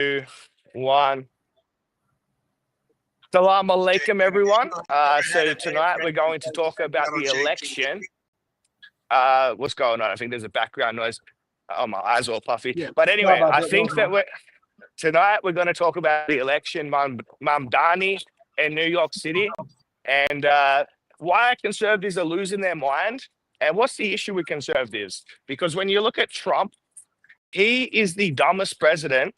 2, 1. Salam alaikum, everyone. So tonight we're going to talk about the election. What's going on? I think there's a background noise. Oh, my eyes are all puffy. Yeah, But anyway, about I that, think that Rosemary. tonight we're going to talk about the election, Mamdani in New York City, and why conservatives are losing their mind. And what's the issue with conservatives? Because when you look at Trump, he is the dumbest president,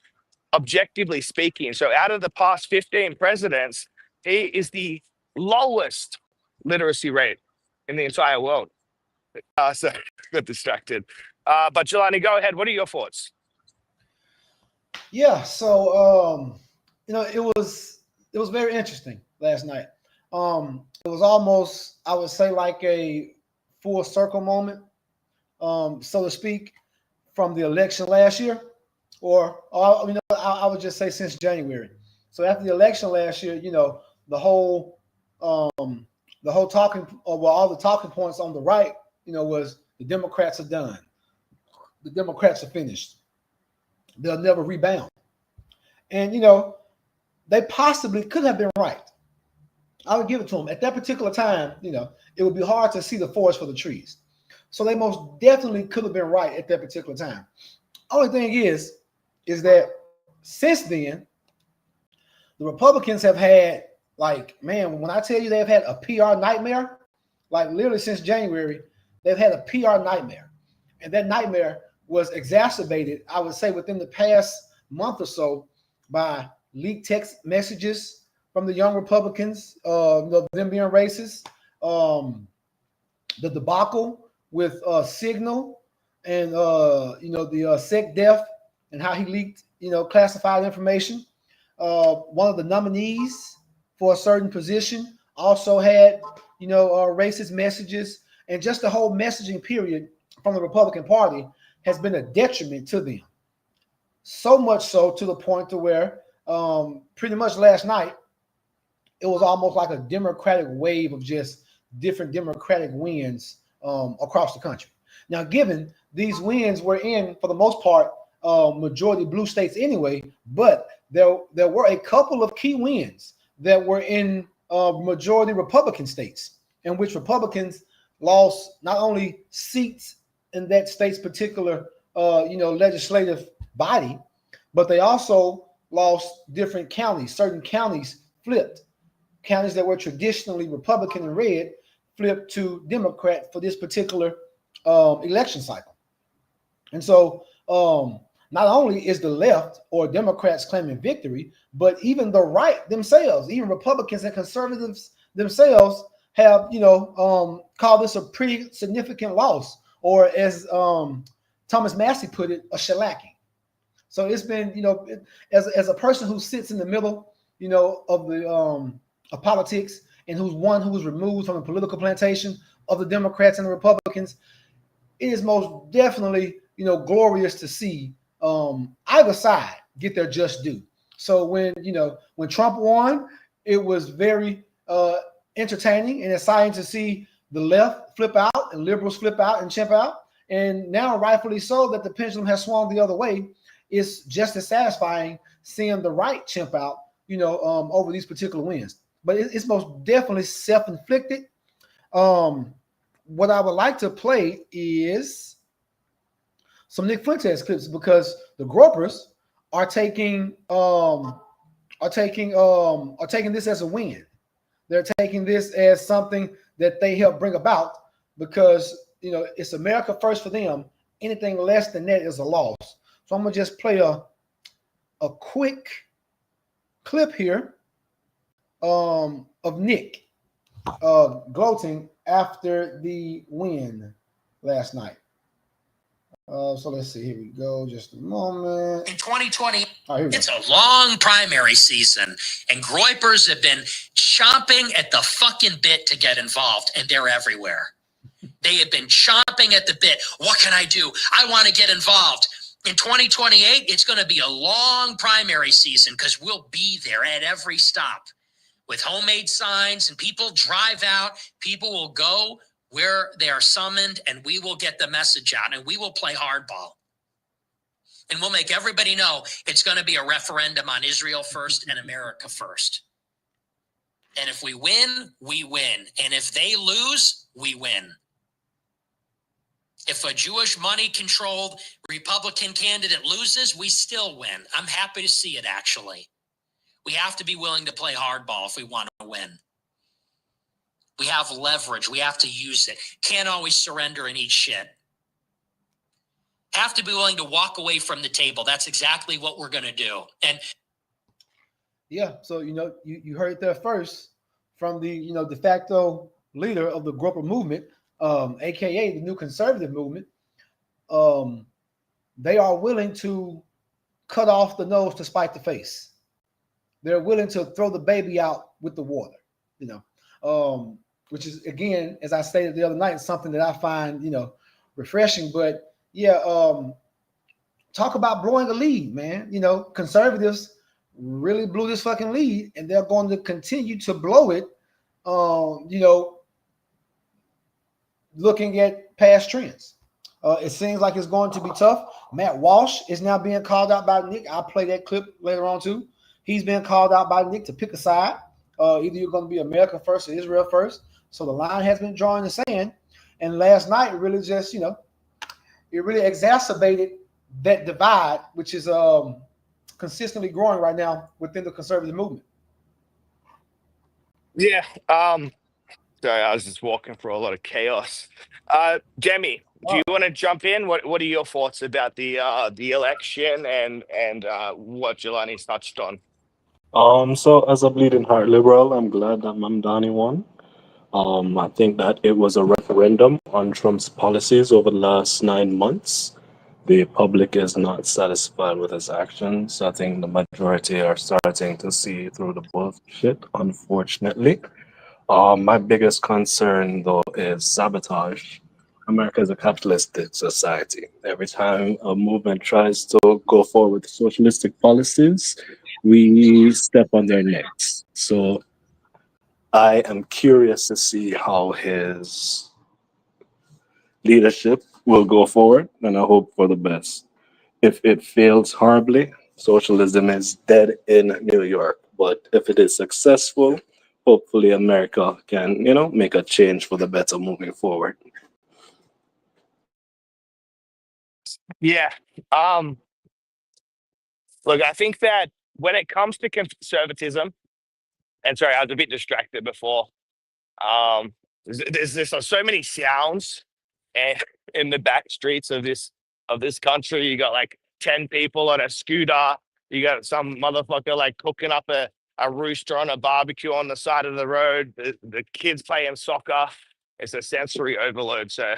objectively speaking. So out of the past 15 presidents, he is the lowest literacy rate in the entire world. So got distracted. But Jelani, go ahead. What are your thoughts? Yeah, so it was very interesting last night. It was almost, I would say, like a full circle moment, so to speak, from the election last year, or I would just say since January. So after the election last year, the whole talking, or well, all the talking points on the right, was the Democrats are done, the Democrats are finished, they'll never rebound. And they possibly could have been right. I would give it to them. At that particular time, it would be hard to see the forest for the trees. So they most definitely could have been right at that particular time. Only thing is that since then, the Republicans have had, like, man, when I tell you they've had a PR nightmare, like literally since January, they've had a PR nightmare. And that nightmare was exacerbated, I would say, within the past month or so by leaked text messages from the young Republicans, them being racist, the debacle with Signal, and the SecDef, and how he leaked classified information. One of the nominees for a certain position also had racist messages, and just the whole messaging period from the Republican Party has been a detriment to them. So much so to the point to where pretty much last night it was almost like a Democratic wave of just different Democratic wins across the country. Now, given these wins were in, for the most part, majority blue states anyway, but there were a couple of key wins that were in majority Republican states, in which Republicans lost not only seats in that state's particular legislative body, but they also lost different counties. Certain counties flipped. Counties that were traditionally Republican and red flipped to Democrat for this particular election cycle. And so not only is the left or Democrats claiming victory, but even the right themselves, even Republicans and conservatives themselves, have called this a pretty significant loss, or as Thomas Massey put it, a shellacking. So it's been, as a person who sits in the middle, of the of politics, and who was removed from the political plantation of the Democrats and the Republicans, it is most definitely glorious to see either side get their just due. So when Trump won, it was very entertaining and exciting to see the left flip out and liberals flip out and chimp out. And now, rightfully so, that the pendulum has swung the other way, it's just as satisfying seeing the right chimp out, over these particular wins. But it's most definitely self-inflicted. What I would like to play is some Nick Fuentes clips, because the gropers are taking this as a win. They're taking this as something that they help bring about, because it's America first for them. Anything less than that is a loss. So I'm gonna just play a quick clip here of Nick gloating after the win last night. So let's see. Here we go. Just a moment. In 2020, it's a long primary season, and groypers have been chomping at the fucking bit to get involved, and they're everywhere. They have been chomping at the bit. What can I do? I want to get involved. In 2028, it's going to be a long primary season, because we'll be there at every stop with homemade signs, and people drive out. People will go where they are summoned, and we will get the message out, and we will play hardball. And we'll make everybody know it's going to be a referendum on Israel first and America first. And if we win, we win. And if they lose, we win. If a Jewish money-controlled Republican candidate loses, we still win. I'm happy to see it, actually. We have to be willing to play hardball if we want to win. We have leverage. We have to use it. Can't always surrender and eat shit. Have to be willing to walk away from the table. That's exactly what we're going to do. And yeah, so you heard it there first from the de facto leader of the Groper movement, aka the New Conservative Movement. They are willing to cut off the nose to spite the face. They're willing to throw the baby out with the water, which is, again, as I stated the other night, something that I find, refreshing. But yeah, talk about blowing a lead, man. Conservatives really blew this fucking lead, and they're going to continue to blow it, looking at past trends. It seems like it's going to be tough. Matt Walsh is now being called out by Nick. I'll play that clip later on too. He's been called out by Nick to pick a side. Either you're going to be America first or Israel first. So the line has been drawn in the sand. And last night, it really just, it really exacerbated that divide, which is consistently growing right now within the conservative movement. Yeah. Sorry, I was just walking through a lot of chaos. Jemmy, do you want to jump in? What are your thoughts about the election and what Jelani's touched on? So as a bleeding heart liberal, I'm glad that Mamdani won. I think that it was a referendum on Trump's policies over the last 9 months. The public is not satisfied with his actions. I think the majority are starting to see through the bullshit, unfortunately. My biggest concern, though, is sabotage. America is a capitalistic society. Every time a movement tries to go forward with socialistic policies, we step on their necks. So I am curious to see how his leadership will go forward, and I hope for the best. If it fails horribly, socialism is dead in New York. But if it is successful, hopefully America can, make a change for the better moving forward. Yeah. Look, I think that when it comes to conservatism, and sorry, I was a bit distracted before. There's so many sounds and in the back streets of this country. You got like 10 people on a scooter. You got some motherfucker like cooking up a rooster on a barbecue on the side of the road. The kids playing soccer. It's a sensory overload. So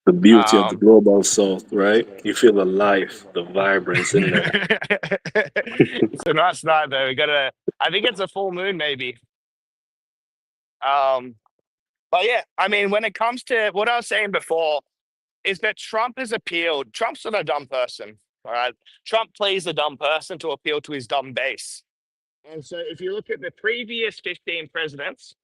The beauty of the global south, right? You feel the life, the vibrance in there. it's a nice night though. I think it's a full moon maybe. But yeah, I mean, when it comes to what I was saying before, is that Trump has appealed. Trump's not a dumb person, all right? Trump plays a dumb person to appeal to his dumb base. And so if you look at the previous 15 presidents,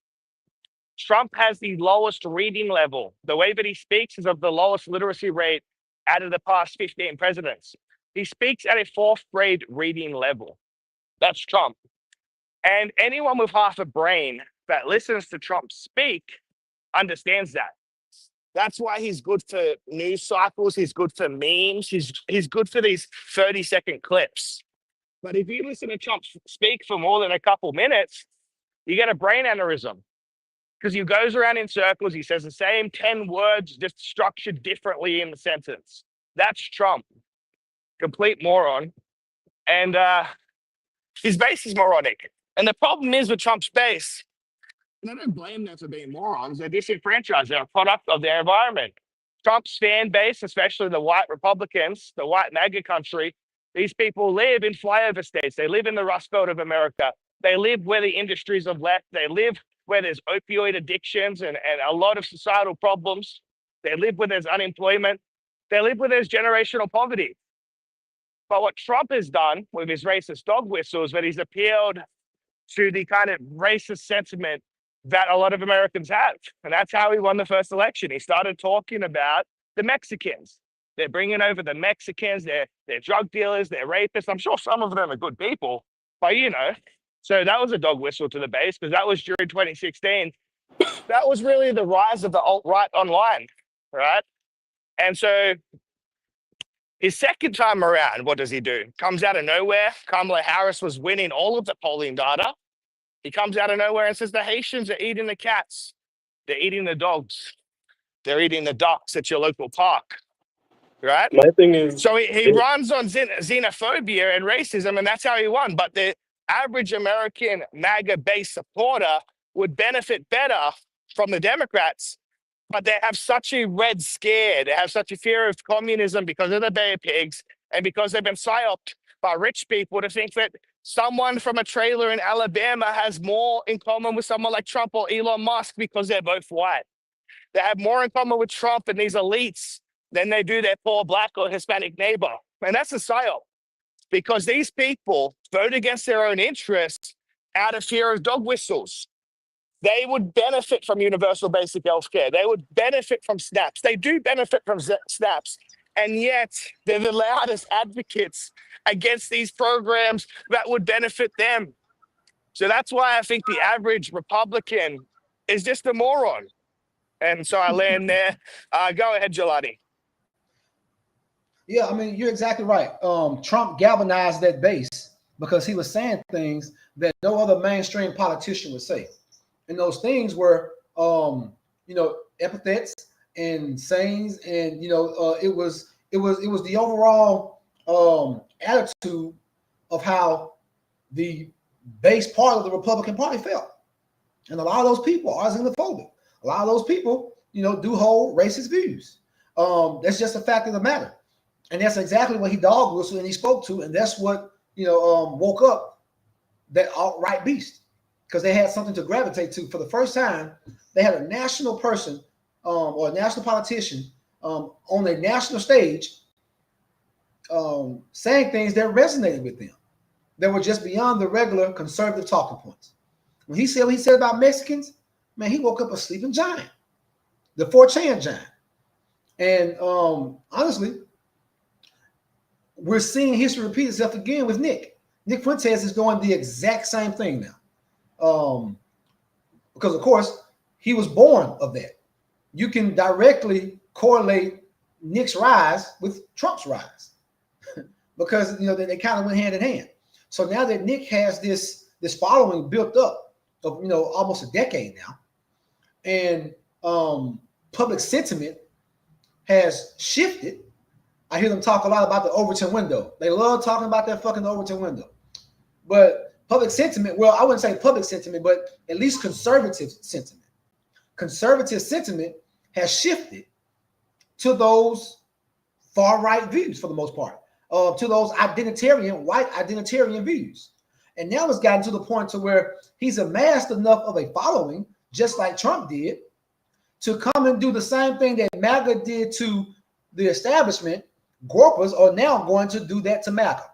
Trump has the lowest reading level. The way that he speaks is of the lowest literacy rate out of the past 15 presidents. He speaks at a 4th grade reading level. That's Trump. And anyone with half a brain that listens to Trump speak understands that. That's why he's good for news cycles. He's good for memes. He's good for these 30-second clips. But if you listen to Trump speak for more than a couple minutes, you get a brain aneurysm because he goes around in circles. He says the same 10 words, just structured differently in the sentence. That's Trump. Complete moron. And his base is moronic. And the problem is with Trump's base, and I don't blame them for being morons. They're disenfranchised. They're a product of their environment. Trump's fan base, especially the white Republicans, the white MAGA country, these people live in flyover states. They live in the Rust Belt of America. They live where the industries have left. They live where there's opioid addictions and a lot of societal problems. They live where there's unemployment. They live where there's generational poverty. But what Trump has done with his racist dog whistles, that he's appealed to the kind of racist sentiment that a lot of Americans have. And that's how he won the first election. He started talking about the Mexicans. They're bringing over the Mexicans. They're drug dealers. They're rapists. I'm sure some of them are good people, but so that was a dog whistle to the base because that was during 2016. That was really the rise of the alt-right online, right? And so his second time around, what does he do? Comes out of nowhere. Kamala Harris was winning all of the polling data. He comes out of nowhere and says the Haitians are eating the cats. They're eating the dogs. They're eating the ducks at your local park, right? My thing is, So he runs on xenophobia and racism, and that's how he won. But the average American MAGA-based supporter would benefit better from the Democrats, but they have such a red scare. They have such a fear of communism because of the bear pigs and because they've been psyoped by rich people to think that someone from a trailer in Alabama has more in common with someone like Trump or Elon Musk because they're both white. They have more in common with Trump and these elites than they do their poor black or Hispanic neighbor. And that's a psyop because these people vote against their own interests out of fear of dog whistles. They would benefit from universal basic health care. They would benefit from SNAPs. They do benefit from SNAPs. And yet they're the loudest advocates against these programs that would benefit them. So that's why I think the average Republican is just a moron. And so I land there. Go ahead, Gelati. Yeah, I mean, you're exactly right. Trump galvanized that base because he was saying things that no other mainstream politician would say. And those things were, epithets and sayings, and it was the overall attitude of how the base part of the Republican Party felt. And a lot of those people are xenophobic. A lot of those people, do hold racist views. That's just a fact of the matter. And that's exactly what he dog whistled and he spoke to. And that's what, woke up that alt-right beast, because they had something to gravitate to. For the first time, they had a national person or a national politician on a national stage saying things that resonated with them, that were just beyond the regular conservative talking points. When he said what he said about Mexicans, man, he woke up a sleeping giant, the 4chan giant. And honestly, we're seeing history repeat itself again with Nick. Nick Fuentes is doing the exact same thing now. Because, of course, he was born of that. You can directly correlate Nick's rise with Trump's rise because, they kind of went hand in hand. So now that Nick has this following built up of, almost a decade now, and public sentiment has shifted. I hear them talk a lot about the Overton window. They love talking about that fucking Overton window. But public sentiment, well, I wouldn't say public sentiment, but at least conservative sentiment. Conservative sentiment has shifted to those far-right views for the most part, to those white identitarian views. And now it's gotten to the point to where he's amassed enough of a following, just like Trump did, to come and do the same thing that MAGA did to the establishment. Gorpers are now going to do that to MAGA.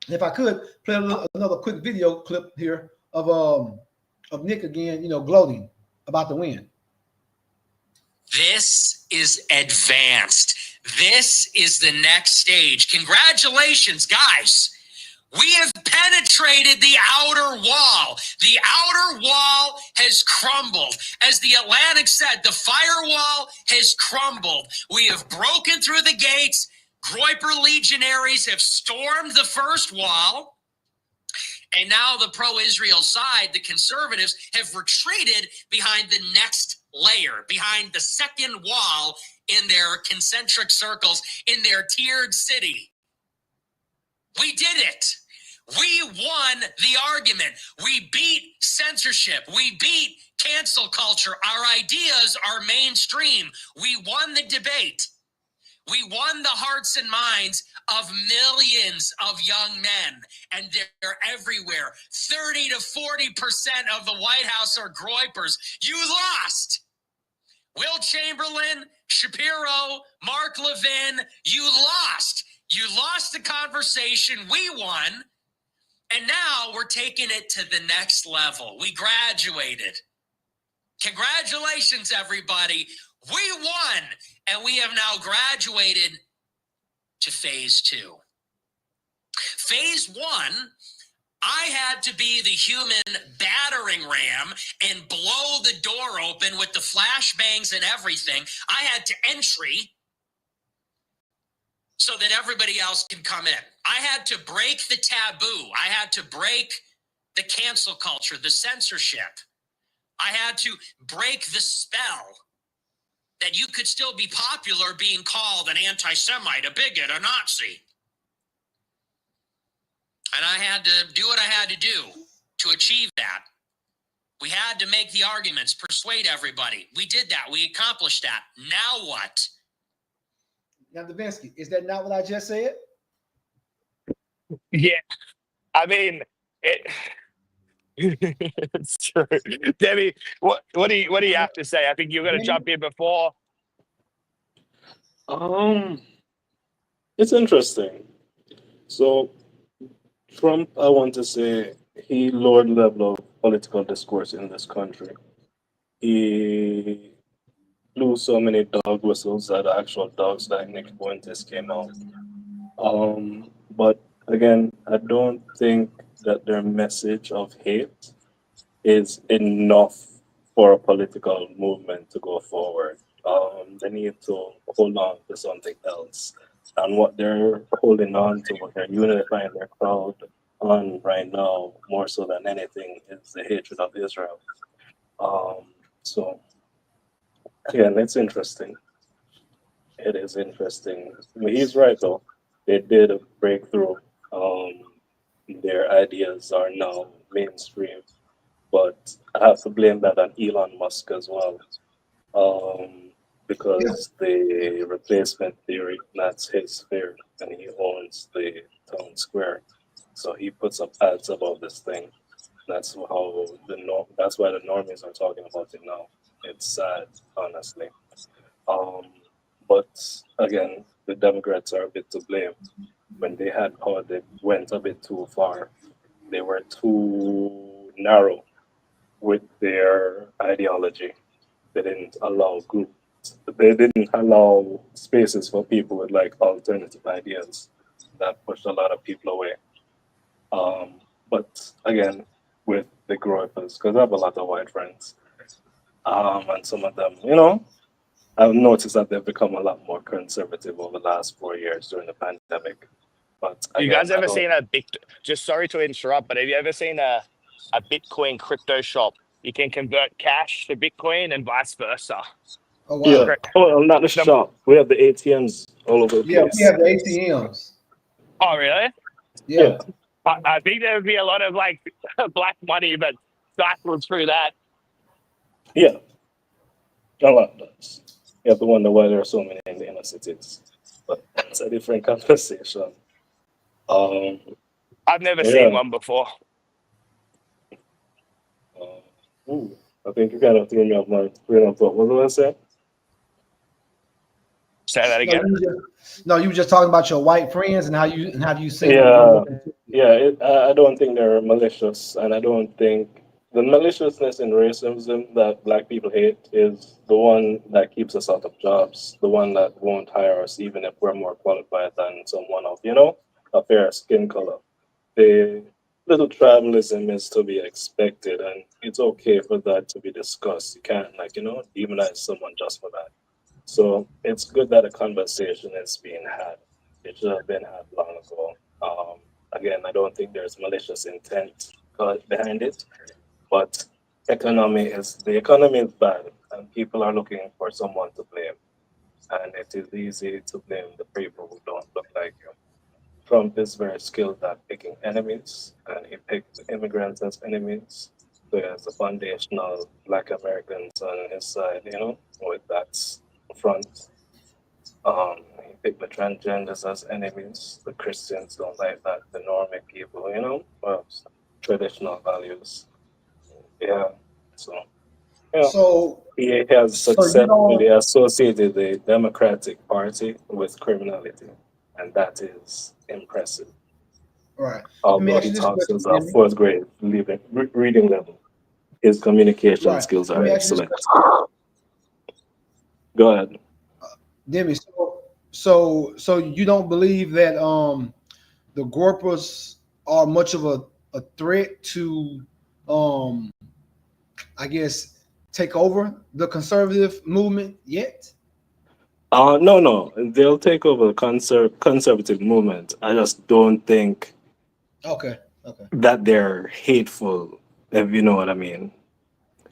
If I could play another quick video clip here of Nick again, gloating about the win. This is advanced. This is the next stage. Congratulations, guys. We have penetrated the outer wall. The outer wall has crumbled. As the Atlantic said, the firewall has crumbled. We have broken through the gates. Groyper legionaries have stormed the first wall. And now the pro-Israel side, the conservatives, have retreated behind the next layer, behind the second wall in their concentric circles, in their tiered city. We did it. We won the argument. We beat censorship. We beat cancel culture. Our ideas are mainstream. We won the debate. We won the hearts and minds of millions of young men, and they're everywhere. 30 to 40% of the White House are Groypers. You lost. Will Chamberlain, Shapiro, Mark Levin, you lost. You lost the conversation. We won. And now we're taking it to the next level. We graduated. Congratulations, everybody. We won, and we have now graduated to phase 2. Phase 1, I had to be the human battering ram and blow the door open with the flashbangs and everything. I had to entry so that everybody else can come in. I had to break the taboo. I had to break the cancel culture, the censorship. I had to break the spell that you could still be popular being called an anti-Semite, a bigot, a Nazi. And I had to do what I had to do to achieve that. We had to make the arguments, persuade everybody. We did that. We accomplished that. Now what? Now, Davinsky, is that not what I just said? Yeah, I mean, it, it's true. Debbie, what do you have to say? I think you're going to jump in before. It's interesting. So Trump, I want to say, he lowered the level of political discourse in this country. He blew so many dog whistles that actual dogs like Nick Fuentes came out. But again, I don't think that their message of hate is enough for a political movement to go forward. They need to hold on to something else. And what they're holding on to, what they're unifying their crowd on right now, more so than anything, is the hatred of Israel. So, again, it's interesting. It is interesting. I mean, he's right, though. They did a breakthrough. Their ideas are now mainstream. But I have to blame that on Elon Musk as well. Because the replacement theory, that's his theory, and he owns the town square. So he puts up ads about this thing. That's how that's why the normies are talking about it now. It's sad, honestly. But again, the Democrats are a bit to blame. When they had power, they went a bit too far. They were too narrow with their ideology. They didn't allow groups. They didn't allow spaces for people with like alternative ideas. That pushed a lot of people away. But again, with the growers, because I have a lot of white friends, and some of them, I've noticed that they've become a lot more conservative over the last 4 years during the pandemic. But You again, guys ever seen a big? Just sorry to interrupt, but have you ever seen a Bitcoin crypto shop? You can convert cash to Bitcoin and vice versa. Oh, wow. Yeah. Oh, not the shop. We have the ATMs all over the Yeah, place. we have the ATMs. Oh, really? Yeah. I think there would be a lot of like black money that cycles through that. Yeah. A lot does. You have to wonder why there are so many in the inner cities. But that's a different conversation. I've never seen one before. I think you kind of threw me off my train of thought. What was I saying? Say that again. You were just talking about your white friends and how you see them. Yeah. I don't think they're malicious, and I don't think the maliciousness and racism that black people hate is the one that keeps us out of jobs, the one that won't hire us even if we're more qualified than someone of, a fair skin color. The little tribalism is to be expected, and it's okay for that to be discussed. You can't, demonize someone just for that. So it's good that a conversation is being had. It should have been had long ago. Again, I don't think there's malicious intent behind it, but the economy is bad, and people are looking for someone to blame. And it is easy to blame the people who don't look like you. Trump is very skilled at picking enemies, and he picked immigrants as enemies. So he has the foundational Black Americans on his side, with that front. He picked the transgenders as enemies. The Christians don't like that. The Norman people, traditional values. Yeah. So he has successfully associated the Democratic Party with criminality, and that is impressive. Right. Although he talks as a fourth grade reading level, his communication skills are excellent. Go ahead. Demi, So you don't believe that the Gorpers are much of a threat to um I guess take over the conservative movement yet? No, they'll take over the conservative movement. I just don't think Okay, okay. that they're hateful, if you know what I mean.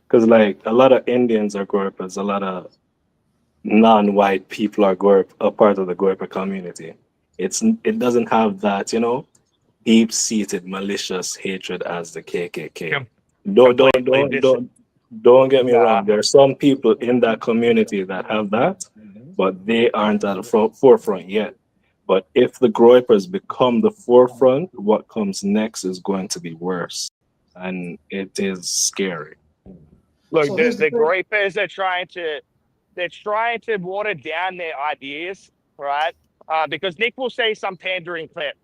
Because like a lot of Indians are Gorpas, a lot of non-white people are a part of the Gorpa community. It doesn't have that, deep-seated malicious hatred as the KKK. Com- Don't don't completely don't don't don't get me wrong. There are some people in that community that have that, but they aren't at the forefront yet. But if the Groypers become the forefront, what comes next is going to be worse, and it is scary. Look, So here's the the thing. Groypers are trying to water down their ideas, right? Because Nick will say some pandering clip.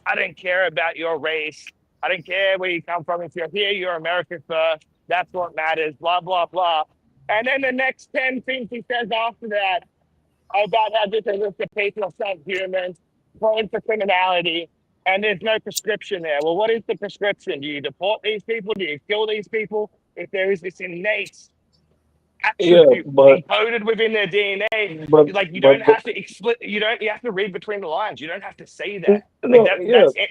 I don't care about your race. I don't care where you come from. If you're here, you're America first. That's what matters. Blah blah blah. And then the next 10 things he says after that about how this is the people are subhuman, prone for criminality, and there's no prescription there. Well, what is the prescription? Do you deport these people? Do you kill these people? If there is this innate Yeah, attribute but encoded within their DNA, but like you but don't have to you have to read between the lines. You don't have to say that. Like no, yeah, that's it.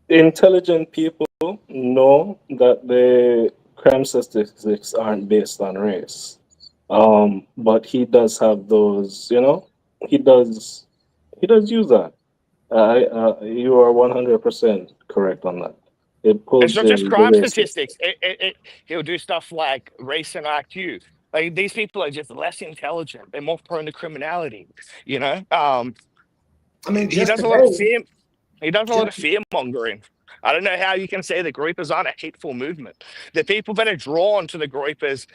intelligent people know that the crime statistics aren't based on race. But he does have those, he does he does use that. You are 100% correct on that. It It's pulls not just in the crime racist. statistics. He'll do stuff like race and IQ. Like these people are just less intelligent. They're more prone to criminality. You know, I mean, he just does a lot of today, fear. He does a lot just of fear mongering. I don't know how you can say the Groypers aren't a hateful movement. The people that are drawn to the Groypers,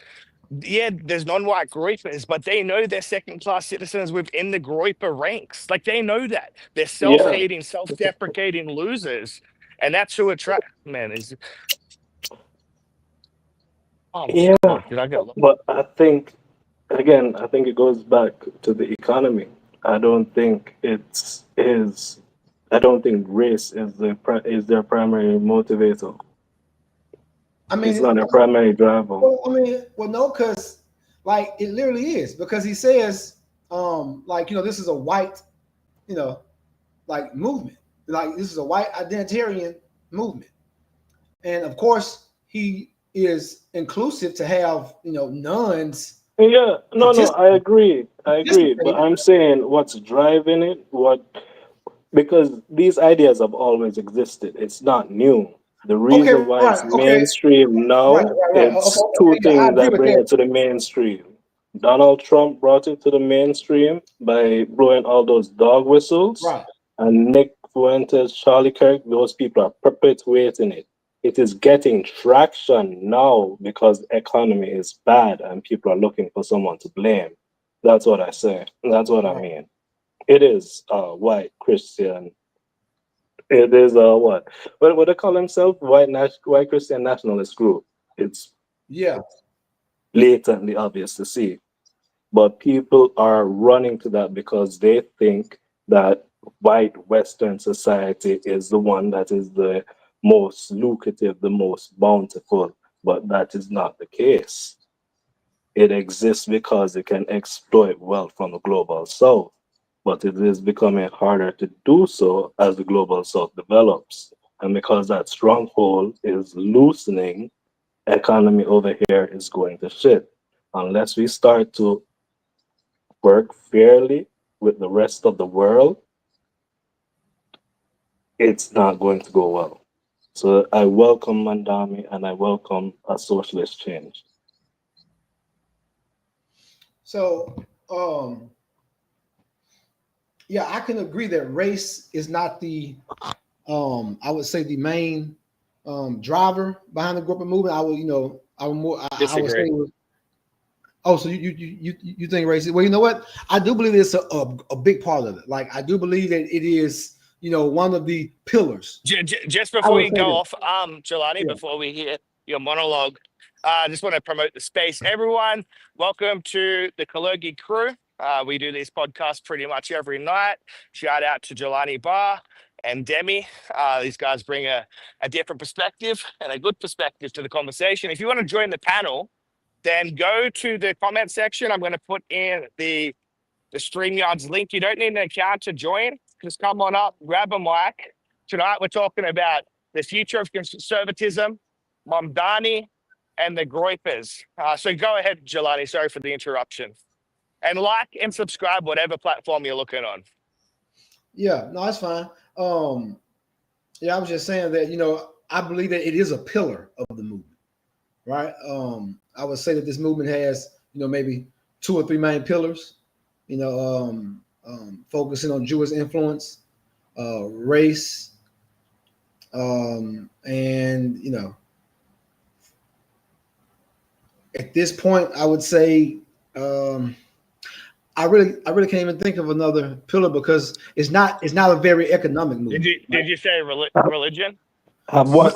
yeah, there's non-white Groypers, but they know they're second-class citizens within the Groyper ranks. Like they know that they're Yeah, self-hating, self-deprecating losers, and that's who attract. Man, is oh my yeah. god, did I get lost? But I think it goes back to the economy. I don't think it's is. I don't think race is their primary motivator. I It's mean, not their primary driver. well, no, because like it literally is because he says, like this is a white, you know, like movement, like this is a white identitarian movement, and of course he is inclusive to have nuns Yeah, no, I agree. But participate. I'm saying what's driving it, because these ideas have always existed. It's not new. The Okay, reason why right, it's okay, mainstream right, now, right, right. Okay, it's okay, two yeah, I things agree that with bring that. it to the mainstream. Donald Trump brought it to the mainstream by blowing all those dog whistles, Right. and Nick Fuentes, Charlie Kirk, those people are perpetuating it. It is getting traction now because the economy is bad and people are looking for someone to blame. That's what I say. That's what I Right. mean. It is white Christian. It is what? What they call themselves? White Christian nationalist group. It's Yeah. blatantly obvious to see. But people are running to that because they think that white Western society is the one that is the most lucrative, the most bountiful. But that is not the case. It exists because it can exploit wealth from the global south. But it is becoming harder to do so as the global south develops. And because that stronghold is loosening, economy over here is going to shit. Unless we start to work fairly with the rest of the world, it's not going to go well. So I welcome Mandami and I welcome a socialist change. So, yeah, I can agree that race is not the, I would say the main driver behind the group of movement. I would, I would say, Disagree. oh, so you think race is, well, you know what? I do believe it's a big part of it. Like, I do believe that it is, one of the pillars. Just I before would you say go that. off, Jelani, Yeah. before we hear your monologue, I just want to promote the space. Everyone, welcome to the Kalergi crew. We do these podcasts pretty much every night. Shout out to Jelani Barr and Demi. These guys bring a different perspective and a good perspective to the conversation. If you want to join the panel, then go to the comment section. I'm going to put in the StreamYard's link. You don't need an account to join. Just come on up, grab a mic. Tonight we're talking about the future of conservatism, Mamdani, and the Groypers. So go ahead, Jelani. Sorry for the interruption. And like and subscribe whatever platform you're looking on. Yeah, no, that's fine. Yeah, I was just saying that, I believe that it is a pillar of the movement, right? I would say that this movement has, maybe 2 or 3 main pillars, focusing on Jewish influence, race, and, at this point, I would say, I really can't even think of another pillar because it's not a very economic movement. Did you say religion? Have one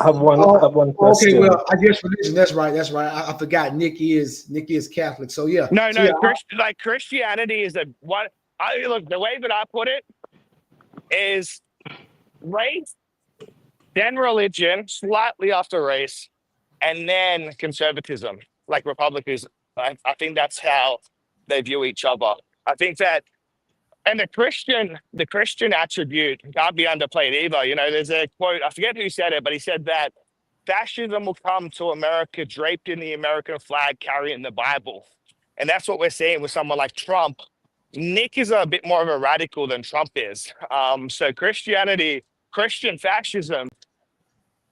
question. Okay, well, I guess religion. That's right. I forgot. Nick is Catholic. So yeah. No. So, yeah, Christianity is look. The way that I put it is race, then religion, slightly after race, and then conservatism, like Republicans. I think that's how they view each other. I think that, and the Christian attribute can't be underplayed either. There's a quote, I forget who said it, but he said that fascism will come to America draped in the American flag, carrying the Bible. And that's what we're seeing with someone like Trump. Nick is a bit more of a radical than Trump is. So Christian fascism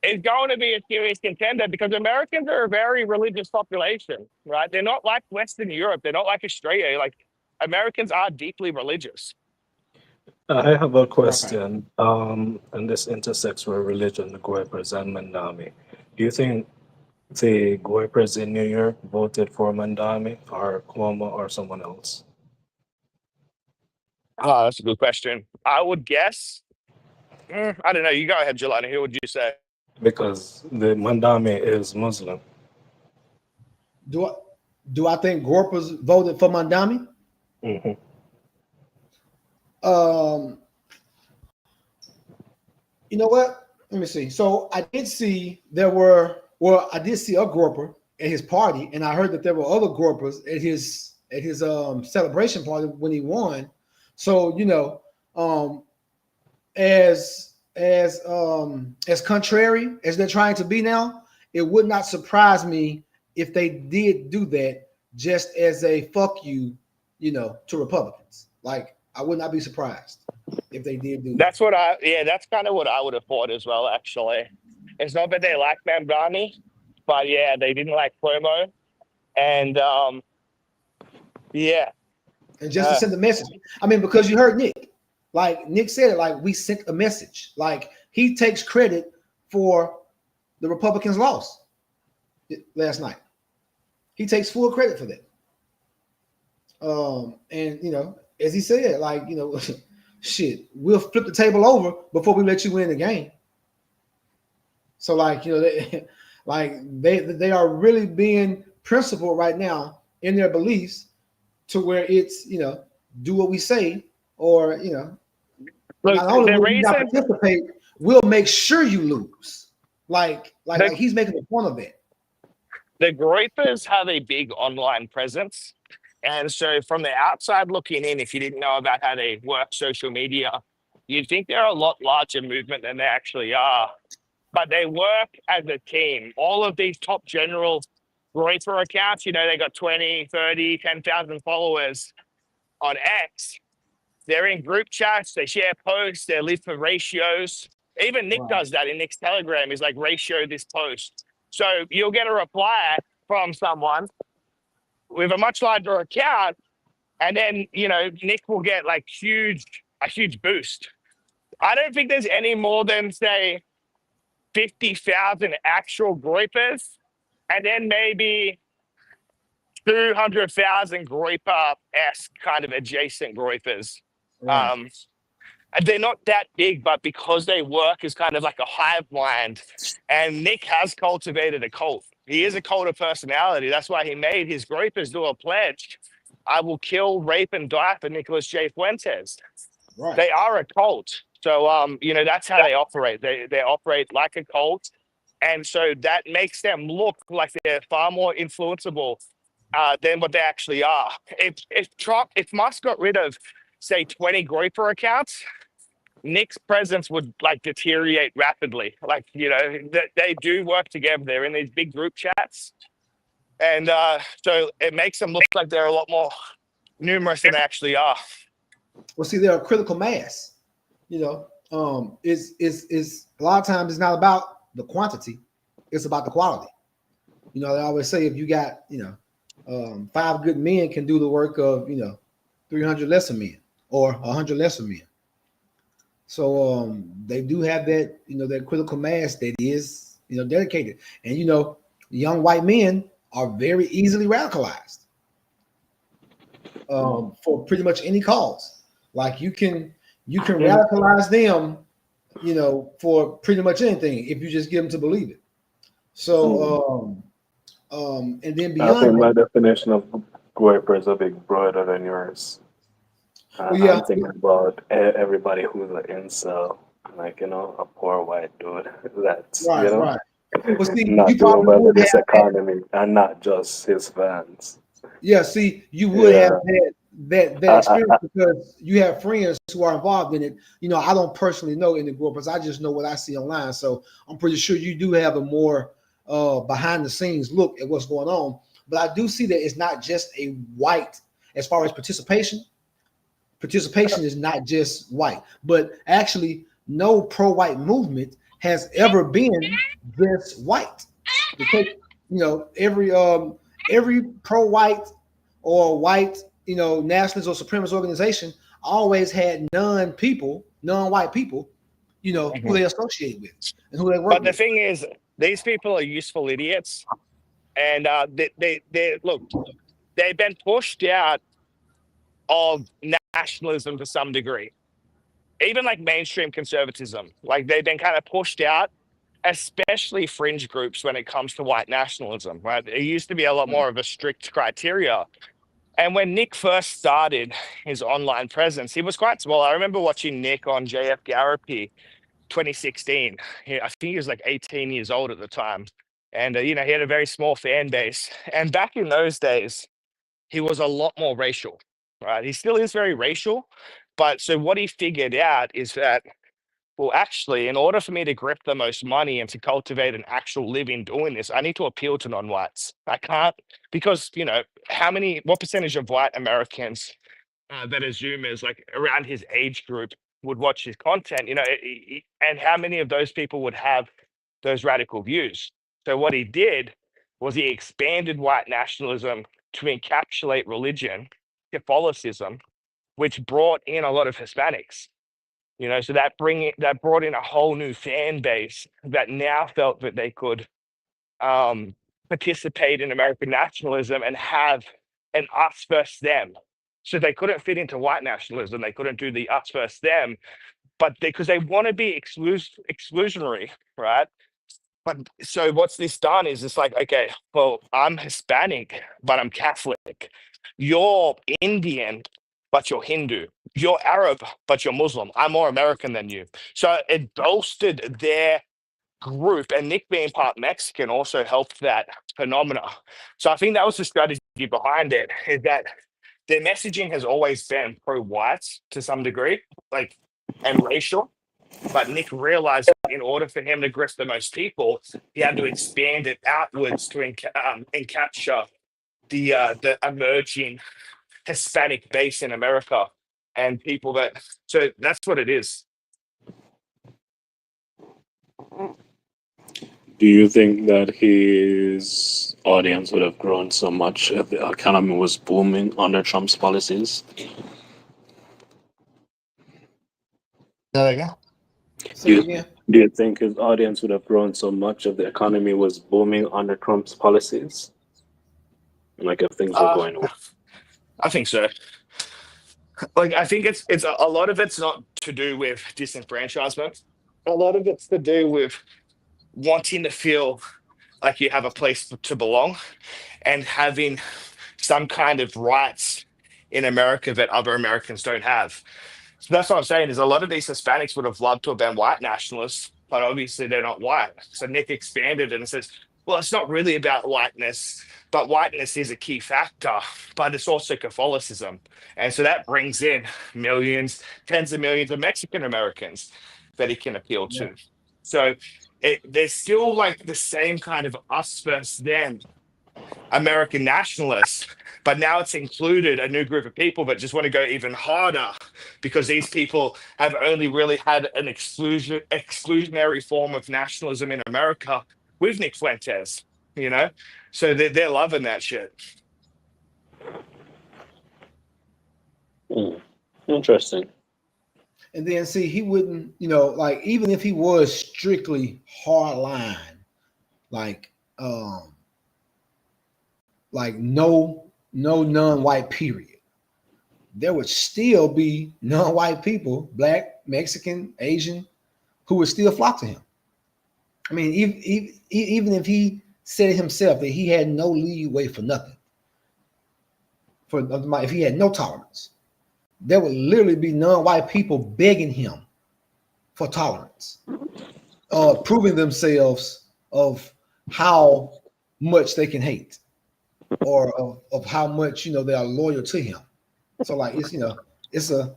is going to be a serious contender because Americans are a very religious population, right? They're not like Western Europe. They're not like Australia. Like, Americans are deeply religious. I have a question, and this intersects with religion, the Groypers and Mamdani. Do you think the Groypers in New York voted for Mamdani or Cuomo or someone else? Oh, that's a good question. I would guess. I don't know. You go ahead, Jelani. Who would you say? Because the Mamdani is Muslim. Do I think Groypers voted for Mamdani? Mm-hmm. You know what? Let me see. So I did see I did see a Groyper at his party, and I heard that there were other Groypers at his celebration party when he won. So as contrary as they're trying to be now, it would not surprise me if they did do that just as a fuck you, to Republicans. Like, I would not be surprised if they did do that. That's kind of what I would have thought as well, actually. It's not that they like Mamdani, but yeah, they didn't like Cuomo. And And just to send a message. I mean, because you heard Nick. Like Nick said it, like, we sent a message. Like, he takes credit for the Republicans' loss last night. He takes full credit for that. And as he said, like, shit, we'll flip the table over before we let you win the game. So, like, they are really being principled right now in their beliefs to where it's, do what we say, or, look, not only will you not participate, we'll make sure you lose. Like he's making a point of that. The Groypers have a big online presence. And so from the outside looking in, if you didn't know about how they work social media, you'd think they're a lot larger movement than they actually are. But they work as a team. All of these top general Groyper accounts, they got 20, 30, 10,000 followers on X. They're in group chats. They share posts. They live for ratios. Even Nick does that in Nick's Telegram. He's like, ratio this post. So you'll get a reply from someone with a much larger account, and then Nick will get like a huge boost. I don't think there's any more than, say, 50,000 actual Groypers, and then maybe 200,000 Groyper-esque kind of adjacent Groypers. Right. And they're not that big, but because they work as kind of like a hive mind, and Nick has cultivated a cult. He is a cult of personality. That's why he made his Groypers do a pledge I will kill, rape, and die for Nicholas J. Fuentes. Right. They are a cult. So, that's how they operate. They operate like a cult. And so that makes them look like they're far more influenceable than what they actually are. If Musk got rid of, say, 20 Groyper accounts, Nick's presence would like deteriorate rapidly. Like, they do work together. They're in these big group chats. And so it makes them look like they're a lot more numerous than they actually are. Well, see, they're a critical mass. Is a lot of times it's not about the quantity, it's about the quality. They always say if you got 5 good men can do the work of 300 lesser men or 100 lesser men. So they do have that that critical mass that is dedicated, and young white men are very easily radicalized for pretty much any cause. Like you can radicalize them, for pretty much anything if you just get them to believe it. So, and then beyond, I think my definition of Groyper is a bit broader than yours. yeah, I'm thinking about everybody who's an incel, like a poor white dude that's right. Well, see, not you doing probably well in would this have economy, and not just his fans. Yeah, see, you would have that I, experience because you have friends who are involved in it. I don't personally know in the group, but I just know what I see online. So I'm pretty sure you do have a more behind the scenes look at what's going on. But I do see that it's not just a white as far as participation. Participation is not just white, but actually no pro-white movement has ever been just white. Because every pro-white or white, nationalist or supremacist organization always had non-white people, who they associate with and who they work But the with. thing is, these people are useful idiots. And look, they've been pushed out of nationalism to some degree, even like mainstream conservatism. Like they've been kind of pushed out, especially fringe groups when it comes to white nationalism, right? It used to be a lot more of a strict criteria. And when Nick first started his online presence, he was quite small. I remember watching Nick on JF Garapi 2016. I think he was like 18 years old at the time. And, he had a very small fan base. And back in those days, he was a lot more racial, right? He still is very racial. But so what he figured out is that, well, actually, in order for me to grip the most money and to cultivate an actual living doing this, I need to appeal to non-whites. I can't, because, what percentage of white Americans that are Zoomers, like around his age group, would watch his content, and how many of those people would have those radical views? So what he did was he expanded white nationalism to encapsulate religion, Catholicism, which brought in a lot of Hispanics. So that brought in a whole new fan base that now felt that they could participate in American nationalism and have an us versus them. So they couldn't fit into white nationalism. They couldn't do the us versus them, but because they want to be exclusionary, right? But so what's this done is it's like, okay, well, I'm Hispanic, but I'm Catholic. You're Indian, but you're Hindu. You're Arab, but you're Muslim. I'm more American than you. So it bolstered their group, and Nick being part Mexican also helped that phenomena. So I think that was the strategy behind it, is that their messaging has always been pro-white to some degree, and racial. But Nick realized in order for him to grip the most people, he had to expand it outwards to capture the emerging Hispanic base in America and people that. So that's what it is. Do you think that his audience would have grown so much if the economy was booming under Trump's policies? There you go. Say it again. Do you think his audience would have grown so much if the economy was booming under Trump's policies? Like if things were going well? I think so. Like I think it's a lot of it's not to do with disenfranchisement. A lot of it's to do with wanting to feel like you have a place to belong and having some kind of rights in America that other Americans don't have. So that's what I'm saying is a lot of these Hispanics would have loved to have been white nationalists, but obviously they're not white. So Nick expanded and says, well, it's not really about whiteness, but whiteness is a key factor, but it's also Catholicism. And so that brings in millions, tens of millions of Mexican Americans that he can appeal Yeah. to. So there's still like the same kind of us versus them American nationalists, but now it's included a new group of people that just want to go even harder because these people have only really had an exclusionary form of nationalism in America with Nick Fuentes, you know? So they're loving that shit. Interesting. And then see, he wouldn't, you know, like even if he was strictly hard line, like no non-white period, there would still be non-white people, black, Mexican, Asian, who would still flock to him. I mean, even if he said it himself that he had no leeway for nothing, if he had no tolerance, there would literally be non-white people begging him for tolerance, proving themselves of how much they can hate, or of how much, you know, they are loyal to him. So like it's, you know, it's a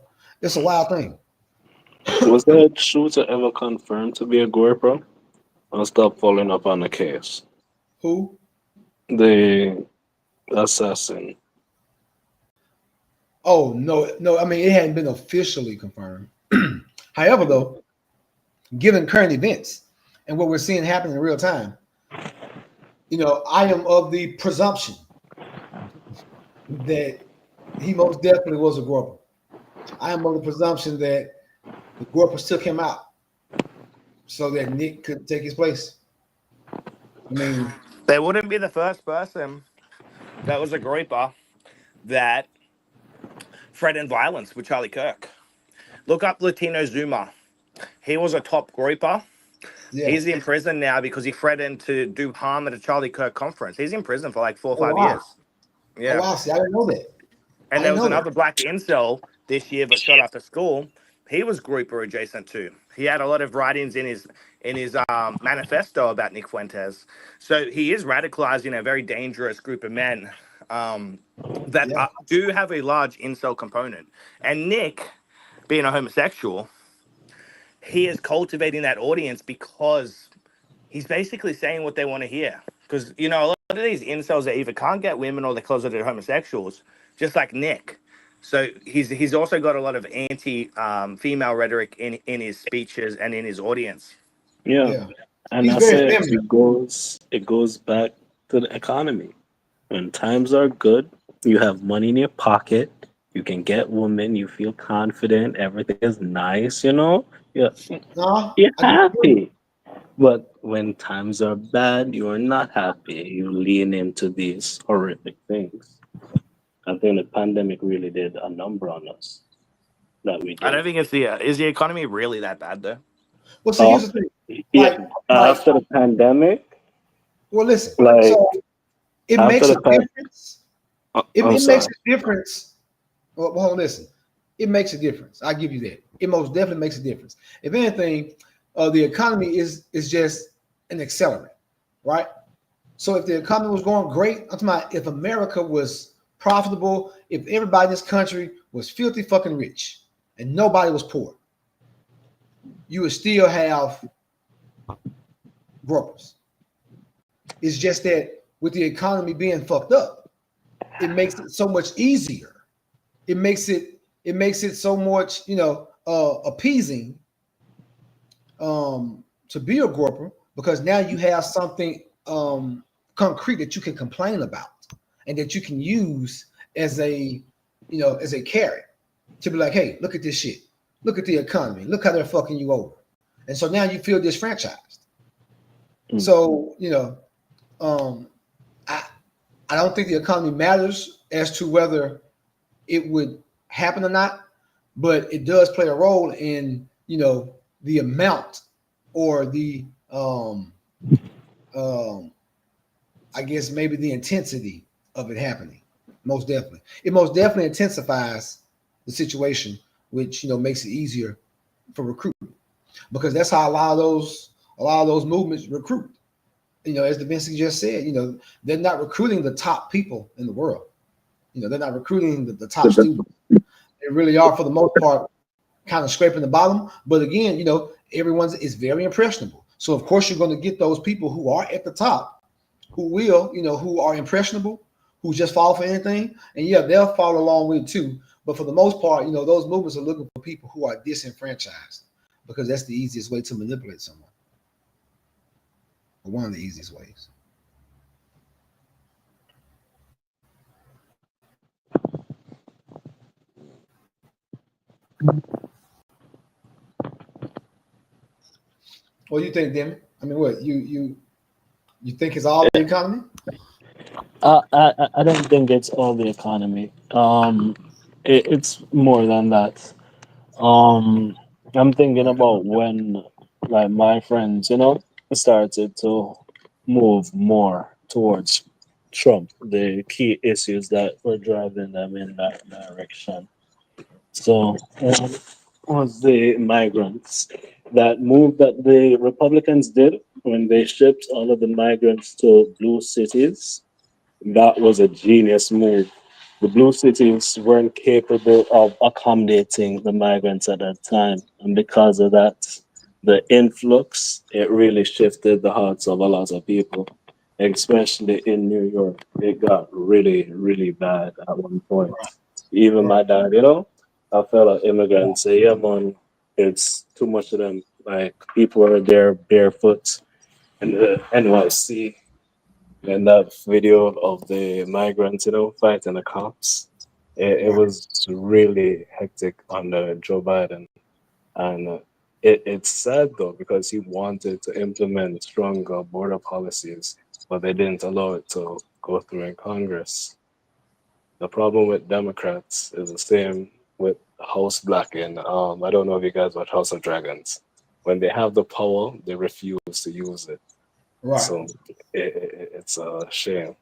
wild thing. Was that shooter ever confirmed to be a Gorpo? I'll stop following up on the case. Who? The assassin. Oh no. I mean, it hadn't been officially confirmed. However, though, given current events and what we're seeing happen in real time, you know, I am of the presumption that he most definitely was a Gorpo. I am of the presumption that the Gorpers took him out so that Nick could take his place. I mean, They wouldn't be the first person that was a grouper that threatened violence with Charlie Kirk. Look up Latino Zuma. He was a top grouper. yeah. He's in prison now because he threatened to do harm at a Charlie Kirk conference. He's in prison for like 4 or 5 years. Yeah. Oh, wow. See, I didn't know that. And there was another black incel this year that shot up a school. He was grouper adjacent too. He had a lot of writings in his manifesto about Nick Fuentes. So he is radicalized in a very dangerous group of men that do have a large incel component. And Nick, being a homosexual, he is cultivating that audience because he's basically saying what they want to hear. Because, you know, a lot of these incels that either can't get women or they're closeted homosexuals, just like Nick. So he's also got a lot of anti-female rhetoric in his speeches and in his audience. Yeah. And He's I very say feminine. it goes back to the economy. When times are good, you have money in your pocket, you can get women, you feel confident, everything is nice, you know? You're I happy. But when times are bad, you're not happy. You lean into these horrific things. I think the pandemic really did a number on us that we I don't did. think is the economy really that bad though? Well, see, here's the thing. Yeah, Like, after the pandemic, well, listen. like So it after makes the a difference. It I'm makes sorry. a difference. Well, hold on, listen. It makes a difference. I give you that. It most definitely makes a difference. If anything, the economy is just an accelerant, right? So if the economy was going great, I'm talking about if America was profitable, if everybody in this country was filthy fucking rich and nobody was poor, you would still have gropers. It's just that with the economy being fucked up, it makes it so much easier. It makes it so much, you know, appeasing to be a groper, because now you have something concrete that you can complain about and that you can use as a, you know, as a carrot to be like, hey, look at this shit. Look at the economy. Look how they're fucking you over. And so now you feel disfranchised. So, you know, I don't think the economy matters as to whether it would happen or not, but it does play a role in, you know, the amount or the I guess maybe the intensity of it happening. Most definitely. It most definitely intensifies the situation, which makes it easier for recruitment, because that's how a lot of those movements recruit. As Da Vinci just said, they're not recruiting the top people in the world. They're not recruiting the top students. They really are, for the most part, kind of scraping the bottom. But again, everyone is very impressionable. So of course you're going to get those people who are at the top, who are impressionable, who just fall for anything, and yeah, they'll follow along with it too. But for the most part, those movements are looking for people who are disenfranchised, because that's the easiest way to manipulate someone, or one of the easiest ways. What do you think, Demi? I mean, what you think it's all the economy? I don't think it's all the economy. It's more than that. Um, I'm thinking about when, like, my friends, started to move more towards Trump, the key issues that were driving them in that direction. So, was the migrants, that move that the Republicans did when they shipped all of the migrants to blue cities. That was a genius move. The blue cities weren't capable of accommodating the migrants at that time. And because of that, the influx, it really shifted the hearts of a lot of people, especially in New York. It got really, really bad at one point. Even my dad, a fellow immigrant say, yeah, man, it's too much of them. Like, people are there barefoot in the NYC, and that video of the migrants, fighting the cops, it was really hectic under Joe Biden. And it's sad though, because he wanted to implement stronger border policies, but they didn't allow it to go through in Congress. The problem with Democrats is the same with House Blacking. I don't know if you guys watch House of Dragons. When they have the power, they refuse to use it. Right. So it's a shame.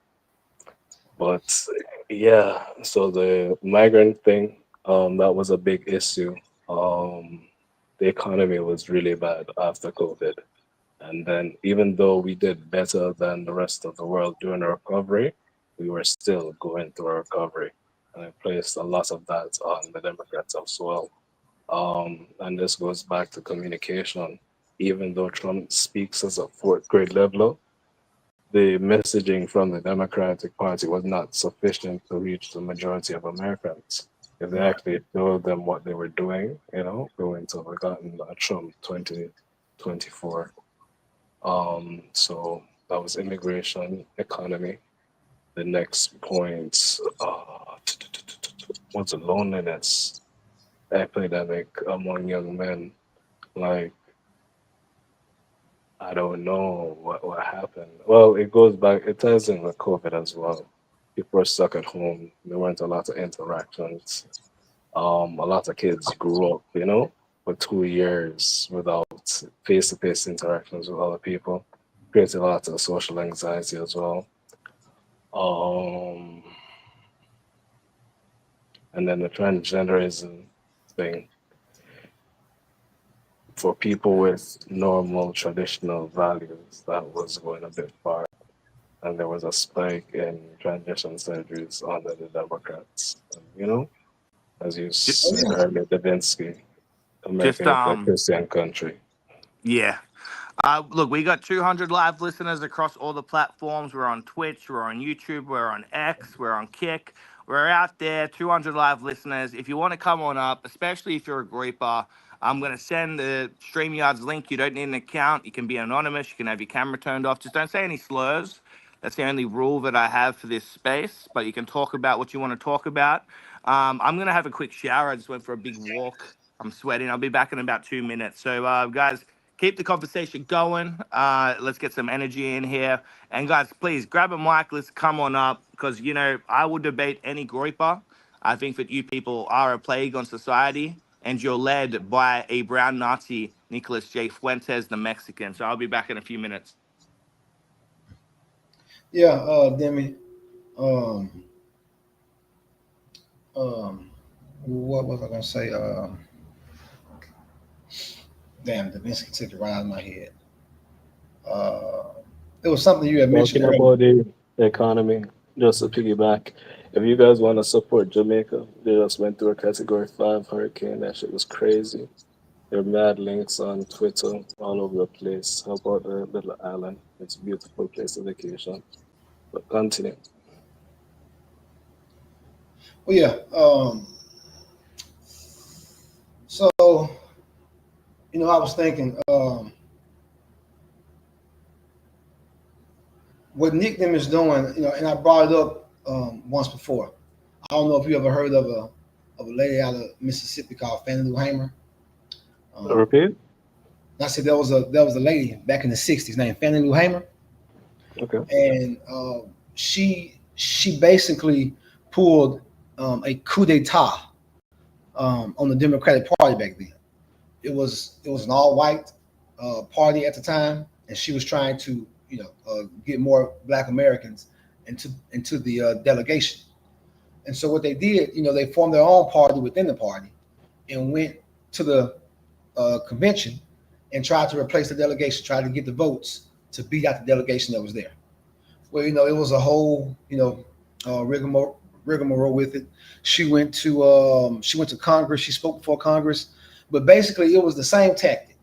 But yeah, so the migrant thing, that was a big issue. The economy was really bad after COVID. And then even though we did better than the rest of the world during the recovery, we were still going through a recovery. And I placed a lot of that on the Democrats as well. And this goes back to communication. Even though Trump speaks as a fourth grade leveler, the messaging from the Democratic Party was not sufficient to reach the majority of Americans. If they Right. actually told them what they were doing, we wouldn't have gotten a Trump 2024. So that was immigration, economy. The next point was loneliness, epidemic among young men. Like, I don't know what happened. Well, it goes back, it ties in with COVID as well. People were stuck at home. There weren't a lot of interactions. A lot of kids grew up, for 2 years without face-to-face interactions with other people. Created a lot of social anxiety as well. Um, and then the transgenderism thing for people with normal traditional values, that was going a bit far. And there was a spike in transition surgeries under the Democrats. And, as you Ju- Oh said yeah. earlier, Davinsky, Just America is a Christian country. yeah. Look, we got 200 live listeners across all the platforms. We're on Twitch, we're on YouTube, we're on X, we're on Kick. We're out there, 200 live listeners. If you want to come on up, especially if you're a grouper, I'm going to send the StreamYard's link. You don't need an account. You can be anonymous. You can have your camera turned off. Just don't say any slurs. That's the only rule that I have for this space, but you can talk about what you want to talk about. I'm going to have a quick shower. I just went for a big walk. I'm sweating. I'll be back in about 2 minutes. So, guys, keep the conversation going. Let's get some energy in here. And guys, please grab a mic. Let's come on up because, I will debate any grouper. I think that you people are a plague on society and you're led by a brown Nazi, Nicholas J. Fuentes, the Mexican. So I'll be back in a few minutes. Yeah, Demi. Um, what was I gonna say? Damn, the Vincent took it right out of my head. Uh, it was something you had mentioned Talking earlier. about the economy, just to piggyback, if you guys want to support Jamaica, they just went through a Category 5 hurricane. That shit was crazy. There are mad links on Twitter all over the place. How about the little island? It's a beautiful place to vacation. But continue. Well, yeah. So I was thinking, what Nick them is doing, and I brought it up once before. I don't know if you ever heard of a lady out of Mississippi called Fannie Lou Hamer. Um, Repeat? I said there was a lady back in the '60s named Fannie Lou Hamer, Okay. and she basically pulled a coup d'état on the Democratic Party back then. It was an all white party at the time, and she was trying to get more Black Americans into the delegation. And so what they did, they formed their own party within the party and went to the convention and tried to replace the delegation, tried to get the votes to beat out the delegation that was there. Well, it was a whole rigmarole with it. She went to Congress. She spoke before Congress, but basically it was the same tactic.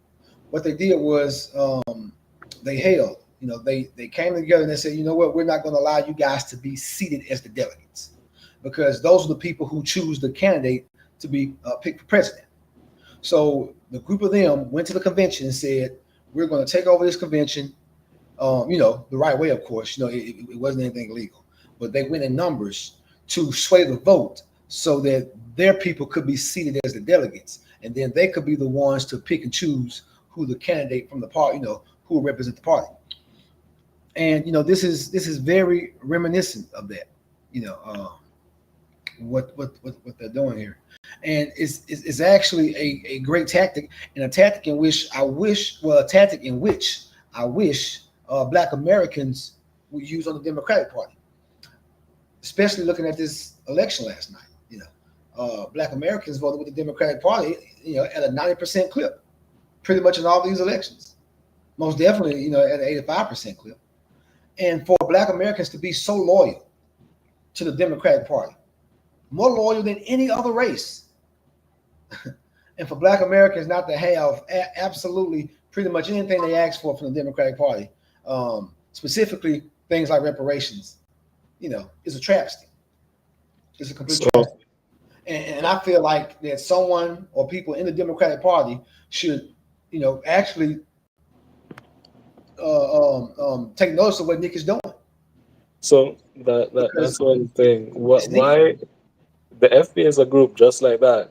What they did was they held. They came together and they said, you know what, we're not going to allow you guys to be seated as the delegates, because those are the people who choose the candidate to be picked for president. So the group of them went to the convention and said, we're going to take over this convention, the right way, of course. It wasn't anything illegal, but they went in numbers to sway the vote so that their people could be seated as the delegates, and then they could be the ones to pick and choose who the candidate from the party, who will represent the party. And this is very reminiscent of that. What they're doing here, and it's actually a great tactic, and a tactic in which I wish Black Americans would use on the Democratic Party, especially looking at this election last night. Black Americans voted with the Democratic Party, at a 90% clip, pretty much in all these elections. Most definitely, at an 85% clip. And for Black Americans to be so loyal to the Democratic Party, more loyal than any other race, and for Black Americans not to have absolutely pretty much anything they ask for from the Democratic Party, specifically things like reparations, is a travesty. It's a complete travesty. And I feel like that someone or people in the Democratic Party should, actually take notice of what Nick is doing. So that's one thing. Why the FBA is a group just like that?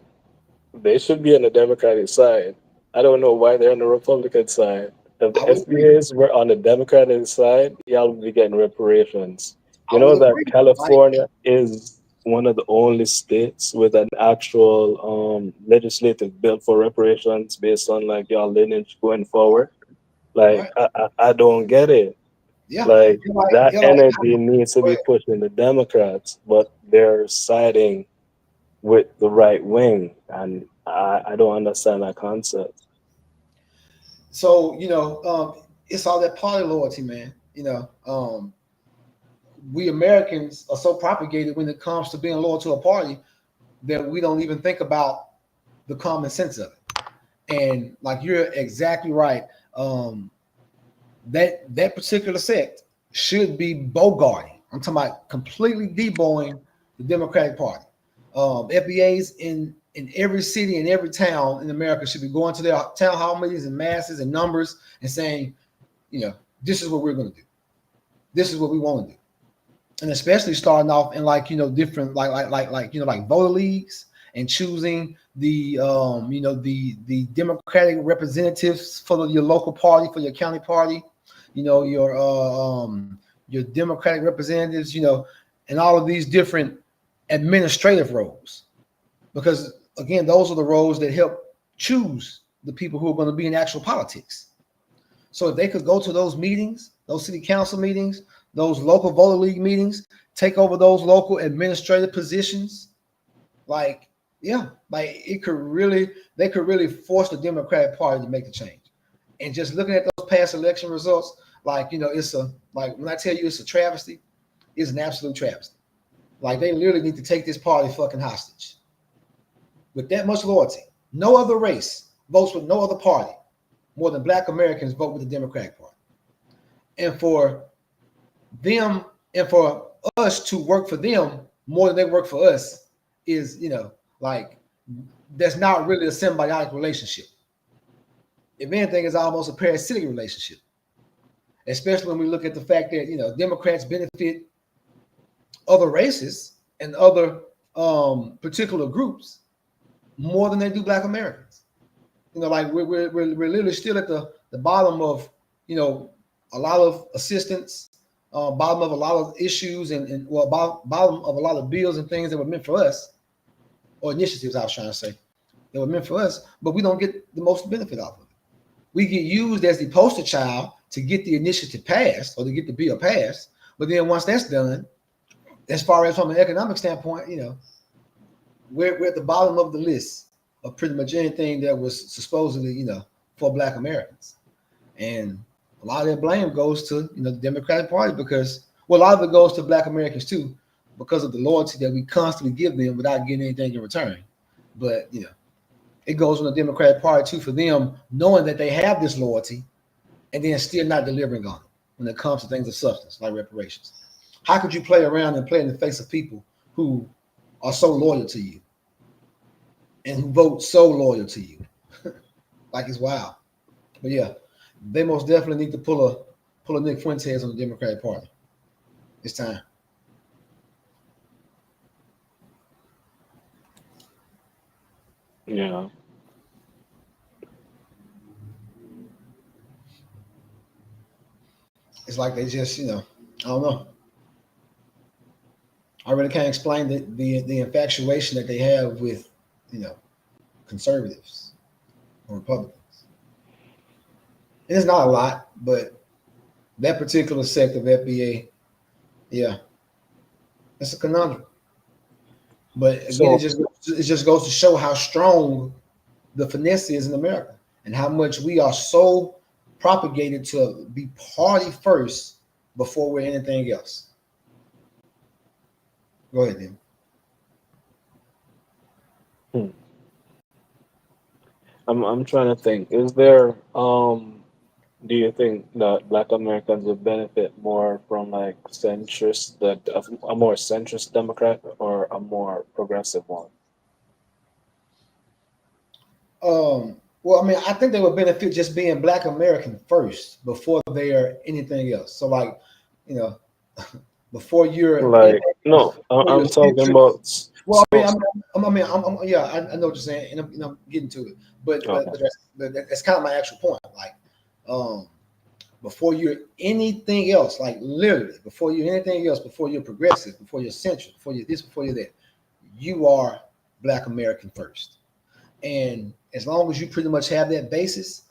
They should be on the Democratic side. I don't know why they're on the Republican side. If the FBAs were on the Democratic side, y'all would be getting reparations. You know that California is one of the only states with an actual legislative bill for reparations based on like y'all lineage going forward. Like I don't get it. Yeah. Like that energy needs to be pushed in the Democrats, but they're siding with the right wing, and I don't understand that concept. So it's all that party loyalty, man. We Americans are so propagated when it comes to being loyal to a party that we don't even think about the common sense of it. And like you're exactly right. That particular sect should be bogarting. I'm talking about completely deboing the Democratic Party. FBAs in every city and every town in America should be going to their town hall meetings in masses and numbers and saying, this is what we're going to do. This is what we want to do. And especially starting off in different like voter leagues and choosing the the Democratic representatives for your local party, for your county party, your Democratic representatives, and all of these different administrative roles, because again, those are the roles that help choose the people who are going to be in actual politics. So if they could go to those meetings, those city council meetings, those local voter league meetings, take over those local administrative positions, like, yeah, like they could really force the Democratic Party to make the change. And just looking at those past election results, like, it's like when I tell you it's a travesty, it's an absolute travesty. Like, they literally need to take this party fucking hostage. With that much loyalty, no other race votes with no other party more than Black Americans vote with the Democratic Party. And for them and for us to work for them more than they work for us is, like, that's not really a symbiotic relationship. If anything, it's almost a parasitic relationship, especially when we look at the fact that, Democrats benefit other races and other particular groups more than they do Black Americans. Like we're literally still at the bottom of, a lot of assistance, bottom of a lot of issues, and bottom of a lot of bills and things that were meant for us, or initiatives I was trying to say, that were meant for us, but we don't get the most benefit off of it. We get used as the poster child to get the initiative passed or to get the bill passed, but then once that's done, as far as from an economic standpoint, we're at the bottom of the list of pretty much anything that was supposedly, for Black Americans. And a lot of that blame goes to, the Democratic Party because, well, a lot of it goes to Black Americans too, because of the loyalty that we constantly give them without getting anything in return. But, it goes on the Democratic Party too, for them knowing that they have this loyalty and then still not delivering on it when it comes to things of substance like reparations. How could you play around and play in the face of people who are so loyal to you and who vote so loyal to you? Like, it's wild. But yeah, they most definitely need to pull a Nick Fuentes on the Democratic Party. It's time. Yeah. It's like they just, I don't know. I really can't explain the infatuation that they have with, conservatives or Republicans. And it's not a lot, but that particular sect of FBA, yeah, it's a conundrum. But again, it just goes to show how strong the finesse is in America and how much we are so propagated to be party first before we're anything else. Go ahead, then. I'm trying to think. Is there do you think that Black Americans would benefit more from like centrist, that a more centrist Democrat or a more progressive one? Well, I mean, I think they would benefit just being Black American first before they are anything else. So, like, before you're like, no, I'm talking about. Well, I mean, yeah, I know what you're saying, and I'm getting to it, but that's kind of my actual point. Like, before you're anything else, like literally, before you're anything else, before you're progressive, before you're central, before you're this, before you're that, you are Black American first. And as long as you pretty much have that basis,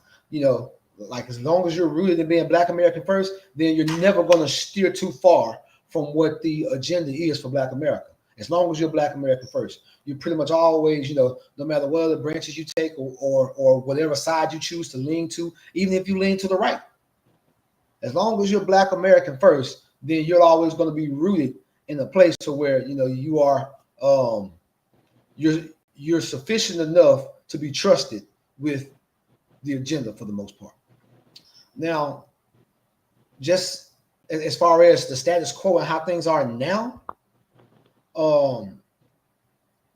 like as long as you're rooted in being Black American first, then you're never going to steer too far from what the agenda is for Black America. As long as you're Black American first, you pretty much always, no matter what other branches you take or whatever side you choose to lean to, even if you lean to the right, as long as you're Black American first, then you're always going to be rooted in a place to where, you are, you're sufficient enough to be trusted with the agenda for the most part. Now, just as far as the status quo and how things are now,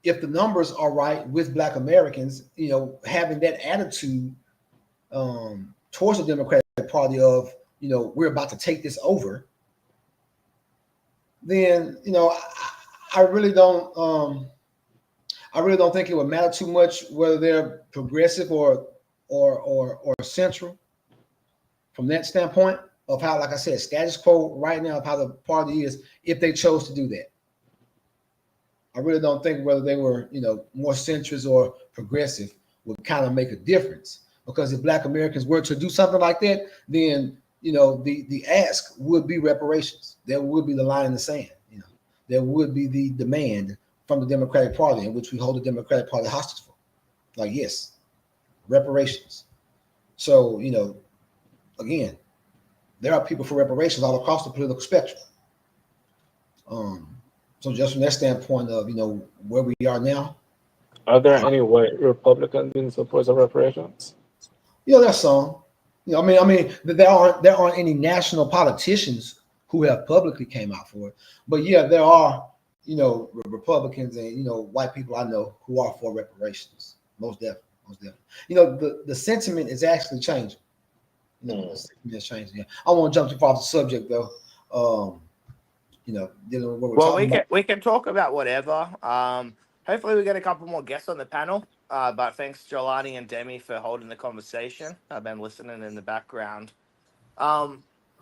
if the numbers are right with Black Americans, having that attitude towards the Democratic Party of, we're about to take this over, then, I really don't think it would matter too much whether they're progressive or central from that standpoint of how, like I said, status quo right now of how the party is, if they chose to do that. I really don't think whether they were, more centrist or progressive would kind of make a difference, because if Black Americans were to do something like that, then, the ask would be reparations. There would be the line in the sand. There would be the demand from the Democratic Party, in which we hold the Democratic Party hostage for. Like, yes, reparations. So, again, there are people for reparations all across the political spectrum. So just from that standpoint of, where we are now. Are there any white Republicans in support of reparations? There's some. There aren't any national politicians who have publicly came out for it. But yeah, there are, Republicans and, white people I know who are for reparations. Most definitely. Most definitely. The sentiment is actually changing. The sentiment is changing. Yeah. I won't jump too far off the subject though. Dealing with what we're talking about. We can talk about whatever. Hopefully we get a couple more guests on the panel. But thanks Jolani and Demi for holding the conversation. I've been listening in the background. So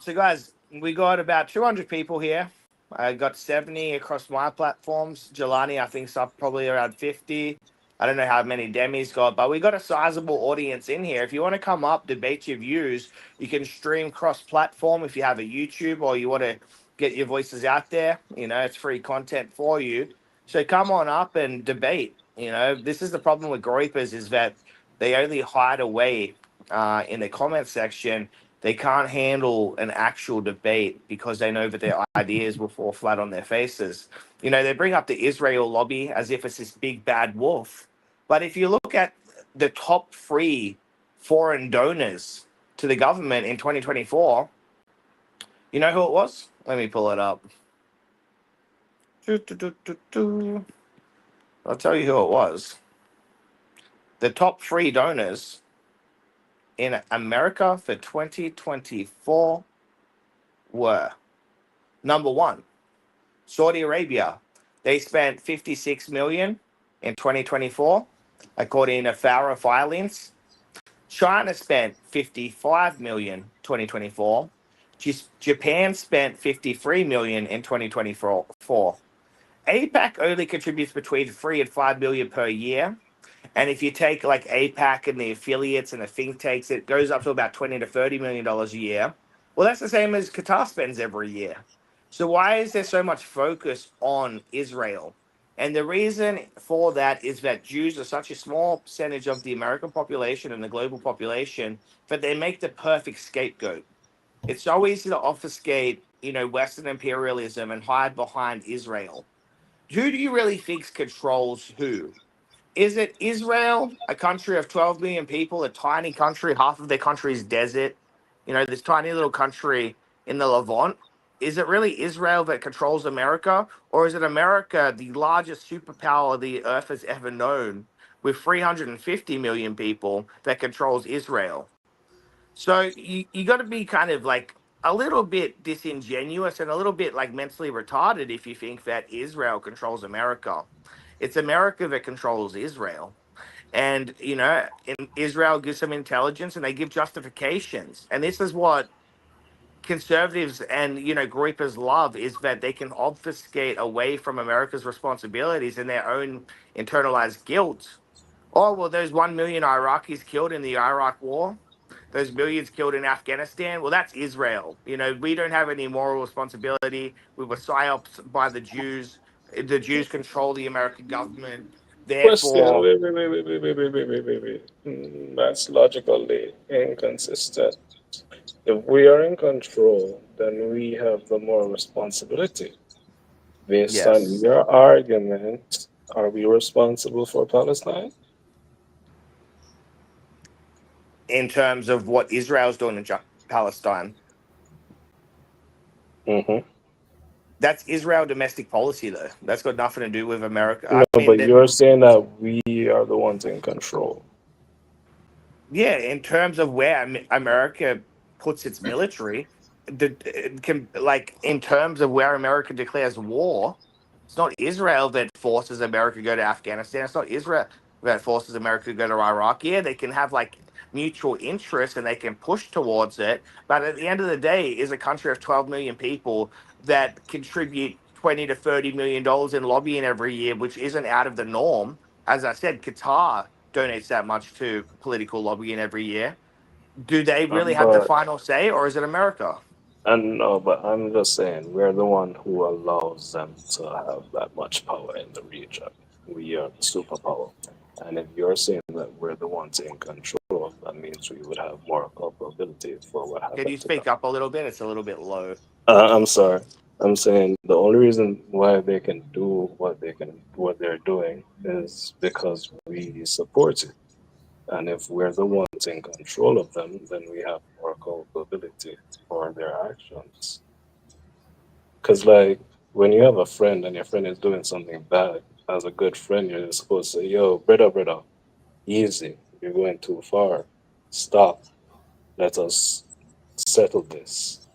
guys, we got about 200 people here. I got 70 across my platforms. Jelani, I think, is up probably around 50. I don't know how many Demi's got, but we got a sizable audience in here. If you want to come up, debate your views, you can stream cross-platform if you have a YouTube or you want to get your voices out there. It's free content for you. So come on up and debate. This is the problem with groypers is that they only hide away in the comment section. They can't handle an actual debate because they know that their ideas will fall flat on their faces. They bring up the Israel lobby as if it's this big bad wolf. But if you look at the top 3 foreign donors to the government in 2024, you know who it was? Let me pull it up. I'll tell you who it was. The top 3 donors in America for 2024 were: number 1, Saudi Arabia. They spent 56 million in 2024, according to Farah filings. China spent 55 million 2024. Japan spent 53 million in 2024. APAC only contributes between 3 and 5 million per year. And if you take like APAC and the affiliates and the think tanks, it goes up to about $20 to $30 million a year. Well, that's the same as Qatar spends every year. So why is there so much focus on Israel? And the reason for that is that Jews are such a small percentage of the American population and the global population that they make the perfect scapegoat. It's so easy to obfuscate, Western imperialism and hide behind Israel. Who do you really think controls who? Is it Israel, a country of 12 million people, a tiny country, half of their country is desert, this tiny little country in the Levant? Is it really Israel that controls America? Or is it America, the largest superpower the earth has ever known, with 350 million people, that controls Israel? So you got to be kind of like a little bit disingenuous and a little bit like mentally retarded if you think that Israel controls America. It's America that controls Israel. And, Israel gives them intelligence and they give justifications. And this is what conservatives and, groupers love, is that they can obfuscate away from America's responsibilities and their own internalized guilt. Oh, well, there's 1 million Iraqis killed in the Iraq war. Those millions killed in Afghanistan. Well, that's Israel. We don't have any moral responsibility. We were psyops by the Jews. The Jews control the American government. Question. Therefore, Wait. That's logically inconsistent. If we are in control, then we have the moral responsibility. Based on yes, your argument, are we responsible for Palestine? in terms of what Israel's doing in Palestine, Mm-hmm. that's Israel domestic policy, though. That's got nothing to do with America. No, I mean, but you're saying that we are the ones in control. yeah, in terms of where America puts its military, in terms of where America declares war, it's not Israel that forces America to go to Afghanistan. It's not Israel that forces America to go to Iraq. Yeah, they can have like mutual interests and they can push towards it. But at the end of the day, is a country of 12 million people that contribute 20 to $30 million in lobbying every year, which isn't out of the norm. As I said, Qatar donates that much to political lobbying every year. Do they really have the But final say, or is it America? And no, but I'm just saying, we're the one who allows them to have that much power in the region. We are the superpower. And if you're saying that we're the ones in control, that means we would have more culpability for what Can you happened to them. speak up a little bit? It's a little bit low. I'm sorry. I'm saying the only reason why they can do what they're doing is because we support it. And if we're the ones in control of them, then we have more culpability for their actions. Because, like, when you have a friend and your friend is doing something bad, as a good friend, you're supposed to say, yo, brother, easy. You're going too far. Stop. Let us settle this.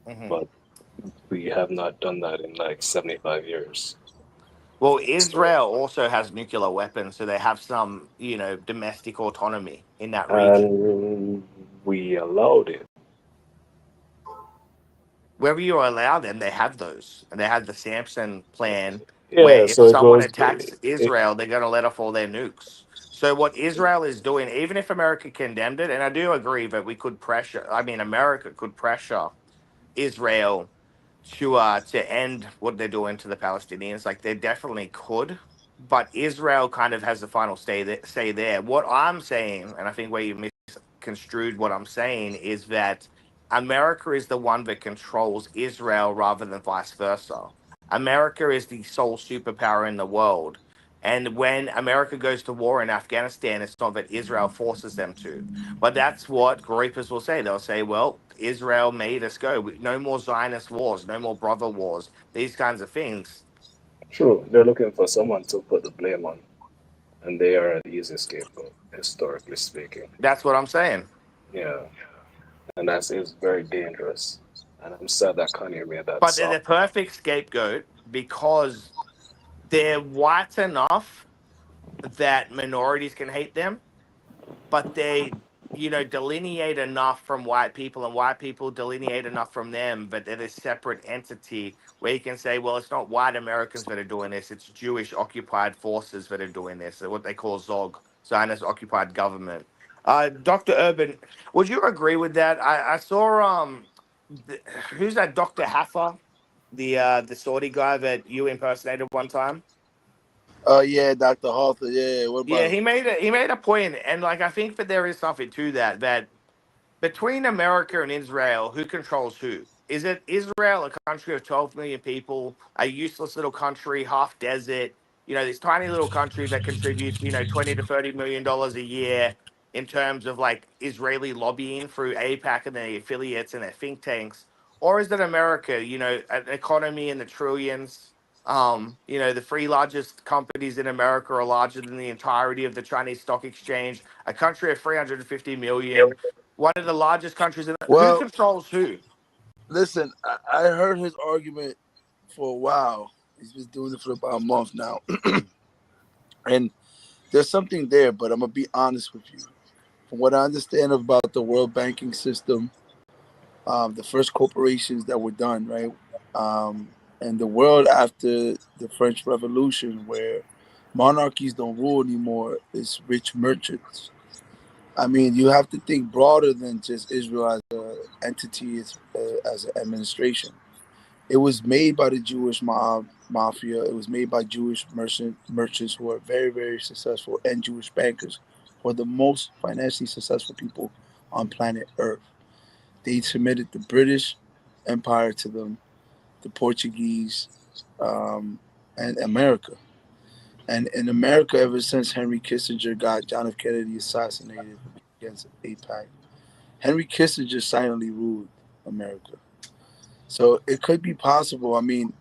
Hmm. But we have not done that in like 75 years. Well, So, Israel also has nuclear weapons, so they have some, domestic autonomy in that region. and we allowed it. Wherever you allow them, they have those. And they have the Samson plan where Yeah, if so it someone goes, attacks Israel, they're going to let off all their nukes. So what Israel is doing, even if America condemned it, and I do agree that we could pressure, I mean, America could pressure Israel to end what they're doing to the Palestinians. Like they definitely could, but Israel kind of has the final say there. What I'm saying, and I think where you misconstrued what I'm saying, is that America is the one that controls Israel rather than vice versa. America is the sole superpower in the world. And when America goes to war in Afghanistan, it's not that Israel forces them to. But that's what groypers will say. They'll say, well, Israel made us go. No more Zionist wars, no more brother wars, these kinds of things. true, they're looking for someone to put the blame on, and they are an easy scapegoat, historically speaking. That's what I'm saying. Yeah, and that is very dangerous. And I'm sad that Kanye made that But they're song. the perfect scapegoat because they're white enough that minorities can hate them, but they delineate enough from white people and white people delineate enough from them, but they're this separate entity where you can say, well, it's not white Americans that are doing this, it's Jewish occupied forces that are doing this, what they call zog, Zionist occupied government. Dr. Urban, would you agree with that? I saw th- who's that, Dr. Haffa, the Saudi guy that you impersonated one time? Oh yeah, Dr. Halter. Yeah, what Yeah, about him? he made a point, and like I think that there is something to that between America and Israel, who controls who? Is it Israel, a country of 12 million people, a useless little country, half desert, this tiny little country that contributes, 20 to $30 million a year in terms of like Israeli lobbying through APAC and their affiliates and their think tanks? Or is it America, an economy in the trillions? The three largest companies in America are larger than the entirety of the Chinese stock exchange, a country of 350 million, one of the largest countries in who Well, controls who? listen, I heard his argument for a while. He's been doing it for about a month now, and there's something there. But I'm gonna be honest with you. From what I understand about the world banking system, the first corporations that were done, right, and the world after the French Revolution, where monarchies don't rule anymore, is rich merchants. I mean, you have to think broader than just Israel as an entity, as an administration. It was made by the Jewish mafia. It was made by Jewish merchants who are very, very successful, and Jewish bankers who are the most financially successful people on planet Earth. They submitted the British Empire to them, the Portuguese, um, and America. And in America, ever since Henry Kissinger got John F. Kennedy assassinated against APAC, Henry Kissinger silently ruled America. So it could be possible. I mean,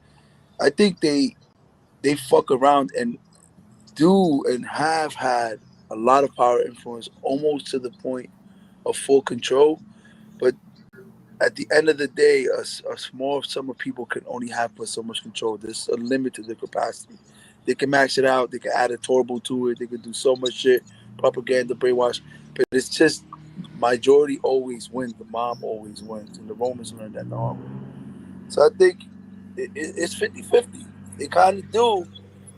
I think they fuck around and do and have had a lot of power influence, almost to the point of full control. But at the end of the day, a small sum of people can only have but so much control. There's a limit to their capacity. They can max it out. They can add a torble to it. They can do so much shit, propaganda, brainwash. But it's just majority always wins. The mob always wins, and the Romans learned that the hard way. So I think it's 50-50. They kind of do,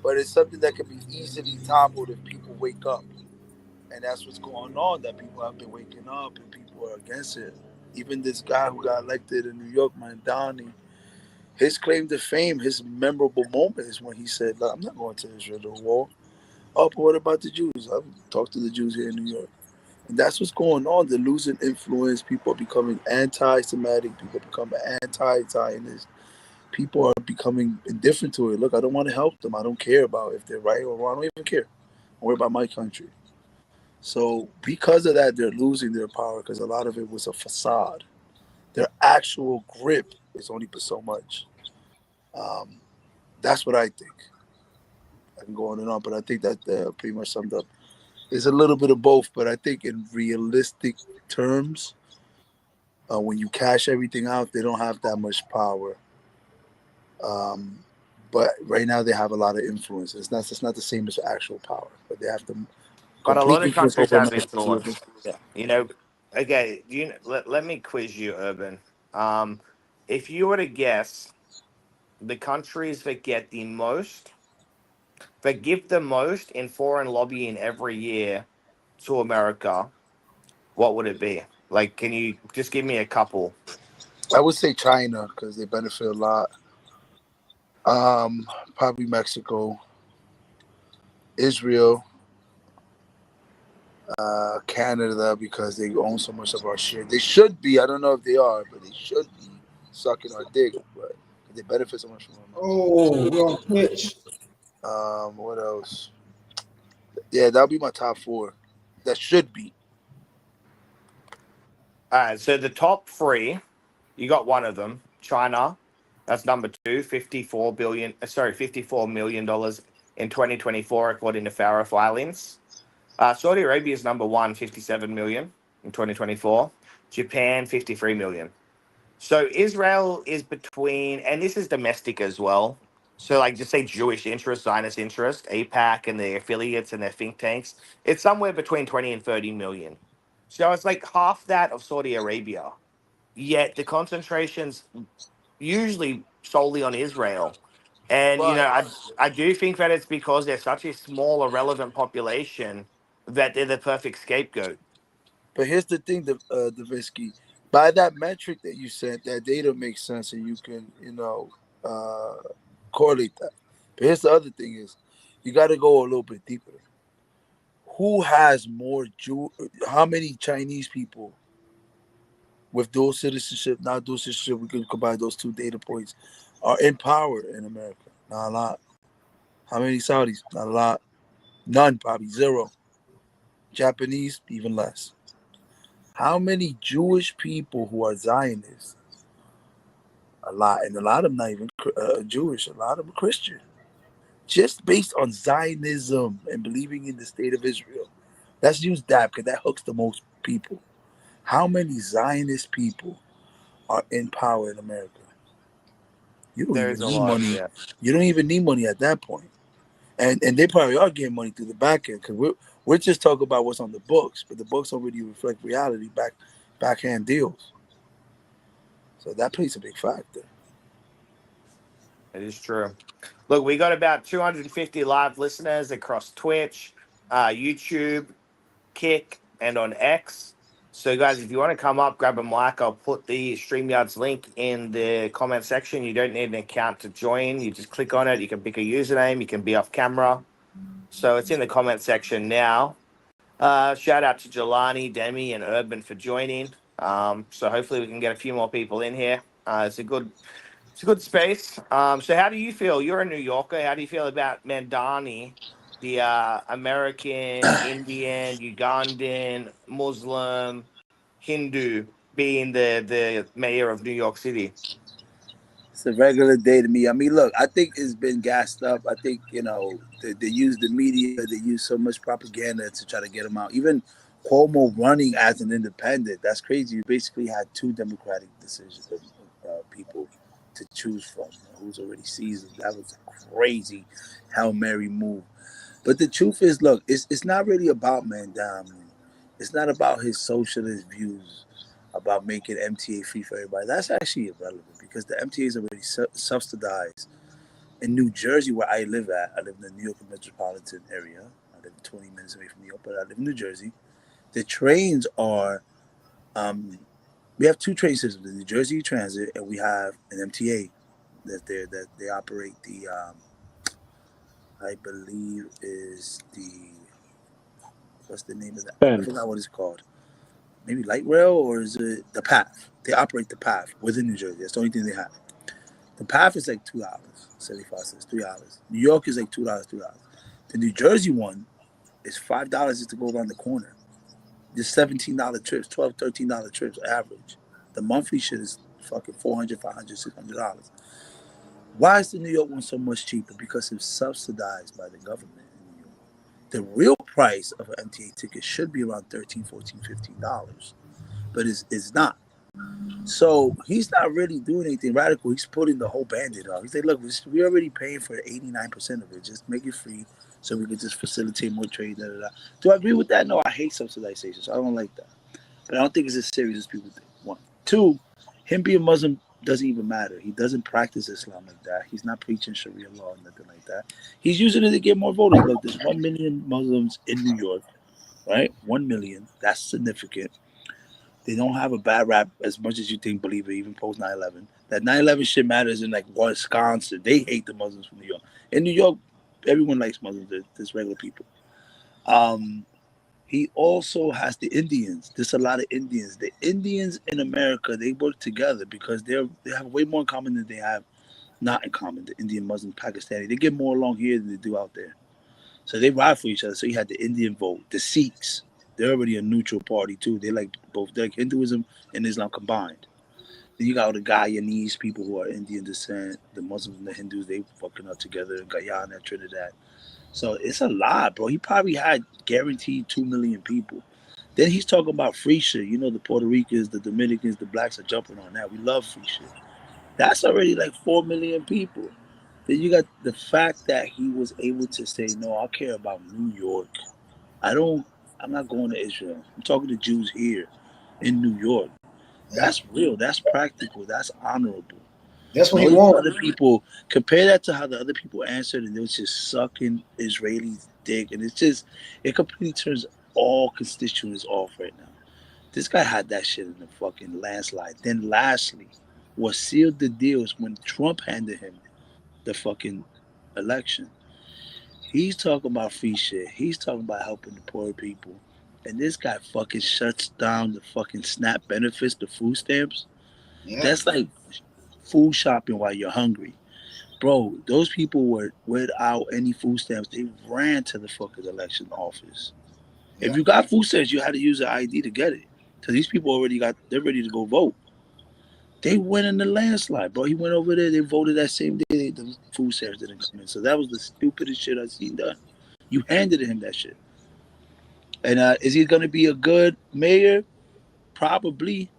but it's something that can be easily toppled if people wake up. And that's what's going on, that people have been waking up and people are against it. Even this guy who got elected in New York, Mamdani, his claim to fame, his memorable moment is when he said, "Look, I'm not going to Israel to war. Oh, but what about the Jews? I've talked to the Jews here in New York." And that's what's going on. They're losing influence. People are becoming anti-Semitic. People are becoming anti-Zionist. People are becoming indifferent to it. Look, I don't want to help them. I don't care about if they're right or wrong. I don't even care. I worry about my country. So because of that, they're losing their power because a lot of it was a facade. Their actual grip is only for so much. Um, that's what I think. I can go on and on, but I think that pretty much summed up. It's a little bit of both, but I think in realistic terms, when you cash everything out, they don't have that much power. But right now they have a lot of influence. It's not the same as actual power, but they have to But a lot completely of flip countries over have 90 of them. influence. You know, okay, let me quiz you, Urban. Um, if you were to guess the countries that get the most, that give the most in foreign lobbying every year to America, what would it be? Like, can you just give me a couple? I would say China because they benefit a lot. Probably Mexico, Israel, Canada because they own so much of our share. They should be. I don't know if they are, but they should be sucking our dick. But they benefit so much from them. Oh, we're on Twitch. What else? Yeah, that'll be my top four. That should be. All right, so the top three, you got one of them, China. That's number two, 54 billion. $54 million in 2024, according to Farah filings. Saudi Arabia is number one, 57 million in 2024. Japan, 53 million. So Israel is between, and this is domestic as well. So, like, just say Jewish interest, Zionist interest, APAC and their affiliates and their think tanks. It's somewhere between 20 and 30 million. So it's like half that of Saudi Arabia. Yet the concentration's usually solely on Israel. And, But I do think that it's because they're such a small, irrelevant population that they're the perfect scapegoat. here's the thing, Davinsky. By that metric that you said, that data makes sense, and you can uh, correlate that. But here's the other thing: is you got to go a little bit deeper. Who has more Jew? How many Chinese people with dual citizenship, not dual citizenship? We can combine those two data points. Are in power in America? Not a lot. How many Saudis? Not a lot. None, probably zero. Japanese, even less. How many Jewish people who are Zionists? A lot, and a lot of them not even Jewish. A lot of them are Christian. Just based on Zionism and believing in the state of Israel. Let's use that because that hooks the most people. How many Zionist people are in power in America? You don't There's even a need lot, money. yeah. You don't even need money at that point. And they probably are getting money through the back end because we're just talking about what's on the books, but the books don't really reflect reality, backhand deals. So that plays a big factor. It is true. Look, we got about 250 live listeners across Twitch, YouTube, Kick, and on X. So, guys, if you want to come up, grab a mic. I'll put the StreamYard's link in the comment section. You don't need an account to join. You just click on it. You can pick a username. You can be off camera. So it's in the comment section now. Shout out to Jelani, Demi, and Urban for joining. So hopefully we can get a few more people in here. It's a good space. So how do you feel? You're a New Yorker. How do you feel about Mandani, the American, Indian, Ugandan, Muslim, Hindu, being the mayor of New York City? It's a regular day to me. I mean, look, I think it's been gassed up. I think, they use the media, they use so much propaganda to try to get him out. Even Cuomo running as an independent, that's crazy. You basically had two Democratic decisions, people to choose from who's already seasoned. That was a crazy Hail Mary move. But the truth is, look, it's not really about Mandam. It's not about his socialist views about making MTA free for everybody. That's actually irrelevant because the MTA is already subsidized. In New Jersey, where I live at, I live in the New York metropolitan area. I live 20 minutes away from New York, but I live in New Jersey. The trains are We have two train systems: the New Jersey Transit, and we have an MTA that they operate the. I believe is the what's the name of that? I Pen. forgot what it's called. Maybe light rail, or is it the path? They operate the path within New Jersey. That's the only thing they have. The path is like $2, 75 cents, $3. New York is like $2, $2. The New Jersey one is $5 just to go around the corner. Just $17 trips, $12, $13 trips average. The monthly shit is fucking $400, $500, $600. Why is the New York one so much cheaper? Because it's subsidized by the government in New York. The real price of an MTA ticket should be around $13, $14, $15, but it's not. So he's not really doing anything radical. He's putting the whole bandit on. He's like, look, we're already paying for 89% of it. Just make it free so we can just facilitate more trade. Da, da, da. Do I agree with that? No, I hate subsidization, so I don't like that. But I don't think it's as serious as people think. One. Two, him being Muslim doesn't even matter. He doesn't practice Islam like that. He's not preaching Sharia law or nothing like that. He's using it to get more voters. Look, there's 1 million Muslims in New York, right? 1 million. That's significant. They don't have a bad rap as much as you think, believe it, even post 9/11. That 9/11 shit matters in like Wisconsin. They hate the Muslims from New York. In New York, everyone likes Muslims. There's regular people. He also has the Indians. There's a lot of Indians. The Indians in America, they work together because they have way more in common than they have not in common. The Indian, Muslim, Pakistani, they get more along here than they do out there. So they ride for each other. So you had the Indian vote, the Sikhs. They're already a neutral party too. They like both. They're like Hinduism and Islam combined. Then you got all the Guyanese people who are Indian descent. The Muslims and the Hindus, they fucking up together in Guyana, Trinidad. So it's a lot, bro. He probably had guaranteed 2 million people. Then he's talking about free shit. You know, the Puerto Ricans, the Dominicans, the blacks are jumping on that. We love free shit. That's already like 4 million people. Then you got the fact that he was able to say, no, I care about New York. I'm not going to Israel. I'm talking to Jews here in New York. That's real. That's practical. That's honorable. That's what he wants. Other people, compare that to how the other people answered, and they was just sucking Israelis' dick. And it completely turns all constituents off right now. This guy had that shit in the fucking landslide. Then lastly, what sealed the deal is when Trump handed him the fucking election. He's talking about free shit. He's talking about helping the poor people. And this guy fucking shuts down the fucking SNAP benefits, the food stamps. Yeah. That's like food shopping while you're hungry. Bro, those people were without any food stamps. They ran to the fucking election office. Yeah. If you got food stamps, you had to use an ID to get it. Because these people they're ready to go vote. They went in the landslide, bro. He went over there. They voted that same day. The food stamps didn't come in. So that was the stupidest shit I've seen done. You handed him that shit. And is he going to be a good mayor? Probably.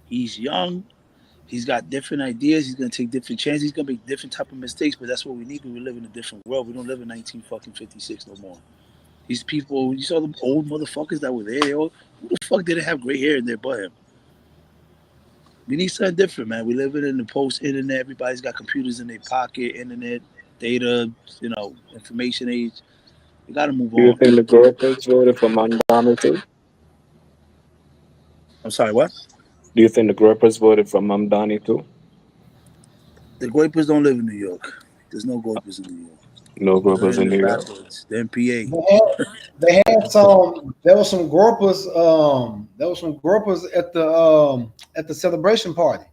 He's young. He's got different ideas. He's going to take different chances. He's going to make different type of mistakes. But that's what we need because we live in a different world. We don't live in 1956 no more. These people, you saw them old motherfuckers that were there. Who the fuck didn't have gray hair in their butt? We need something different, man. We live in the post-internet. Everybody's got computers in their pocket, internet, data, information age. We got to move on. Do you think the Gropers voted for Mamdani too? I'm sorry, what? Do you think the Gropers voted for Mamdani too? The Gropers don't live in New York. There's no Gropers in New York. No Gropers in New York. They're in PA. They had some. There was some Gropers. There was some Gropers at the celebration party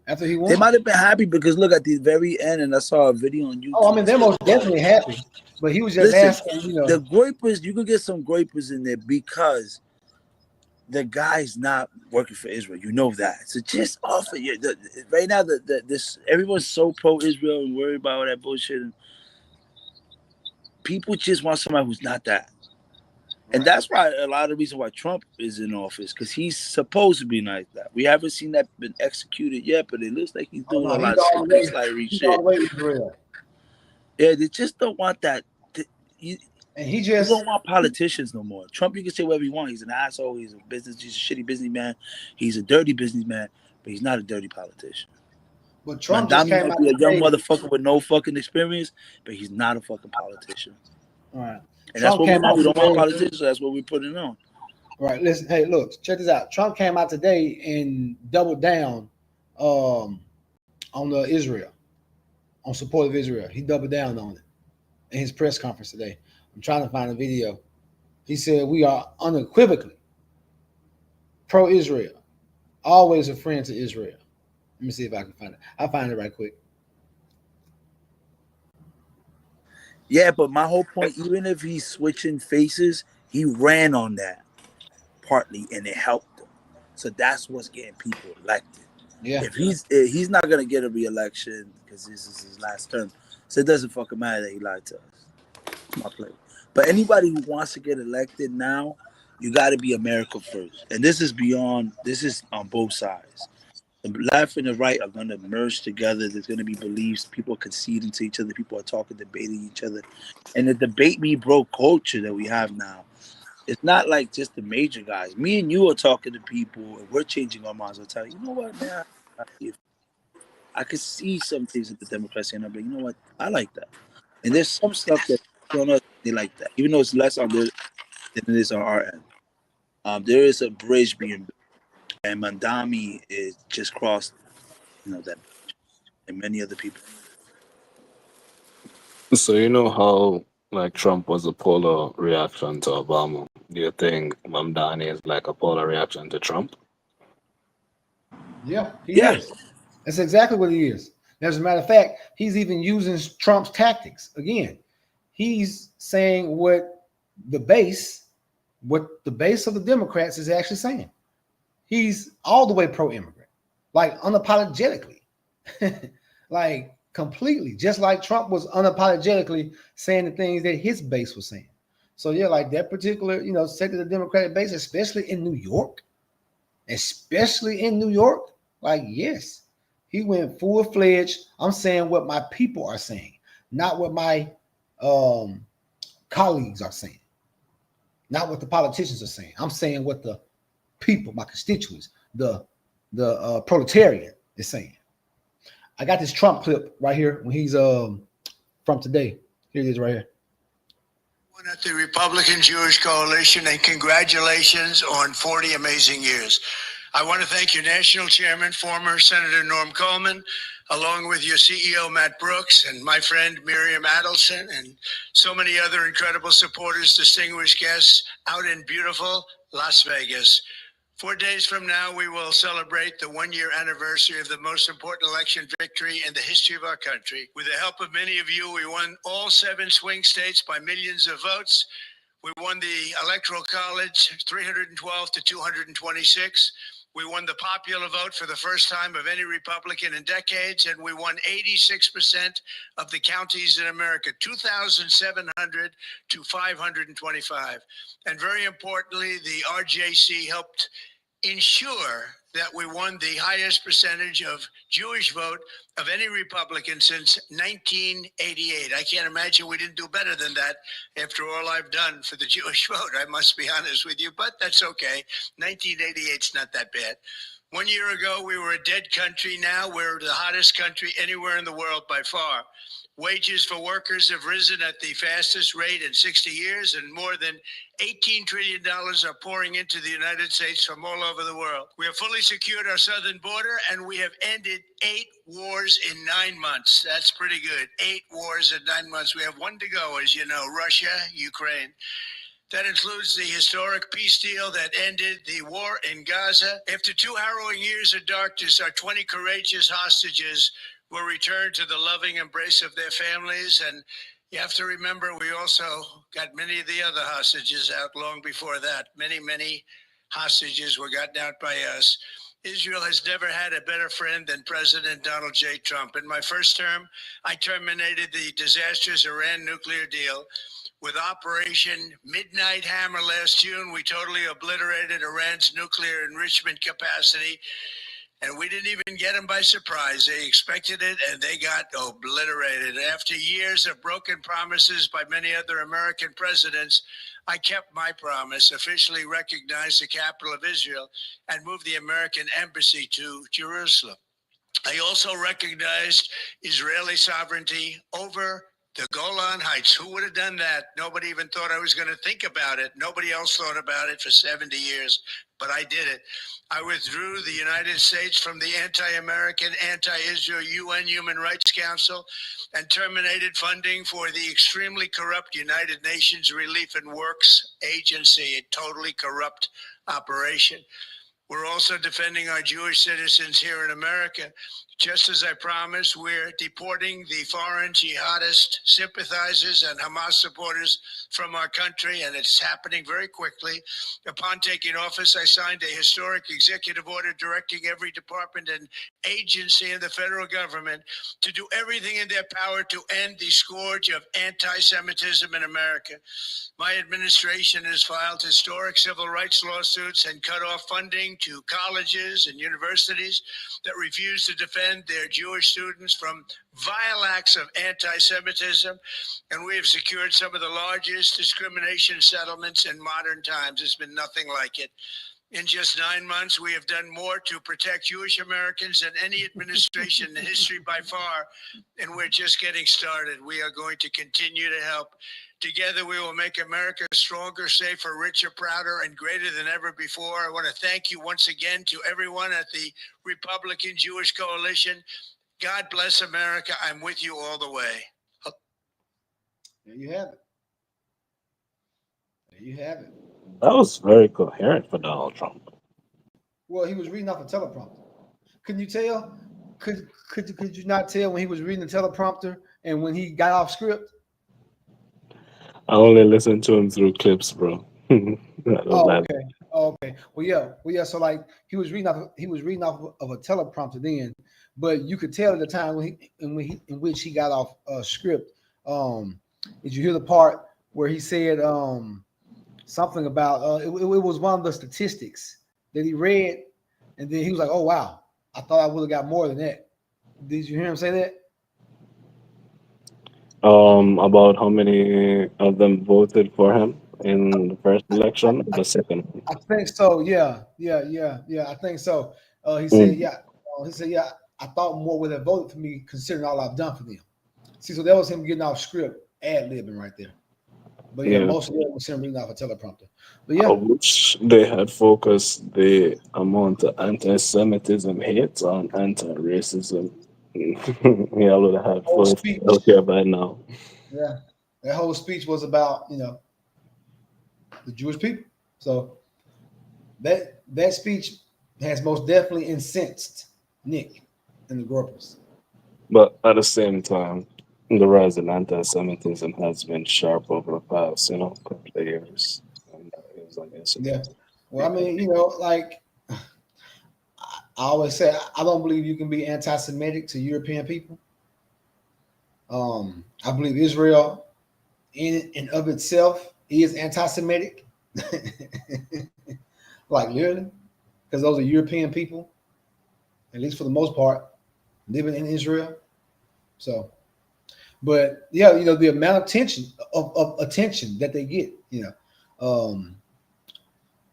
after he won. They might have been happy because look at the very end, and I saw a video on YouTube. Oh, I mean, they're most definitely happy. But he was just asking, The Gropers, you could get some Gropers in there because the guy's not working for Israel. You know that. So just offer you right now. This everyone's so pro-Israel and worried about all that bullshit. And people just want somebody who's not that. And that's why a lot of the reason why Trump is in office, because he's supposed to be like that. We haven't seen that been executed yet, but it looks like he's doing a lot of slidery shit. Yeah, they just don't want that. And he just don't want politicians no more. Trump, you can say whatever you want. He's an asshole. He's a shitty businessman. He's a dirty businessman, but he's not a dirty politician. But Trump just came out be a young motherfucker with no fucking experience, but he's not a fucking politician. All right. And that's what we want. We don't want politicians, so that's what we're putting on. All right, listen. Hey, look, check this out. Trump came out today and doubled down on Israel, on support of Israel. He doubled down on it in his press conference today. I'm trying to find a video. He said, "We are unequivocally pro-Israel, always a friend to Israel." Let me see if I can find it. I'll find it right quick. Yeah, but my whole point, even if he's switching faces, he ran on that partly, and it helped him. So that's what's getting people elected. Yeah. If he's not gonna get a re-election because this is his last term, so it doesn't fucking matter that he lied to us. It's my play. But anybody who wants to get elected now, you got to be America first, and this is beyond. This is on both sides. The left and the right are going to merge together. There's going to be beliefs. People are conceding to each other. People are talking, debating each other, and the debate me bro culture that we have now. It's not like just the major guys. Me and you are talking to people, and we're changing our minds. I'll tell you, you know what, man? I could see some things in the Democrats, and I'm like, you know what? I like that. And there's some stuff that on us they like that, even though it's less on their than it is on our end. There is a bridge being built, and Mamdani is just crossed, that, and many other people. So you know how like Trump was a polar reaction to Obama. Do you think Mamdani is like a polar reaction to Trump? Yeah, he Yeah, is. That's exactly what he is. As a matter of fact, he's even using Trump's tactics. Again, he's saying what the base of the Democrats is actually saying. He's all the way pro-immigrant, like unapologetically, like completely, just like Trump was unapologetically saying the things that his base was saying. So yeah, like that particular, sector of the Democratic base, especially in New York, like yes, he went full-fledged. I'm saying what my people are saying, not what my colleagues are saying, not what the politicians are saying. I'm saying what the people, my constituents, the proletariat is saying. I got this Trump clip right here when he's from today. Here it is right here. At the Republican Jewish Coalition, and congratulations on 40 amazing years. I want to thank your national chairman, former Senator Norm Coleman, along with your CEO, Matt Brooks, and my friend Miriam Adelson, and so many other incredible supporters, distinguished guests out in beautiful Las Vegas. 4 days from now, we will celebrate the one-year anniversary of the most important election victory in the history of our country. With the help of many of you, we won all 7 swing states by millions of votes. We won the Electoral College 312 to 226. We won the popular vote for the first time of any Republican in decades, and we won 86% of the counties in America, 2,700 to 525. And very importantly, the RJC helped ensure that we won the highest percentage of Jewish vote of any Republican since 1988. I can't imagine we didn't do better than that after all I've done for the Jewish vote. I must be honest with you, but that's okay. 1988's not that bad. 1 year ago, we were a dead country. Now we're the hottest country anywhere in the world by far. Wages for workers have risen at the fastest rate in 60 years, and more than $18 trillion are pouring into the United States from all over the world. We have fully secured our southern border, and we have ended 8 wars in 9 months. That's pretty good. 8 wars in 9 months. We have 1 to go, as you know, Russia, Ukraine. That includes the historic peace deal that ended the war in Gaza. After 2 harrowing years of darkness, our 20 courageous hostages were returned to the loving embrace of their families. And you have to remember, we also got many of the other hostages out long before that. Many hostages were gotten out by us. Israel has never had a better friend than President Donald J. Trump. In my first term, I terminated the disastrous Iran nuclear deal. With Operation Midnight Hammer last June, we totally obliterated Iran's nuclear enrichment capacity. And we didn't even get them by surprise. They expected it, and they got obliterated. After years of broken promises by many other American presidents, I kept my promise, officially recognized the capital of Israel, and moved the American embassy to Jerusalem. I also recognized Israeli sovereignty over The Golan Heights. Who would have done that? Nobody even thought I was going to think about it. Nobody else thought about it for 70 years, but I did it. I withdrew the United States from the anti-American, anti-Israel UN Human Rights Council and terminated funding for the extremely corrupt United Nations Relief and Works Agency, a totally corrupt operation. We're also defending our Jewish citizens here in America. Just as I promised, we're deporting the foreign jihadist sympathizers and Hamas supporters from our country, and it's happening very quickly. Upon taking office, I signed a historic executive order directing every department and agency in the federal government to do everything in their power to end the scourge of anti-Semitism in America. My administration has filed historic civil rights lawsuits and cut off funding to colleges and universities that refuse to defend their Jewish students from vile acts of anti-Semitism. And we have secured some of the largest discrimination settlements in modern times. There's been nothing like it. In just 9 months, we have done more to protect Jewish Americans than any administration in history by far, and we're just getting started. We are going to continue to help. Together, we will make America stronger, safer, richer, prouder, and greater than ever before. I want to thank you once again to everyone at the Republican Jewish Coalition. God bless America. I'm with you all the way. There you have it. There you have it. That was very coherent for Donald Trump. Well, he was reading off a teleprompter. Couldn't you tell? Could you not tell when he was reading the teleprompter and when he got off script? I only listen to him through clips, bro. Okay. Okay. Well, yeah. So like he was reading off of a teleprompter then, but you could tell at the time in which he got off script. Did you hear the part where he said something about it was one of the statistics that he read, and then he was like, "Oh wow, I thought I would have got more than that." Did you hear him say that? About how many of them voted for him in the first election, the second one. I think so. Yeah. I think so. He said, Mm. yeah. I thought more would have voted for me considering all I've done for them. See, so that was him getting off script, ad-libbing right there. But yeah, Yeah. most of it was him reading off a teleprompter. But I yeah, wish they had focused the amount of anti-Semitism hate on anti-racism. Yeah, I would have had whole full speech. healthcare by now. Yeah, that whole speech was about the Jewish people. So that speech has most definitely incensed Nick and the Groypers. But at the same time, the rise in anti-Semitism has been sharp over the past, couple of years. And it was like Yeah. incident. Well, I mean, like I always say, I don't believe you can be anti-Semitic to European people. I believe Israel, in and of itself, is anti-Semitic, like literally, because those are European people, at least for the most part, living in Israel. So, but yeah, the amount of attention that they get,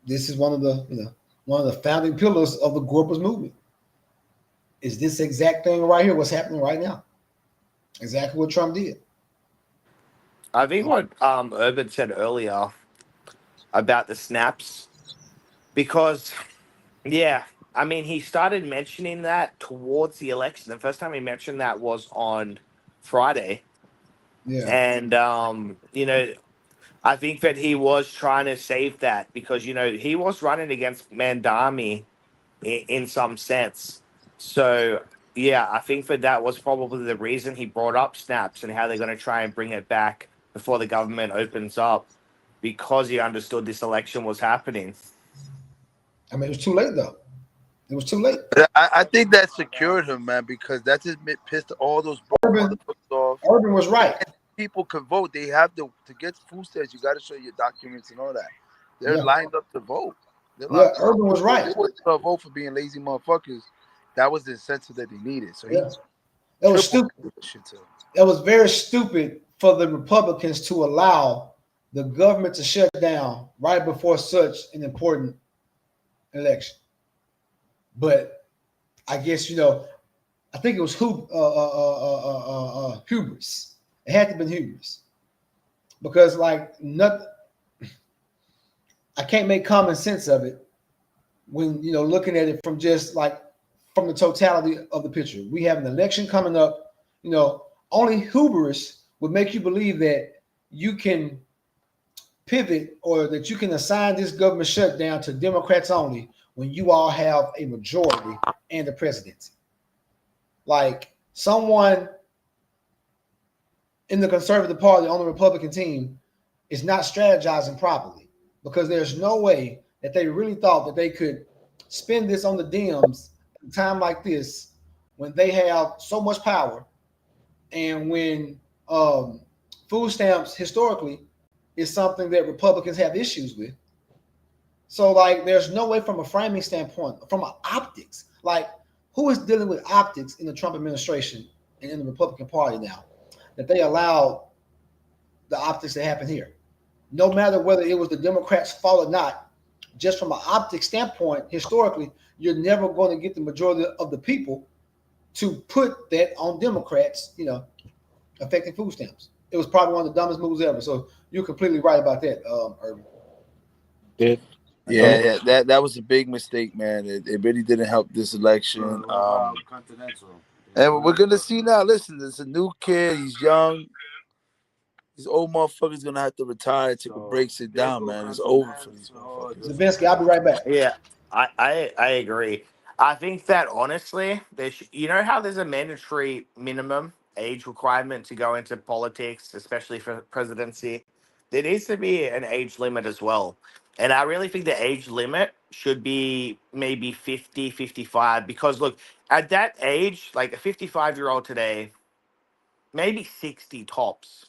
this is one of the founding pillars of the Groypers movement. Is this exact thing right here? What's happening right now? Exactly what Trump did. I think what Urban said earlier about the snaps, because, yeah, I mean, he started mentioning that towards the election. The first time he mentioned that was on Friday. Yeah. And, I think that he was trying to save that because, he was running against Mamdani in some sense. So, yeah, I think that was probably the reason he brought up snaps and how they're going to try and bring it back before the government opens up, because he understood this election was happening. I mean, it was too late, though. It was too late. I think that secured him, man, because that just pissed all those Urban off. Urban was right. People can vote. They have to get food stamps. You got to show your documents and all that. They're Yeah. lined up to vote. Yeah, Urban was right. They wouldn't vote for being lazy motherfuckers. That was the incentive that they needed. So Yeah. That was stupid. That was very stupid for the Republicans to allow the government to shut down right before such an important election. But I guess I think it was hubris It had to be humorous because like nothing. I can't make common sense of it when looking at it from just like from the totality of the picture. We have an election coming up. Only hubris would make you believe that you can pivot or that you can assign this government shutdown to Democrats only when you all have a majority and the presidency. Like someone in the Conservative Party on the Republican team is not strategizing properly because there's no way that they really thought that they could spend this on the Dems at a time like this when they have so much power and when food stamps historically is something that Republicans have issues with. So like there's no way from a framing standpoint, from an optics, like who is dealing with optics in the Trump administration and in the Republican Party now that they allowed the optics to happen here? No matter whether it was the Democrats' fault or not, just from an optic standpoint, historically, you're never going to get the majority of the people to put that on Democrats, affecting food stamps. It was probably one of the dumbest moves ever. So you're completely right about that, Urban. Yeah, that was a big mistake, man. It really didn't help this election. And we're gonna see now. Listen, there's a new kid. He's young. These old motherfuckers gonna have to retire, take a break, sit down, man. It's over for these motherfuckers. Zabinski, I'll be right back. Yeah, I agree. I think that honestly, you know how there's a mandatory minimum age requirement to go into politics, especially for presidency? There needs to be an age limit as well. And I really think the age limit should be maybe 50, 55, because look, at that age, like a 55-year-old today, maybe 60 tops,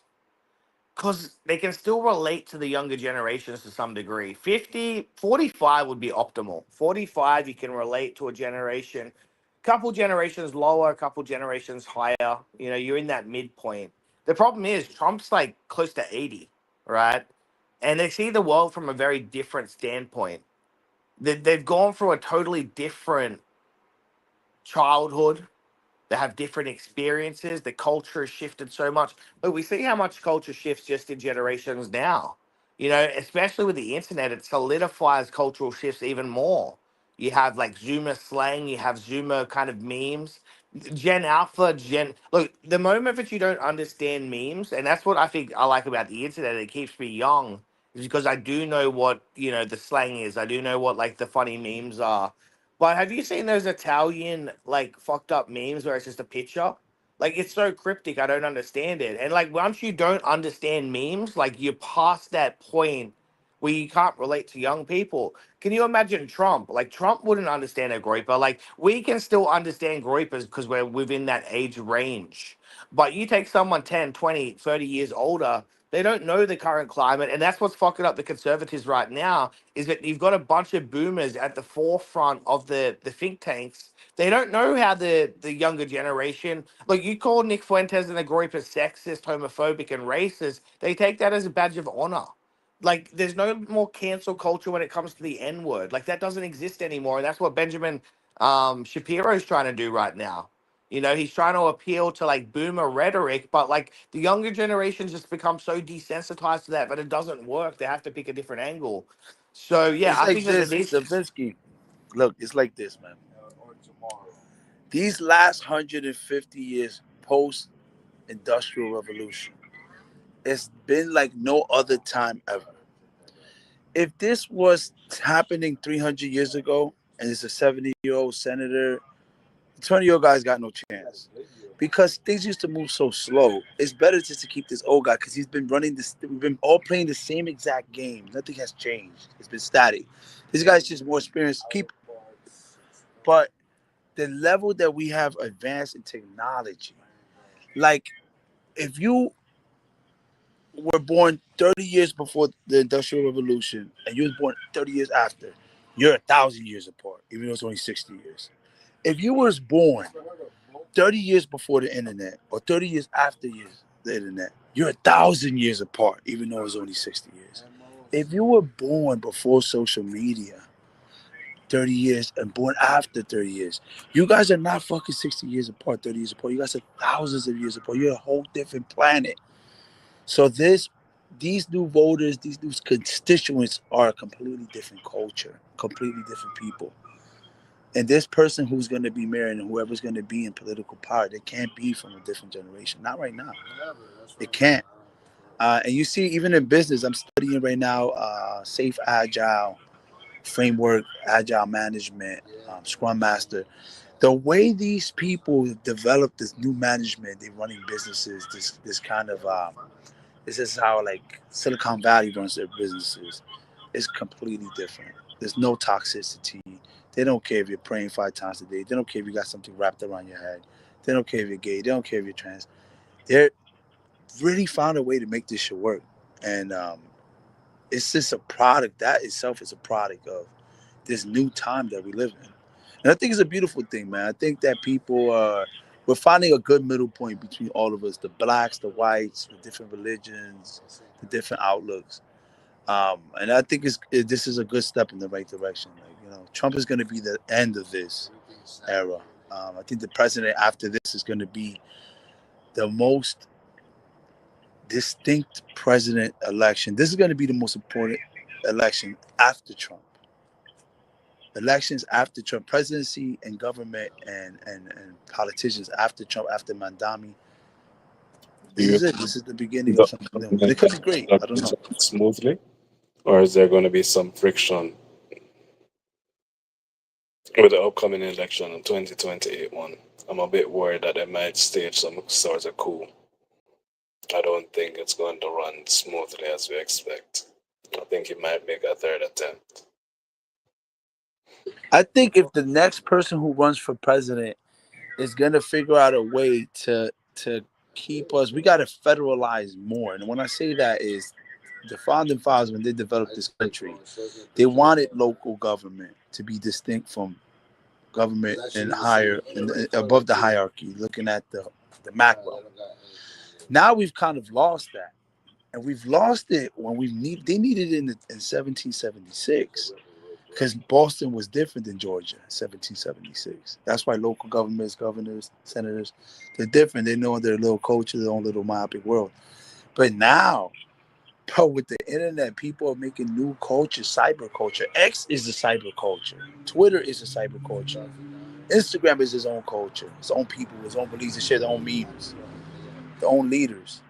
because they can still relate to the younger generations to some degree. 50, 45 would be optimal. 45, you can relate to a generation, couple generations lower, couple generations higher. You're in that midpoint. The problem is Trump's like close to 80, right? And they see the world from a very different standpoint. They've gone through a totally different childhood. They have different experiences. The culture has shifted so much. But we see how much culture shifts just in generations now. Especially with the internet, it solidifies cultural shifts even more. You have like Zoomer slang, you have Zoomer kind of memes. Gen Alpha, Look, the moment that you don't understand memes, and that's what I think I like about the internet, it keeps me young, is because I do know what, the slang is. I do know what like the funny memes are. But have you seen those Italian like fucked up memes where it's just a picture? Like it's so cryptic, I don't understand it. And like once you don't understand memes, like you're past that point where you can't relate to young people. Can you imagine Trump? Like Trump wouldn't understand a groyper. Like we can still understand groypers because we're within that age range. But you take someone 10, 20, 30 years older, they don't know the current climate. And that's what's fucking up the conservatives right now, is that you've got a bunch of boomers at the forefront of the think tanks. They don't know how the younger generation, like you call Nick Fuentes and the group as sexist, homophobic, and racist. They take that as a badge of honor. Like there's no more cancel culture when it comes to the N word. Like that doesn't exist anymore. And that's what Benjamin Shapiro is trying to do right now. He's trying to appeal to like boomer rhetoric, but like the younger generation just become so desensitized to that, but it doesn't work. They have to pick a different angle. So yeah, It's I like think that this, the needs. Zabinski. Look, it's like this, man. These last 150 years post-industrial revolution, it's been like no other time ever. If this was happening 300 years ago and it's a 70-year-old senator, the 20-year-old guy's got no chance. Because things used to move so slow, it's better just to keep this old guy because he's been running this. We've been all playing the same exact game. Nothing has changed. It's been static. This guy's just more experienced. But the level that we have advanced in technology, like if you were born 30 years before the Industrial Revolution and you was born 30 years after, you're 1,000 years apart, even though it's only 60 years. If you was born 30 years before the internet or 30 years after the internet, you're 1,000 years apart, even though it's only 60 years. If you were born before social media, 30 years and born after 30 years. You guys are not fucking 60 years apart, 30 years apart. You guys are thousands of years apart. You're a whole different planet. So these new voters, these new constituents are a completely different culture, completely different people. And this person who's going to be married and whoever's going to be in political power, they can't be from a different generation. Not right now. They can't. And you see, even in business, I'm studying right now safe agile framework, agile management, Scrum Master. The way these people develop this new management, they're running businesses. This kind of this is how like Silicon Valley runs their businesses. It's completely different. There's no toxicity. They don't care if you're praying 5 times a day. They don't care if you got something wrapped around your head. They don't care if you're gay. They don't care if you're trans. They're really found a way to make this shit work. And it's just a product. That itself is a product of this new time that we live in. And I think it's a beautiful thing, man. I think that we're finding a good middle point between all of us, the blacks, the whites, the different religions, the different outlooks. And I think this is a good step in the right direction. Like, Trump is going to be the end of this era. I think the president after this is going to be the most distinct president election. This is going to be the most important election after Trump. Elections after Trump, presidency and government and politicians after Trump, after Mamdani. This is it. This is the beginning of something new. And it could be great. I don't know. Smoothly, or is there going to be some friction with the upcoming election in 2028 one? I'm a bit worried that they might stage some sort of coup. I don't think it's going to run smoothly as we expect. I think he might make a third attempt. I think if the next person who runs for president is going to figure out a way to keep us, we got to federalize more. And when I say that is the founding fathers, when they developed this country, they wanted local government to be distinct from government and higher and above the hierarchy, looking at the macro. Now we've kind of lost that. And we've lost it when they needed it in 1776. Because Boston was different than Georgia in 1776. That's why local governments, governors, senators, they're different. They know their little culture, their own little myopic world. But now, bro, with the internet, people are making new culture, cyber culture. X is the cyber culture. Twitter is the cyber culture. Instagram is his own culture, his own people, his own beliefs. They share their own memes, their own leaders.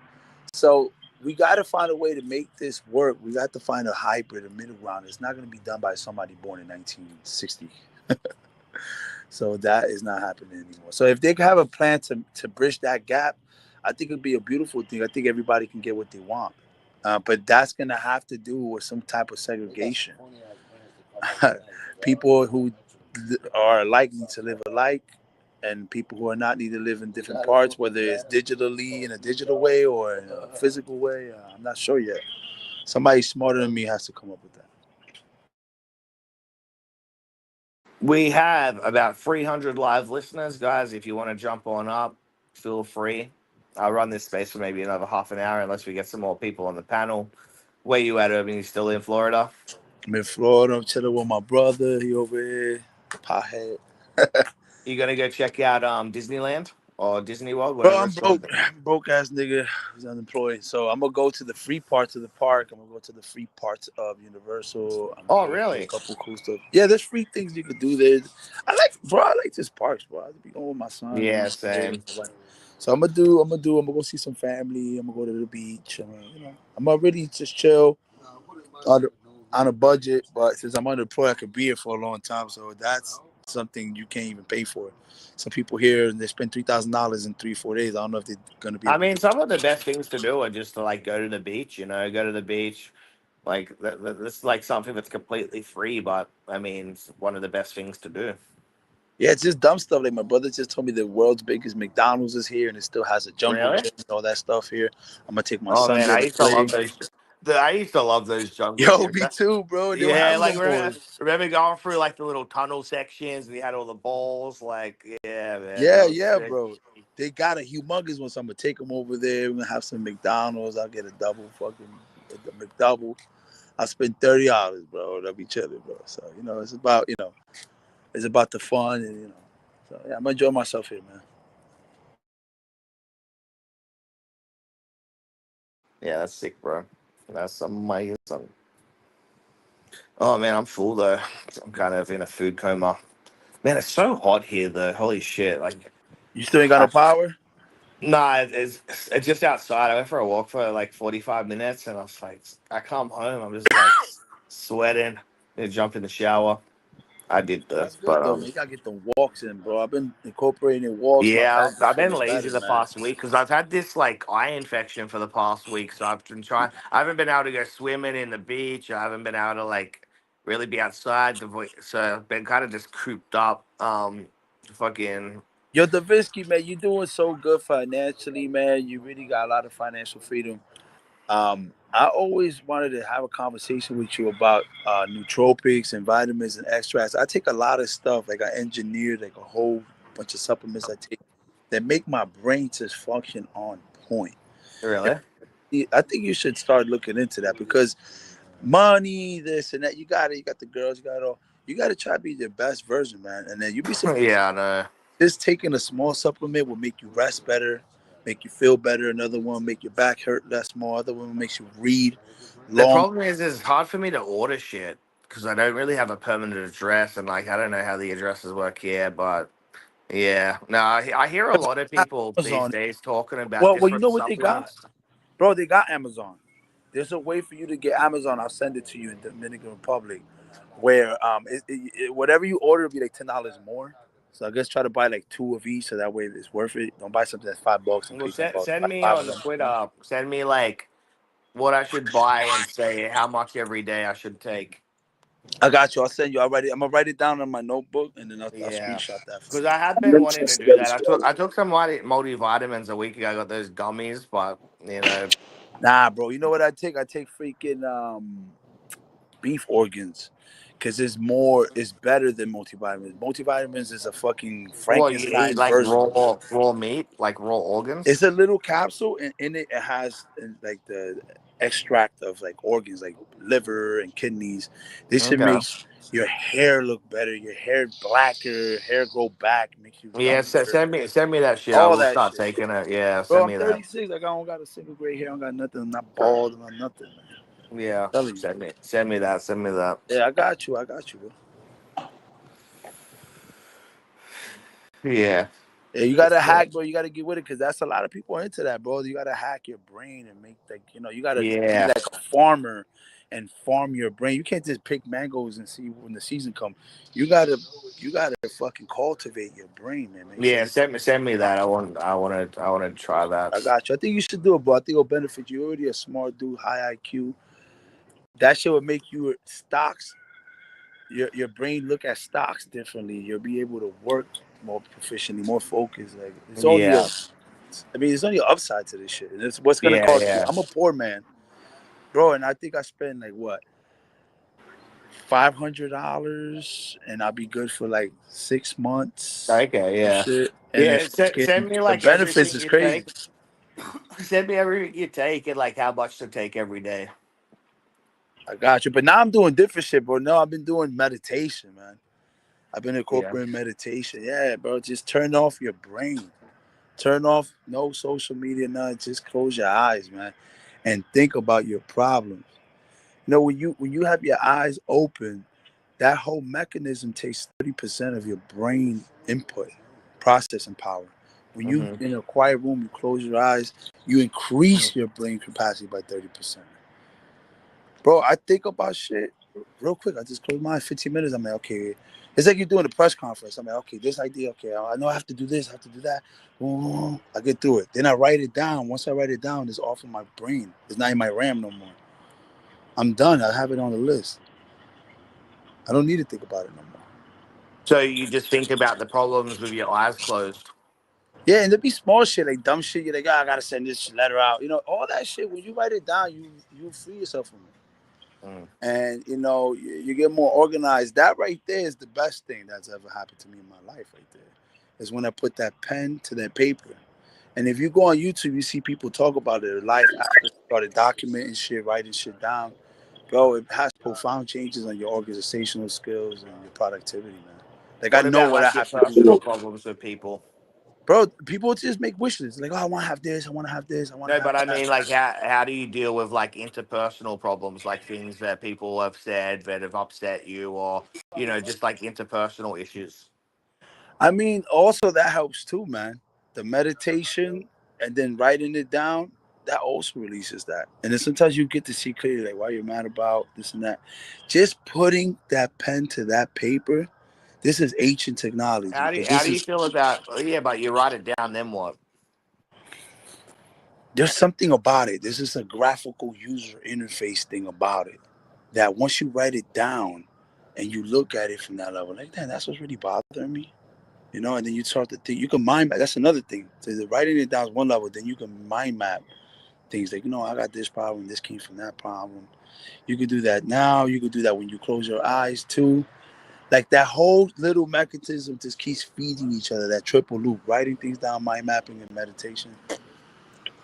So we got to find a way to make this work. We got to find a hybrid, a middle ground. It's not going to be done by somebody born in 1960. So that is not happening anymore. So if they have a plan to bridge that gap, I think it'd be a beautiful thing. I think everybody can get what they want. But that's going to have to do with some type of segregation. People who are likely to live alike and people who are not need to live in different parts, whether it's digitally in a digital way or in a physical way. I'm not sure yet. Somebody smarter than me has to come up with that. We have about 300 live listeners, guys. If you want to jump on up, feel free. I'll run this space for maybe another half an hour unless we get some more people on the panel. Where you at, Urban? You still in Florida? I'm in Florida. I'm chilling with my brother. He over here, pothead. You gonna go check out Disneyland or Disney World? Bro, Whatever I'm it's called. broke ass nigga who's unemployed. So I'm gonna go to the free parts of the park. I'm gonna go to the free parts of Universal. I'm Oh, gonna really? do a couple cool stuff. Yeah, there's free things you could do there. I like this parks, bro. I be going with my son. Yeah, same. So I'm gonna go see some family. I'm gonna go to the beach. I'm gonna really just chill on a budget. But since I'm unemployed, I could be here for a long time. So that's something you can't even pay for. Some people here and they spend $3,000 in 3-4 days. I don't know if they're gonna be I able to mean, do some of the best things to do are just to like go to the beach. Go to the beach. Like this is like something that's completely free, but I mean, it's one of the best things to do. Yeah, it's just dumb stuff. Like my brother just told me the world's biggest McDonald's is here and it still has a jungle Really? gym and all that stuff here. I'm gonna take my Oh son man, there I to used to play. love those. I used to love those jungle Yo, gyms. me too, bro. They don't Yeah, have them like no more. remember going through like the little tunnel sections and you had all the balls. Like, yeah, man, that Yeah, was yeah, sick. bro. They got a humongous one, so I'm gonna take them over there. We're gonna have some McDonald's. I'll get a double fucking the McDouble. I spend $30, bro, and I'll be chilling, bro. So it's about it's about the fun, and so yeah, I'm enjoying myself here, man. Yeah, that's sick, bro. That's amazing. Oh man, I'm full though. I'm kind of in a food coma. Man, it's so hot here though. Holy shit! Like, You still ain't got no I, power? nah, it's just outside. I went for a walk for like 45 minutes, and I was like, I come home, I'm just like sweating. I jump in the shower. I did That's this, good but though, man. You gotta get them walks in, bro. I've been incorporating walks. My yeah, back is I've been feeling lazy better, the man. past week because I've had this like eye infection for the past week. So I've been trying. I haven't been able to go swimming in the beach. I haven't been able to like really be outside. So I've been kind of just cooped up. Fucking Yo, Davinsky, man, you doing so good financially, man. You really got a lot of financial freedom. I always wanted to have a conversation with you about nootropics and vitamins and extracts. I take a lot of stuff, like I engineered like a whole bunch of supplements I take that make my brain just function on point. really. I think you should start looking into that because money, this and that, you got it. You got the girls, you got it all. You got to try to be your best version, man. And then you be surprised. Yeah, I know. Just taking a small supplement will make you rest better, make you feel better. Another one make your back hurt less more. Other one makes you read The long. problem is it's hard for me to order shit because I don't really have a permanent address, and like I don't know how the addresses work here. But yeah, no, I hear a lot of people these Amazon. days talking about Well, you different know what they got, supplements. bro? They got Amazon. There's a way for you to get Amazon. I'll send it to you in Dominican Republic, where whatever you order will be like $10 more. So I guess try to buy like two of each, so that way it's worth it. Don't buy something that's $5 and Well, pay $10. send Buy me five of on them. Twitter. Send me like what I should buy and say how much every day I should take. I got you. I'll send you. I'm gonna write it down on my notebook, and then I'll Yeah, screenshot that for because you. I have been wanting to do that. I took some multivitamins a week ago. I got those gummies, but Nah, bro. You know what I take? I take freaking beef organs, because it's better than multivitamins. Multivitamins is a fucking well, you eat Frankenstein's like version. raw meat, like raw organs. It's a little capsule, and in it has like the extract of like organs, like liver and kidneys. This should Okay. make your hair look better, your hair blacker, hair grow back, makes you Yeah, younger, send me that shit. I all will that start shit. taking it. Yeah, Bro, send I'm me that. 36. Like I don't got a single gray hair. I don't got nothing. I'm not bald. I'm not nothing, man. Yeah, I'm telling you. send me that. Send me that. Yeah, I got you. I got you, bro. Yeah. Yeah, you gotta hack, bro. You gotta get with it because that's a lot of people are into that, bro. You gotta hack your brain and make like you gotta be Yeah. like a farmer and farm your brain. You can't just pick mangoes and see when the season comes. You gotta fucking cultivate your brain, man. Make sure Yeah, you. send me that. I want to try that. I got you. I think you should do it, bro. I think it'll benefit you. You're already a smart dude, high IQ. That shit would make you stocks. Your brain look at stocks differently. You'll be able to work more proficiently, more focused. Like it's only a Yeah. I mean, there's only an upside to this shit. And it's what's gonna Yeah, cost you. yeah. I'm a poor man, bro, and I think I spend like what $500, and I'll be good for like 6 months. Okay, Some yeah. shit, and then Yeah, fucking send me the like benefits everything is you crazy. take. Send me everything you take and like how much to take every day. I got you, but now I'm doing different shit, bro. No, I've been doing meditation, man. I've been Yeah. incorporating meditation. Yeah, bro, just turn off your brain. Turn off no social media, none. Just close your eyes, man, and think about your problems. When you have your eyes open, that whole mechanism takes 30% of your brain input, processing power. When you Hmm. in a quiet room, you close your eyes, you increase your brain capacity by 30%. Bro, I think about shit real quick. I just close my eyes 15 minutes. I'm like, okay. It's like you're doing a press conference. I'm like, okay, this idea, okay, I know I have to do this, I have to do that. I get through it. Then I write it down. Once I write it down, it's off of my brain. It's not in my RAM no more. I'm done. I have it on the list. I don't need to think about it no more. So you just think about the problems with your eyes closed. Yeah, and there be small shit like dumb shit. You're like, oh, I gotta send this letter out. All that shit. When you write it down, you free yourself from it, Mm. and you get more organized. That right there is the best thing that's ever happened to me in my life. Right there is when I put that pen to that paper. And if you go on YouTube, you see people talk about their life after they started documenting shit, writing shit down. bro, it has profound changes on your organizational skills and your productivity, man. Like I What know about what I like your have to do. personal problems with people? Bro, people just make wish lists. Like, oh, I want to have this. I want to have this. I want to No, have but I that. mean, like, how do you deal with like interpersonal problems, like things that people have said that have upset you, or just like interpersonal issues? I mean, also that helps too, man. The meditation and then writing it down, that also releases that. And then sometimes you get to see clearly, like, why you're mad about this and that. Just putting that pen to that paper, this is ancient technology. How do you, But how this do you is, feel about? Yeah, but you write it down, then what? there's something about it. This is a graphical user interface thing about it. That once you write it down and you look at it from that level, like, damn, that's what's really bothering me. And then you start to think, you can mind map. That's another thing. So the writing it down is one level, then you can mind map things like, I got this problem, this came from that problem. You could do that now. You could do that when you close your eyes too. Like that whole little mechanism just keeps feeding each other, that triple loop, writing things down, mind mapping and meditation.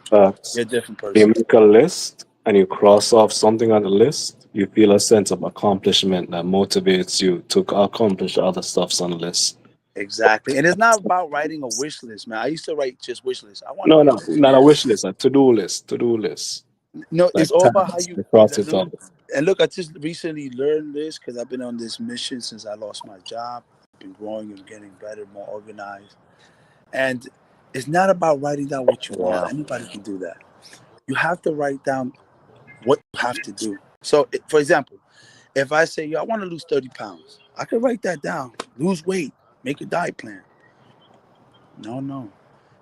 Facts. You're a different You person. make a list and you cross off something on the list, you feel a sense of accomplishment that motivates you to accomplish other stuffs on the list. Exactly. And it's not about writing a wish list, man. I used to write just wish lists. I want to No, get no, this. not a wish list, a to-do list, to-do list. No, Like it's all about how tasks, you you cross it off. and look. I just recently learned this because I've been on this mission since I lost my job. I've been growing and getting better, more organized. And it's not about writing down what you want. Yeah. Anybody can do that. You have to write down what you have to do. So, for example, if I say, yo, I want to lose 30 pounds, I could write that down. Lose weight, make a diet plan. No.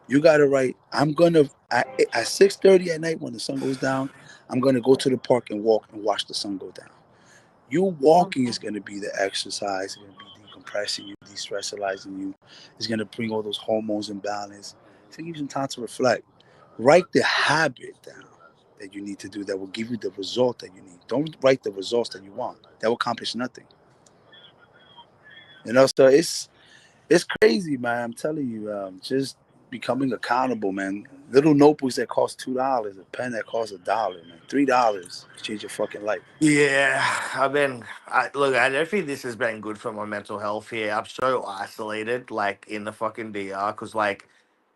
You got to write, I'm going to, at 6:30 at night when the sun goes down, I'm going to go to the park and walk and watch the sun go down. You walking is going to be the exercise. It's going to be decompressing you, de-stressalizing you. It's going to bring all those hormones in balance. So give you some time to reflect. Write the habit down that you need to do that will give you the result that you need. Don't write the results that you want. That will accomplish nothing. So it's crazy, man. I'm telling you, just becoming accountable, man. Little notebooks that cost $2, a pen that costs $1, man. $3 change your fucking life. Yeah, look, I don't think this has been good for my mental health here. I'm so isolated, like in the fucking DR, because like,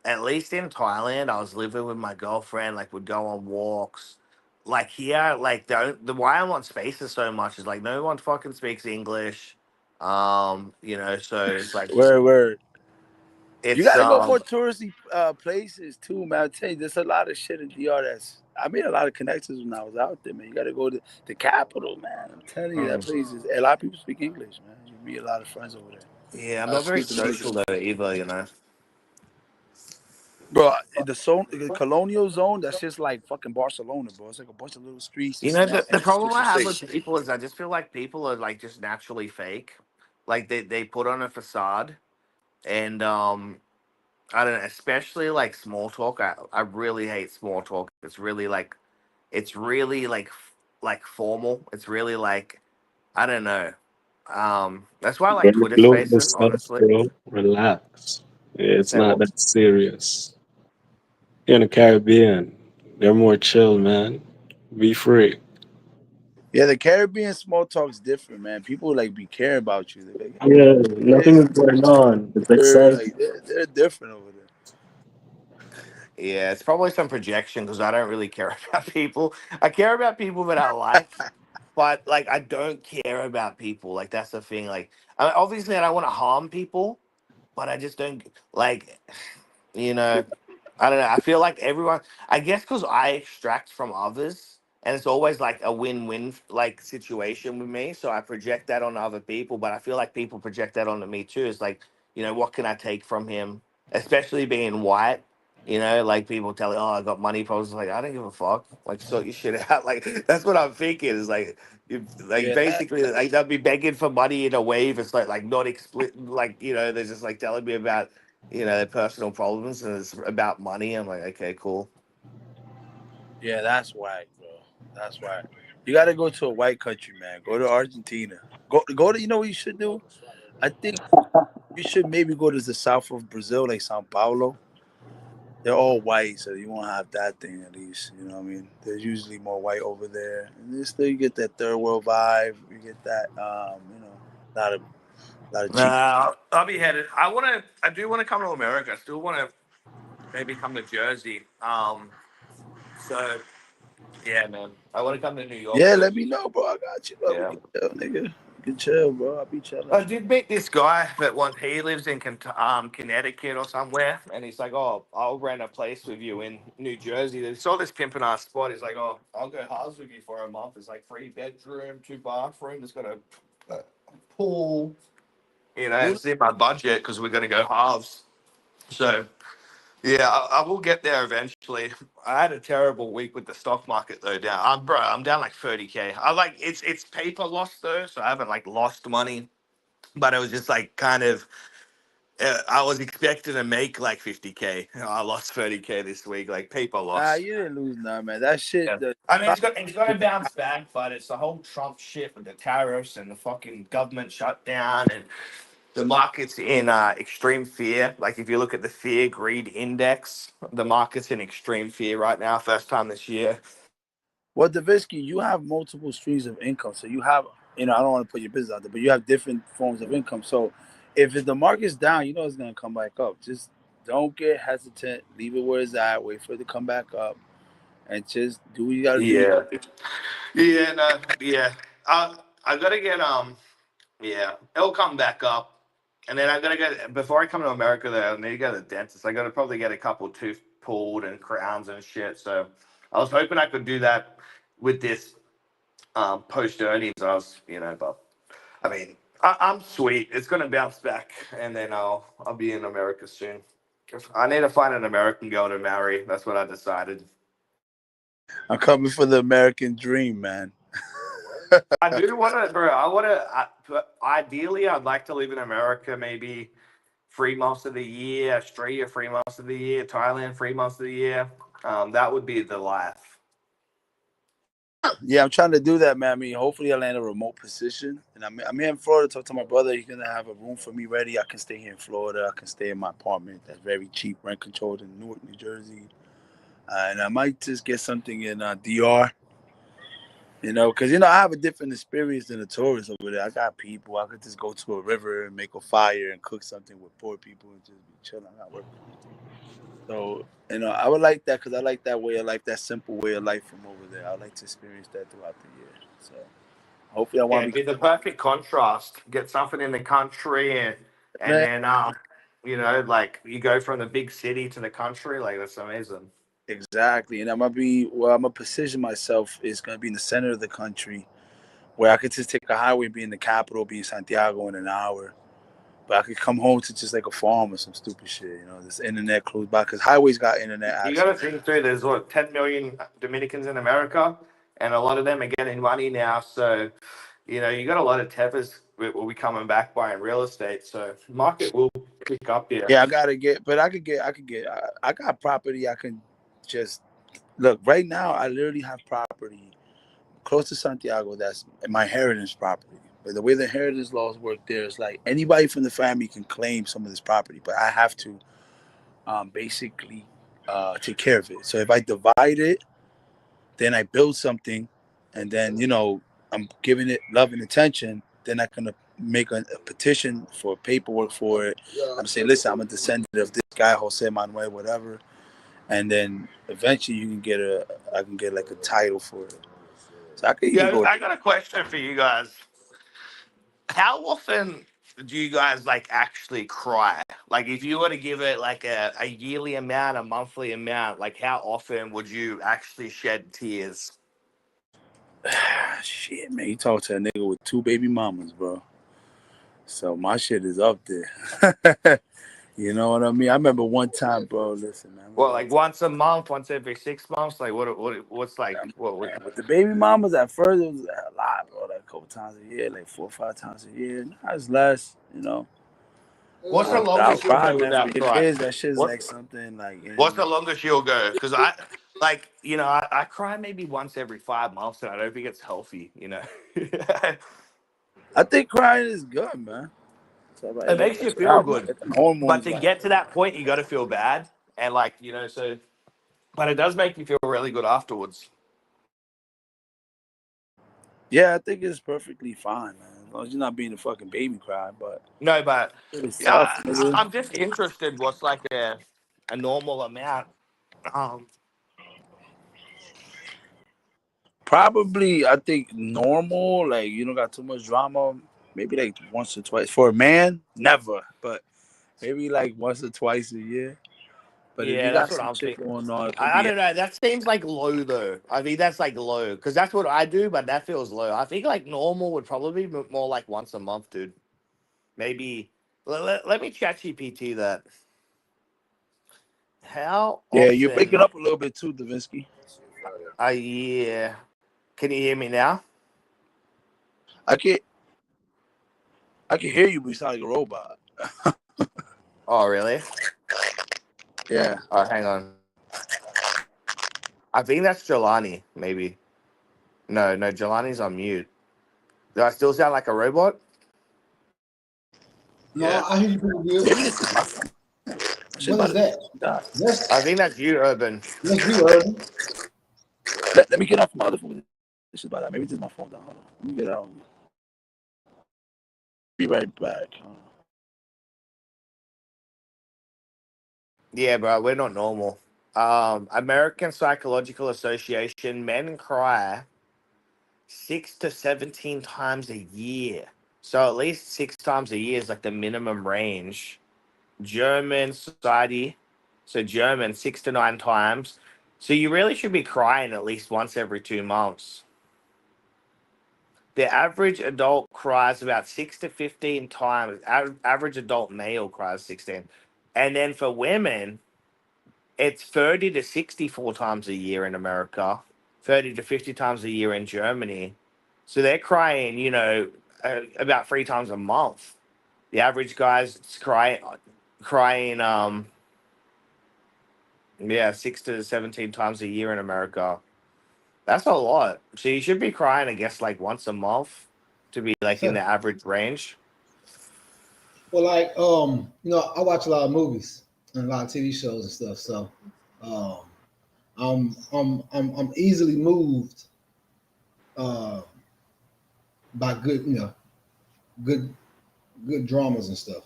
at least in Thailand, I was living with my girlfriend, like would go on walks. Like here, like the why I want spaces so much is like no one fucking speaks English. So it's like Where you it's got to go more touristy places too, man. I tell you, there's a lot of shit in DR. I made a lot of connections when I was out there, man. You got to go to the capital, man. I'm telling you, that place is. A lot of people speak English, man. You meet a lot of friends over there. yeah, I'm not very social though either. Bro, the colonial zone, that's just like fucking Barcelona, bro. It's like a bunch of little streets, You this know, and the, that, the and it's problem just I a have with state. people is I just feel like people are like just naturally fake. Like they put on a facade, and I don't know, especially like small talk. I really hate small talk. It's really like formal. It's really like I don't know. That's why I like Very Twitter global Spaces, stuff, honestly. bro. Relax. It's Say not what? that serious. Here in the Caribbean, they're more chill, man. Be free. Yeah, the Caribbean small talk's different, man. People like be caring about you. They're like, Yeah, hey, nothing is going on. It's like exciting. they're different over there. Yeah, it's probably some projection because I don't really care about people. I care about people that I like, but like I don't care about people. Like that's the thing. Like obviously I don't want to harm people, but I just don't like. You know, I don't know. I feel like everyone. I guess because I extract from others, and it's always like a win-win like situation with me. So I project that on other people, but I feel like people project that onto me too. It's like, what can I take from him? Especially being white. Like people tell me, "Oh, I got money problems." Like I don't give a fuck. Like sort your shit out. Like that's what I'm thinking. Is like, like Yeah, that basically, like they'll be begging for money in a wave. It's like not explicit. Like they're just like telling me about their personal problems and it's about money. I'm like, okay, cool. yeah, that's why, bro. That's why. You got to go to a white country, man. Go to Argentina. Go to. You know what you should do? I think you should maybe go to the south of Brazil, like Sao Paulo. they're all white, so you won't have that thing at least. You know what I mean? There's usually more white over there, and then still you get that third world vibe. You get that, a lot of cheap. I'll be headed. I do want to come to America. I still want to maybe come to Jersey. So yeah, man. I want to come to New York Yeah, too. let me know, bro. I got you, bro. We Yeah. can chill, nigga. We can chill, bro. I'll be chilling. I did meet this guy that he lives in Connecticut or somewhere, and he's like, "Oh, I'll rent a place with you in New Jersey." They saw this pimping ass spot. He's like, "Oh, I'll go halves with you for a month." It's like 3 bedroom, 2 bathroom. It's got a pool. You know, Who? it's in my budget because we're gonna go halves. So yeah, I will get there eventually. I had a terrible week with the stock market though. I'm down like 30K. I like it's paper loss though, so I haven't like lost money, but it was just like kind of. I was expecting to make like 50K. I lost 30K this week, like paper Nah, loss. you didn't lose none, man. That shit. Yeah. I mean, it's going to bounce back, but it's the whole Trump shit with the tariffs and the fucking government shutdown and the market's in extreme fear. Like if you look at the fear greed index, the market's in extreme fear right now. First time this year. Well, Davisky, you have multiple streams of income. So you have, I don't want to put your business out there, but you have different forms of income. So if the market's down, you know it's going to come back up. Just don't get hesitant. Leave it where it's at. Wait for it to come back up. And just do what you got to do. Yeah. Yeah. No. Yeah. I gotta get Yeah, it'll come back up. And then I gotta get before I come to America. Though I need to go to the dentist. I gotta probably get a couple tooth pulled and crowns and shit. So I was hoping I could do that with this post earnings. But I mean, I'm sweet. It's gonna bounce back, and then I'll be in America soon. I need to find an American girl to marry. That's what I decided. I'm coming for the American dream, man. I do want to, bro. Ideally, I'd like to live in America, maybe 3 months of the year, Australia 3 months of the year, Thailand 3 months of the year. That would be the life. Yeah, I'm trying to do that, man. I mean, hopefully I land a remote position. And I'm here in Florida. Talk to my brother. He's going to have a room for me ready. I can stay here in Florida. I can stay in my apartment that's very cheap, rent controlled in Newark, New Jersey. And I might just get something in DR. Because, I have a different experience than a tourist over there. I got people. I could just go to a river and make a fire and cook something with poor people and just be chilling. I got work. So, I would like that because I like that way of life, that simple way of life from over there. I would like to experience that throughout the year. So, hopefully I Yeah, want to it'd be be... the perfect contrast. Get something in the country, and Man, then like you go from the big city to the country. Like that's amazing. exactly. And I'm going to position myself is going to be in the center of the country where I could just take a highway, be in the capital, be in Santiago in an hour. But I could come home to just like a farm or some stupid shit, this internet close by. Because highways got internet You got to access. think through. There's 10 million Dominicans in America, and a lot of them are getting money now. So, you got a lot of tethers will be coming back buying real estate. So, market will pick up here. Yeah, I got to get, but I got property. I can just look right now. I literally have property close to Santiago. That's my inheritance property. But the way the inheritance laws work there is like anybody from the family can claim some of this property, but I have to basically take care of it. So if I divide it, then I build something, and then I'm giving it love and attention. Then I can make a petition for paperwork for it. I'm saying, listen, I'm a descendant of this guy, Jose Manuel, whatever, and then eventually I can get like a title for it. So I can even Yeah, go. I got a question for you guys. How often do you guys like actually cry? Like, if you were to give it like a yearly amount, a monthly amount, like how often would you actually shed tears? Shit, man, you talk to a nigga with 2 baby mamas, bro. So my shit is up there. You know what I mean? I remember one time, bro. Listen, man. Well, like once a month, once every 6 months. Like what's like Yeah, with the baby mamas at first it was a lot, bro. Like a couple times a year, like 4 or 5 times a year. Now it's less, what's the I'll longest you'll cry, go man. For without your crying? kids, that shit's What like something like. What's the longest you'll go? Because I cry maybe once every 5 months, and I don't think it's healthy. I think crying is good, man. So It it makes you lets you feel out, man. good. Get the But hormones to right. get to that point, you got to feel bad. And like, you know, so, but it does make you feel really good afterwards. Yeah, I think it's perfectly fine, man. As long as you're not being a fucking baby cry, but No, but it's tough, yeah, nigga. I'm just interested. What's like a normal amount? Um, Probably, I think normal, like you don't got too much drama. Maybe like once or twice. For a man, never. But maybe like once or twice a year. But if you yeah, that's got what some I'm shit thinking. going on, it could I be. don't know. That seems like low though. I think that's like low because that's what I do, but that feels low. I think like normal would probably be more like once a month, dude. Maybe let me chat GPT that. How Yeah, you're often breaking up a little bit too, Davinsky. a year? Can you hear me now? I can I can hear you, but you sound like a robot. Oh, really? Yeah. Oh, hang on. I think that's Jelani, maybe. No, Jelani's on mute. Do I still sound like a robot? No, Yeah. I hear you pretty good. Maybe this is my phone. Shit What about is to that? die. I That's think that's you, Urban. you, Urban. Let me get off my other phone. This is about that. Maybe this is my phone down. Hold on. Let me get out. Be right back. Yeah, bro, we're not normal. American Psychological Association, men cry 6 to 17 times a year. So at least 6 times a year is like the minimum range. German society, so German 6 to 9 times. So you really should be crying at least once every 2 months. The average adult cries about 6 to 15 times. Average adult male cries 16. And then for women, it's 30 to 64 times a year in America, 30 to 50 times a year in Germany. So they're crying, you know, about 3 times a month. The average guy's crying, yeah, 6 to 17 times a year in America. That's a lot. So you should be crying, I guess, like once a month to be like in the average range. Well, like I watch a lot of movies and a lot of TV shows and stuff. So, um, I'm easily moved uh, by good, good good dramas and stuff.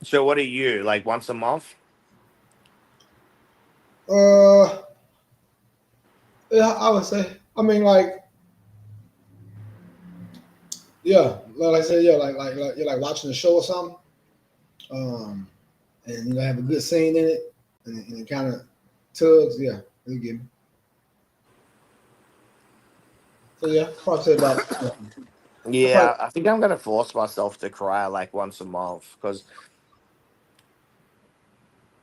So what are you like once a month? Uh, yeah, I would say. I mean, like, yeah, like I said, yeah, like you're like watching a show or something, and have a good scene in it, and it kind of tugs. Yeah, you get me. So yeah, probably say about. I probably Yeah, I think I'm gonna force myself to cry like once a month because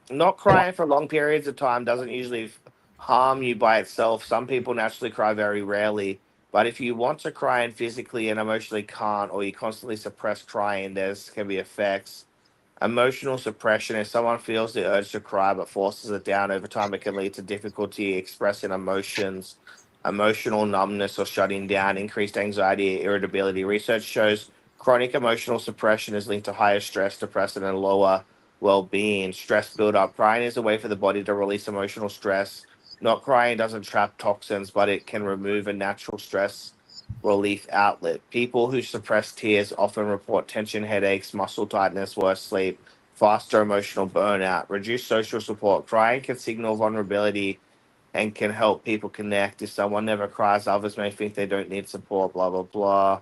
not crying for long periods of time doesn't usually harm you by itself. Some people naturally cry very rarely, but if you want to cry and physically and emotionally can't, or you constantly suppress crying, there's can be effects. Emotional suppression: if someone feels the urge to cry but forces it down over time, it can lead to difficulty expressing emotions, emotional numbness or shutting down, increased anxiety, irritability. Research shows chronic emotional suppression is linked to higher stress, depression, and lower well-being. Stress buildup: crying is a way for the body to release emotional stress. Not crying doesn't trap toxins, but it can remove a natural stress relief outlet. People who suppress tears often report tension, headaches, muscle tightness, worse sleep, faster emotional burnout, reduced social support. Crying can signal vulnerability and can help people connect. If someone never cries, others may think they don't need support, blah, blah, blah.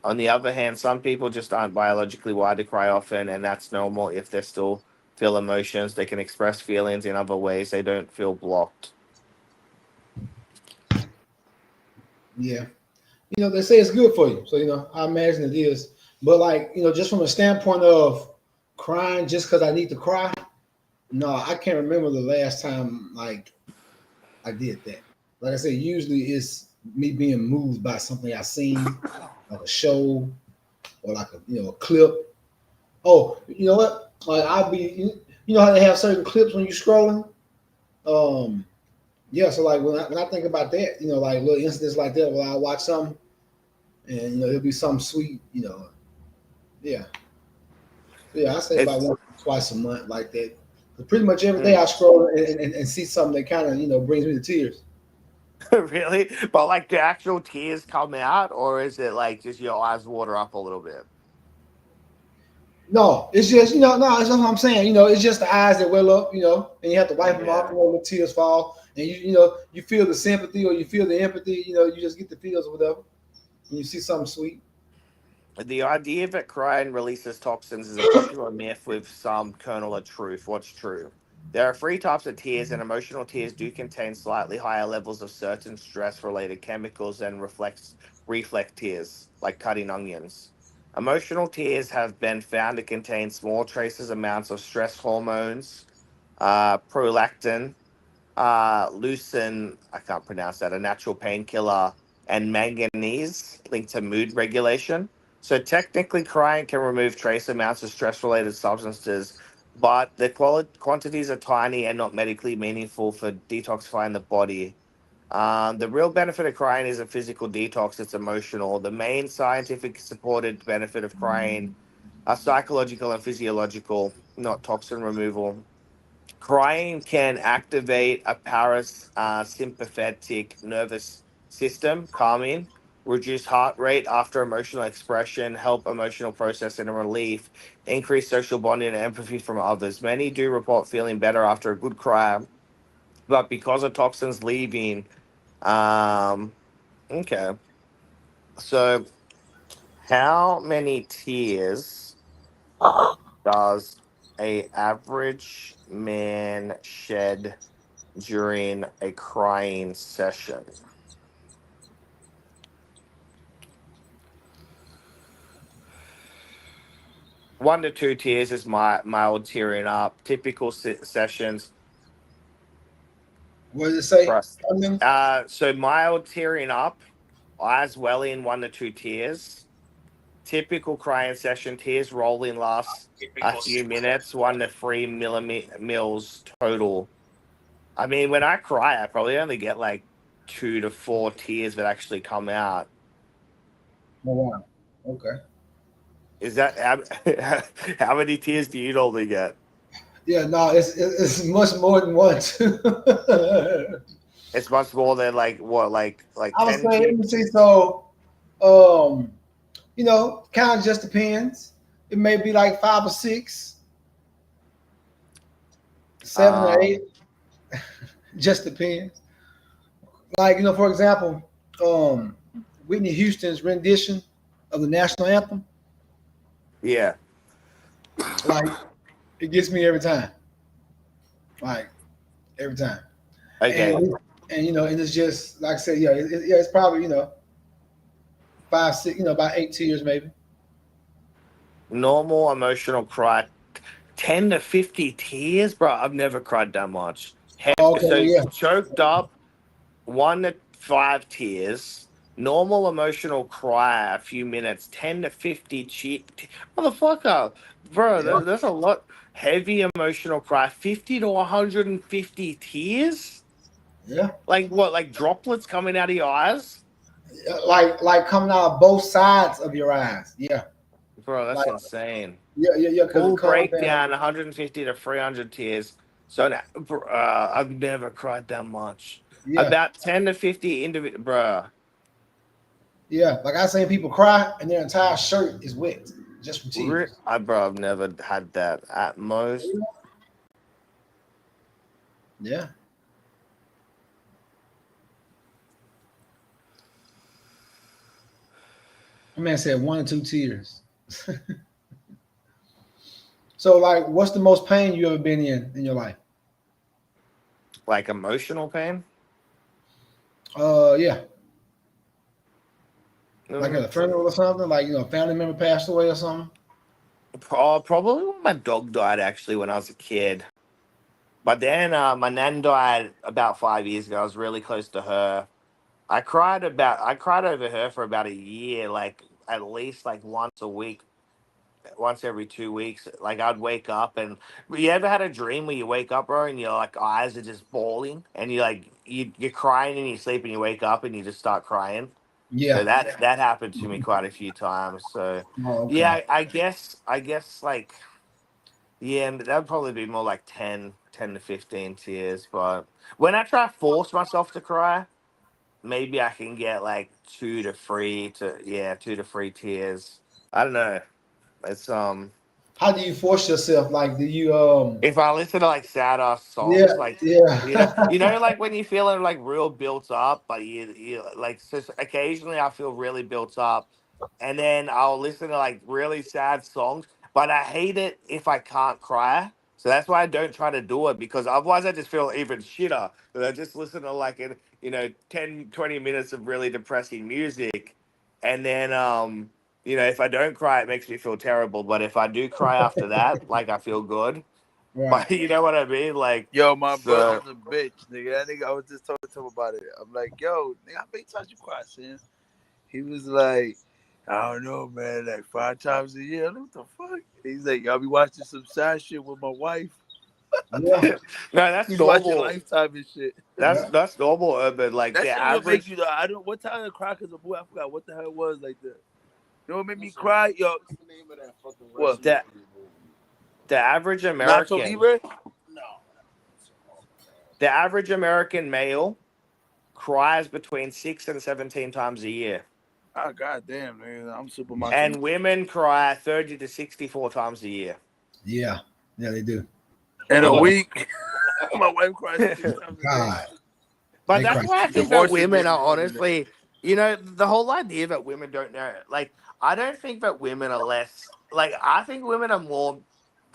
On the other hand, some people just aren't biologically wired to cry often, and that's normal if they still feel emotions. They can express feelings in other ways. They don't feel blocked. yeah, they say it's good for you. So I imagine it is. But like just from a standpoint of crying just because I need to cry, no, I can't remember the last time like I did that. Like I said, usually it's me being moved by something I seen, like a show or like a clip. Oh, you know what? Like I'll be how they have certain clips when you're scrolling. Um, yeah. So like when I think about that, like little incidents like that, where I watch something and it'll be something sweet, Yeah, yeah. I say about It's once, twice a month, like that. 'Cause pretty much every day mm, I scroll and see something that kind of brings me to tears. really, but like the actual tears come out, or is it like just your eyes water up a little bit? No, it's just no, it's what I'm saying. It's just the eyes that well up, and you have to wipe them off, Yeah. when the tears fall, and you feel the sympathy or you feel the empathy. You just get the feels or whatever. When you see something sweet. The idea that crying releases toxins is a popular myth with some kernel of truth. What's true? There are three types of tears, and emotional tears do contain slightly higher levels of certain stress related chemicals than reflex tears, like cutting onions. Emotional tears have been found to contain small traces amounts of stress hormones, prolactin, leucin, I can't pronounce that, a natural painkiller, and manganese linked to mood regulation. So technically, crying can remove trace amounts of stress-related substances, but the quantities are tiny and not medically meaningful for detoxifying the body. The real benefit of crying is a physical detox, it's emotional. The main scientific supported benefit of crying are psychological and physiological, not toxin removal. Crying can activate a parasympathetic nervous system, calming, reduce heart rate after emotional expression, help emotional processing and relief, increase social bonding and empathy from others. Many do report feeling better after a good cry, but because of toxins leaving, um, okay. So, how many tears does a average man shed during a crying session? 1 to 2 tears is my mild tearing up. Typical sessions. What does it say? Trust. I mean, So mild tearing up, eyes welling, 1 to 2 tears. Typical crying session, tears rolling lasts a few minutes, 1 to 3 mils total. I mean, when I cry, I probably only get like 2 to 4 tears that actually come out. oh, wow. Okay. Is that how many tears do you normally get? Yeah, no, it's much more than one. Too. It's much more than like what, like I would 10 say, let tears? me see. So, um, kind of just depends. It may be like 5 or 6, 7 or 8. Um, Just depends. Like for example, um, Whitney Houston's rendition of the national anthem. yeah. Like it gets me every time. Like every time. Okay. And it's just like I said, yeah, it's probably 5, 6, about 8 tears maybe. Normal emotional cry, 10 to 50 tears, bro. I've never cried that much. Oh, okay, well, So yeah, choked up, 1 to 5 tears. Normal emotional cry, a few minutes. 10 to 50. Motherfucker, bro. yeah, That's a lot. Heavy emotional cry, 50 to 150 tears. yeah. Like what? Like droplets coming out of your eyes, Like coming out of both sides of your eyes. Yeah, bro. That's like insane. yeah, because it Full comes down. breakdown, 150 to 300 tears. So now, I've never cried that much. Yeah, About 10 to 50 individual, bruh. yeah. Like I seen people cry and their entire shirt is wet just from tears. Bro, I've never had that. At most, Yeah. My man said 1 or 2 tears. So, like, what's the most pain you ever been in your life? like emotional pain. Yeah, like at Mm, a funeral or something. Like a family member passed away or something. Probably when my dog died, actually, when I was a kid. But then my nan died about 5 years ago. I was really close to her. I cried over her for about a year, like at least like once a week, once every 2 weeks. Like I'd wake up and you ever had a dream where you wake up, bro, and your like eyes are just bawling and you're crying in your sleep and you wake up and you just start crying. Yeah. So that happened to me quite a few times. So Oh, yeah, okay. I guess like yeah, that would probably be more like 10 to 15 tears. But when I try to force myself to cry, maybe I can get like 2 to 3 tears. I don't know. It's How do you force yourself? Like, do you if I listen to like sad ass Yeah, songs, like yeah. like when you feeling like real built up, but you like so occasionally I feel really built up, and then I'll listen to like really sad songs, but I hate it if I can't cry. So that's why I don't try to do it because otherwise I just feel even shitter. But I just listen to like 10, 20 minutes of really depressing music, and then if I don't cry, it makes me feel terrible. But if I do cry after that, like I feel good. Right. But you know what I mean? Like, Yo, my so brother's a bitch, nigga. That nigga, I was just talking to him about it. I'm like, yo, nigga, how many times you cry, Sam? He was like, I don't know, man, like 5 times a year. I'm like, what the fuck? He's like, y'all be watching some sad shit with my wife. Yeah. no, that's He's watching normal. Lifetime and shit. Yeah. That's normal, Urban. Like That the shit will make average, you. I don't. What time I cried because of boy? I forgot what the hell it was like that. You know what made me cry? Yo, what's the name of that fucking what? the the average Nacho American, Libre? the average American male cries between 6 and 17 times a year, Oh goddamn, man! I'm super macho. and women cry 30 to 64 times a year. Yeah. Yeah, they do. In a Yeah. week, my wife cries 6 times a day. God. But They that's cry. why I think that Divorces women made me are more than that. honestly, the whole idea that women don't know, like, I don't think that women are less, like, I think women are more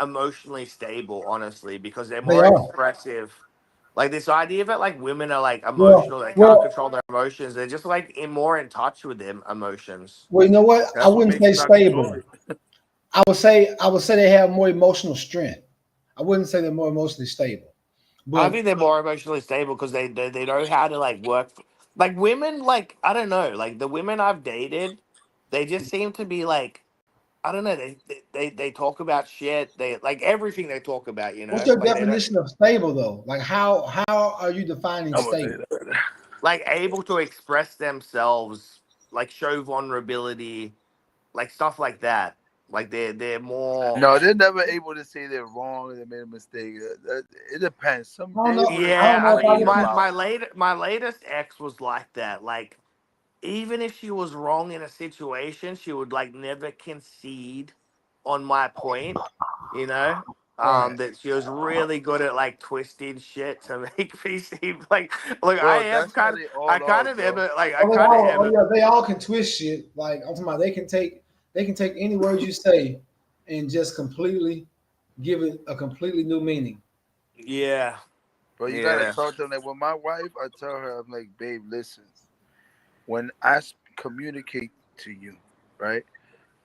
emotionally stable, honestly, because they're They more are. expressive. Like, this idea that, like, women are, like, Well, emotional, they can't well, control their emotions, they're just, like, more in touch with their emotions. well, you know what? I That's what wouldn't makes say you not control stable. it. I would say they have more emotional strength. I wouldn't say they're more emotionally stable. I But think they're more emotionally stable because they know how to, like, work. Like, women, like, I don't know, like, the women I've dated, they just seem to be, like, I don't know. They talk about shit. They like everything they talk about. what's your Like they don't definition of stable though? Like how are you defining I'm gonna say stable? that. like able to express themselves, like show vulnerability, like stuff like that. Like they're more. No, they're never able to say they're wrong and they made a mistake. It depends. Some I don't they know. able to I talk don't Yeah, know about if I being would. my latest ex was like that. Like even if she was wrong in a situation, she would like never concede on my point, you know? Right. That she was really good at like twisting shit to make me seem like look, bro. That's how they I all kind are, of am bro. like I Oh, kind of oh am yeah, they all can twist shit. Like I'm talking about, they can take any words you say and just completely give it a completely new meaning. yeah. Bro, you gotta Yeah. talk to them. Like with my wife, I tell her, I'm like, babe, listen. When I communicate to you, right?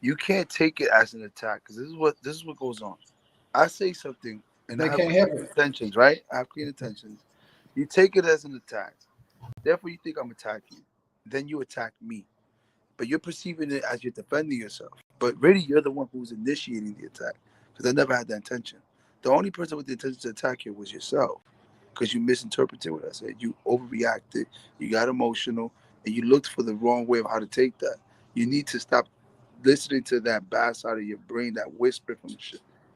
You can't take it as an attack because this is what goes on. I say something and I They have can't help clean it. intentions, right? I have clean intentions. You take it as an attack. Therefore, you think I'm attacking you. Then you attack me. But you're perceiving it as you're defending yourself. But really, you're the one who's initiating the attack because I never had that intention. The only person with the intention to attack you was yourself because you misinterpreted what I said. You overreacted. You got emotional, and you looked for the wrong way of how to take that. You need to stop listening to that bad side of your brain, that whisper from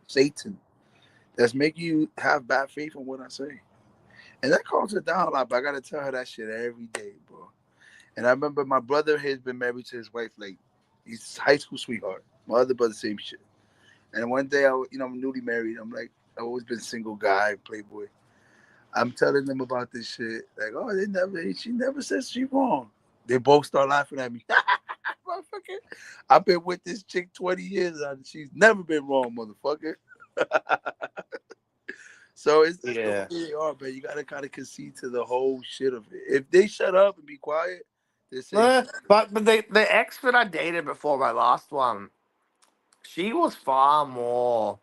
Satan, that's making you have bad faith in what I say. And that calms her down a lot, but I gotta tell her that shit every day, bro. And I remember my brother has been married to his wife, like he's high school sweetheart. My other brother, same shit. And one day, I'm newly married. I'm like, I've always been single guy, playboy. I'm telling them about this shit. Like, oh, she never says she wrong. They both start laughing at me. Motherfucker, I've been with this chick 20 years and she's never been wrong, motherfucker. So it's the Yeah. way they are, man. You gotta kind of concede to the whole shit of it. If they shut up and be quiet, they're safe. But the ex that I dated before my last one, she was far more.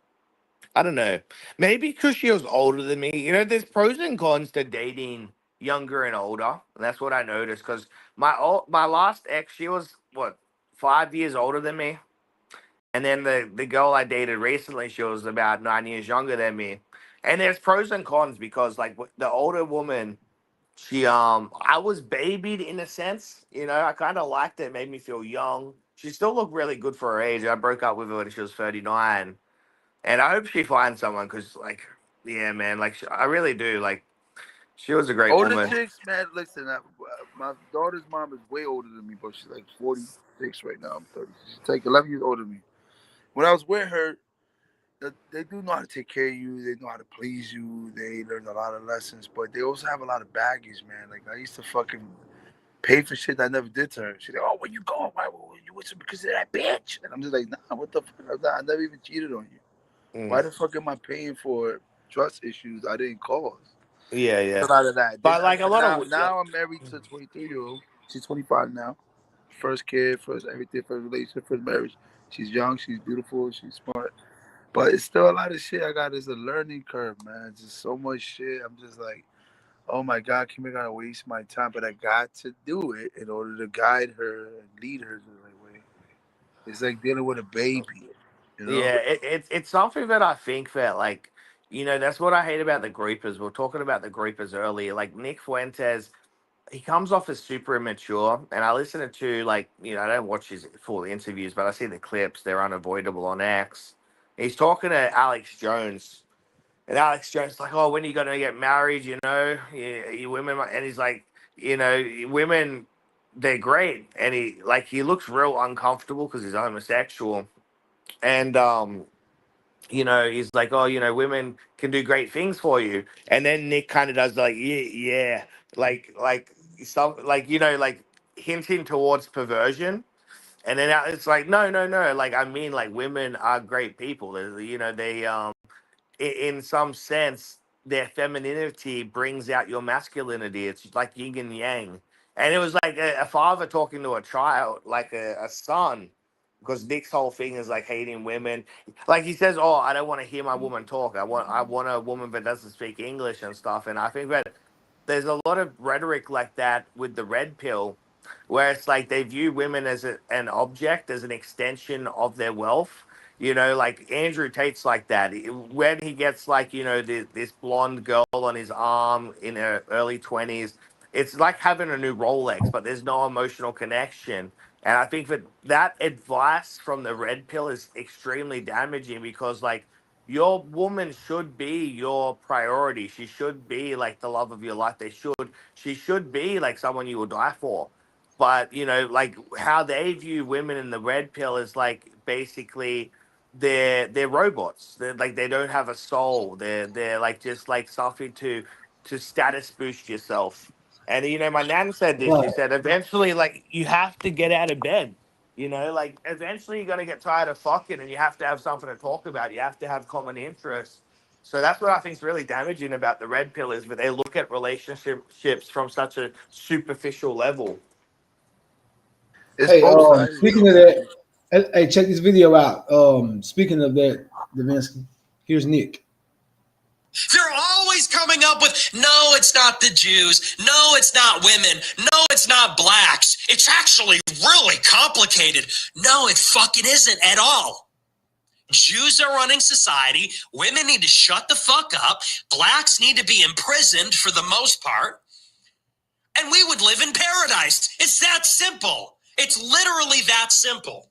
I don't know. Maybe because she was older than me. There's pros and cons to dating younger and older, and that's what I noticed. Because my last ex, she was what 5 years older than me, and then the girl I dated recently, she was about 9 years younger than me. And there's pros and cons because like the older woman, I was babied in a sense, I kind of liked it. It made me feel young. She still looked really good for her age. I broke up with her when she was 39, and I hope she finds someone because, like, yeah, man, like I really do. Like, she was a great Older woman. chicks, man. Listen, my daughter's mom is way older than me, but she's like 46 right now. I'm 30. She's like 11 years older than me. When I was with her, they do know how to take care of you. They know how to please you. They learn a lot of lessons, but they also have a lot of baggage, man. Like, I used to fucking pay for shit that I never did to her. She's like, "Oh, where you going? Why you with her because of that bitch?" And I'm just like, "Nah, what the fuck? I never even cheated on you. Why Mm. the fuck am I paying for trust issues I didn't cause?" Yeah, A yeah. lot of that. Then But like a lot now, of now I'm married to a 23-year-old. She's 25 now. First kid, first everything, first relationship, first marriage. She's young, she's beautiful, she's smart. But it's still a lot of shit I got. It's a learning curve, man. Just so much shit. I'm just like, oh my God, Kim, I gotta waste my time. But I got to do it in order to guide her and lead her to the right way. It's like dealing with a baby, you know? Yeah, it's something that I think that, like, that's what I hate about the Groupers. We were talking about the Groupers earlier. Like, Nick Fuentes, he comes off as super immature, and I listen to, like, I don't watch his full interviews, but I see the clips. They're unavoidable on X. He's talking to Alex Jones, and Alex Jones is like, "Oh, when are you gonna get married? You women," and he's like, "Women, they're great," and he looks real uncomfortable because he's homosexual, and he's like, "Oh, women can do great things for you." And then Nick kind of does like, "Yeah, yeah," like some like hinting towards perversion. And then it's like, no, no, no. Like, I mean, like, women are great people. They in some sense, their femininity brings out your masculinity. It's like yin and yang. And it was like a father talking to a child, like a son, because Nick's whole thing is like hating women. Like, he says, "Oh, I don't want to hear my woman talk. I want a woman that doesn't speak English and stuff." And I think that there's a lot of rhetoric like that with the red pill, where it's like they view women as an object, as an extension of their wealth. Like Andrew Tate's like that. When he gets like, this blonde girl on his arm in her early 20s, it's like having a new Rolex, but there's no emotional connection. And I think that advice from the red pill is extremely damaging because, like, your woman should be your priority. She should be like the love of your life. She should be like someone you will die for. But, like, how they view women in the red pill is like basically they're robots. They're like, they don't have a soul. They're like just like something to status boost yourself. And my nan said this. She Right. said eventually, like, you have to get out of bed. Like, eventually you're gonna get tired of fucking, and you have to have something to talk about. You have to have common interests. So that's what I think is really damaging about the red pill is that they look at relationships from such a superficial level. It's Hey, both sides, speaking though. of that, hey, check this video out. Speaking of that, Davinsky, here's Nick. They're always coming up with, no, it's not the Jews. No, it's not women. No, it's not blacks. It's actually really complicated. No, it fucking isn't at all. Jews are running society. Women need to shut the fuck up. Blacks need to be imprisoned for the most part. And we would live in paradise. It's that simple. It's literally that simple.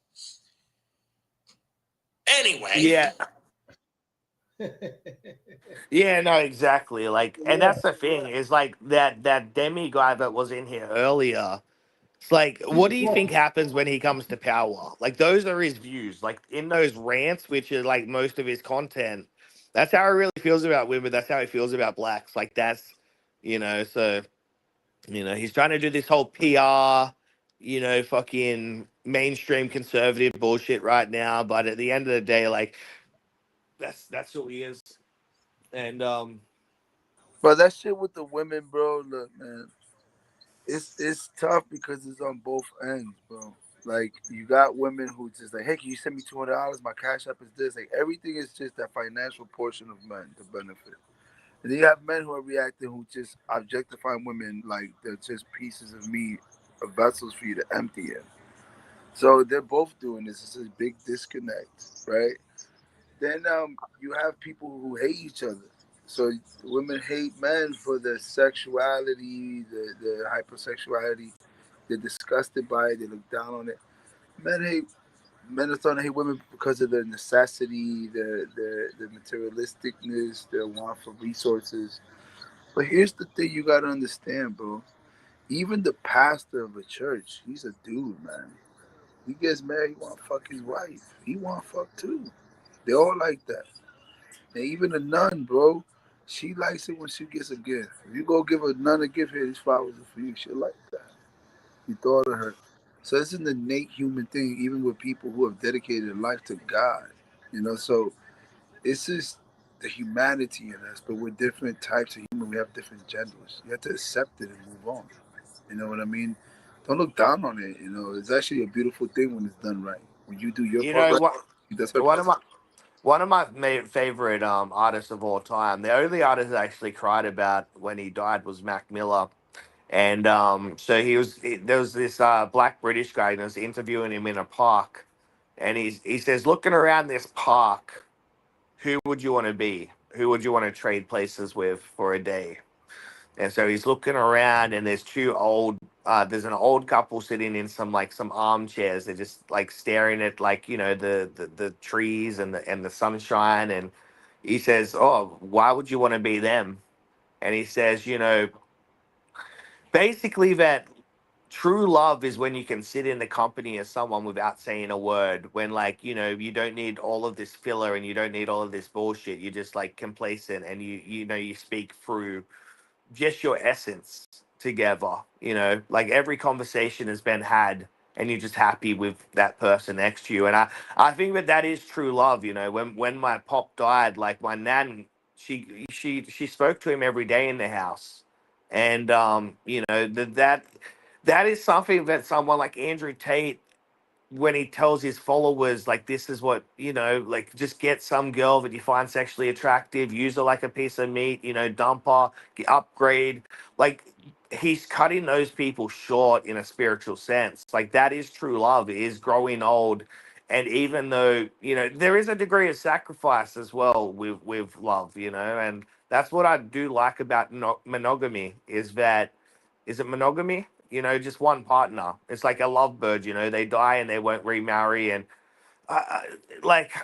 Anyway. Yeah. Yeah, no, exactly. Like, and Yeah. that's the thing is like that Demi guy that was in here earlier. It's like, what do you think happens when he comes to power? Like, those are his views. Like, in those rants, which is like most of his content, that's how he really feels about women. That's how he feels about blacks. Like, so, he's trying to do this whole PR, fucking mainstream conservative bullshit right now. But at the end of the day, like, that's who he is. And, But that shit with the women, bro, look, man, it's tough because it's on both ends, bro. Like, you got women who just like, hey, can you send me $200? My cash app is this. Like, everything is just that financial portion of men to benefit. And then you have men who are reacting who just objectifying women like they're just pieces of meat, or vessels for you to empty in. So they're both doing this. It's a big disconnect, right? Then you have people who hate each other. So women hate men for their sexuality, their hypersexuality. They're disgusted by it. They look down on it. Men hate Men are starting to hate women because of their necessity, their materialisticness, their want for resources. But here's the thing you gotta understand, bro. Even the pastor of a church, he's a dude, man. He gets married, he wanna fuck his wife. He wanna fuck too. They all like that. And even a nun, bro, she likes it when she gets a gift. If you go give a nun a gift, here, these flowers are for you. She'll like that. You thought of her. So it's an innate human thing, even with people who have dedicated their life to God. So it's just the humanity in us, but we're different types of human. We have different genders. You have to accept it and move on. You know what I mean? Don't look down on it. It's actually a beautiful thing when it's done right. When you do your You part know right, what? she does her One part. of my one of my favorite artists of all time. The only artist I actually cried about when he died was Mac Miller. And so there was this black British guy and was interviewing him in a park, and he says, looking around this park, who would you want to be? Who would you want to trade places with for a day? And so he's looking around, and there's an old couple sitting in some armchairs. They're just like staring at the trees and the sunshine. And he says, "Oh, why would you want to be them?" And he says, basically that true love is when you can sit in the company of someone without saying a word, when you don't need all of this filler and you don't need all of this bullshit. You're just like complacent, and you speak through just your essence together. Like every conversation has been had, and you're just happy with that person next to you. And I think that is true love. When my pop died, like my nan, she spoke to him every day in the house. And that is something that someone like Andrew Tate, when he tells his followers, like, this is what, like, just get some girl that you find sexually attractive, use her like a piece of meat, dump her, upgrade. Like, he's cutting those people short in a spiritual sense. Like, that is true love, it is growing old. And even though, there is a degree of sacrifice as well with love, and that's what I do like about monogamy, is it monogamy? Just one partner. It's like a lovebird, they die and they won't remarry. And I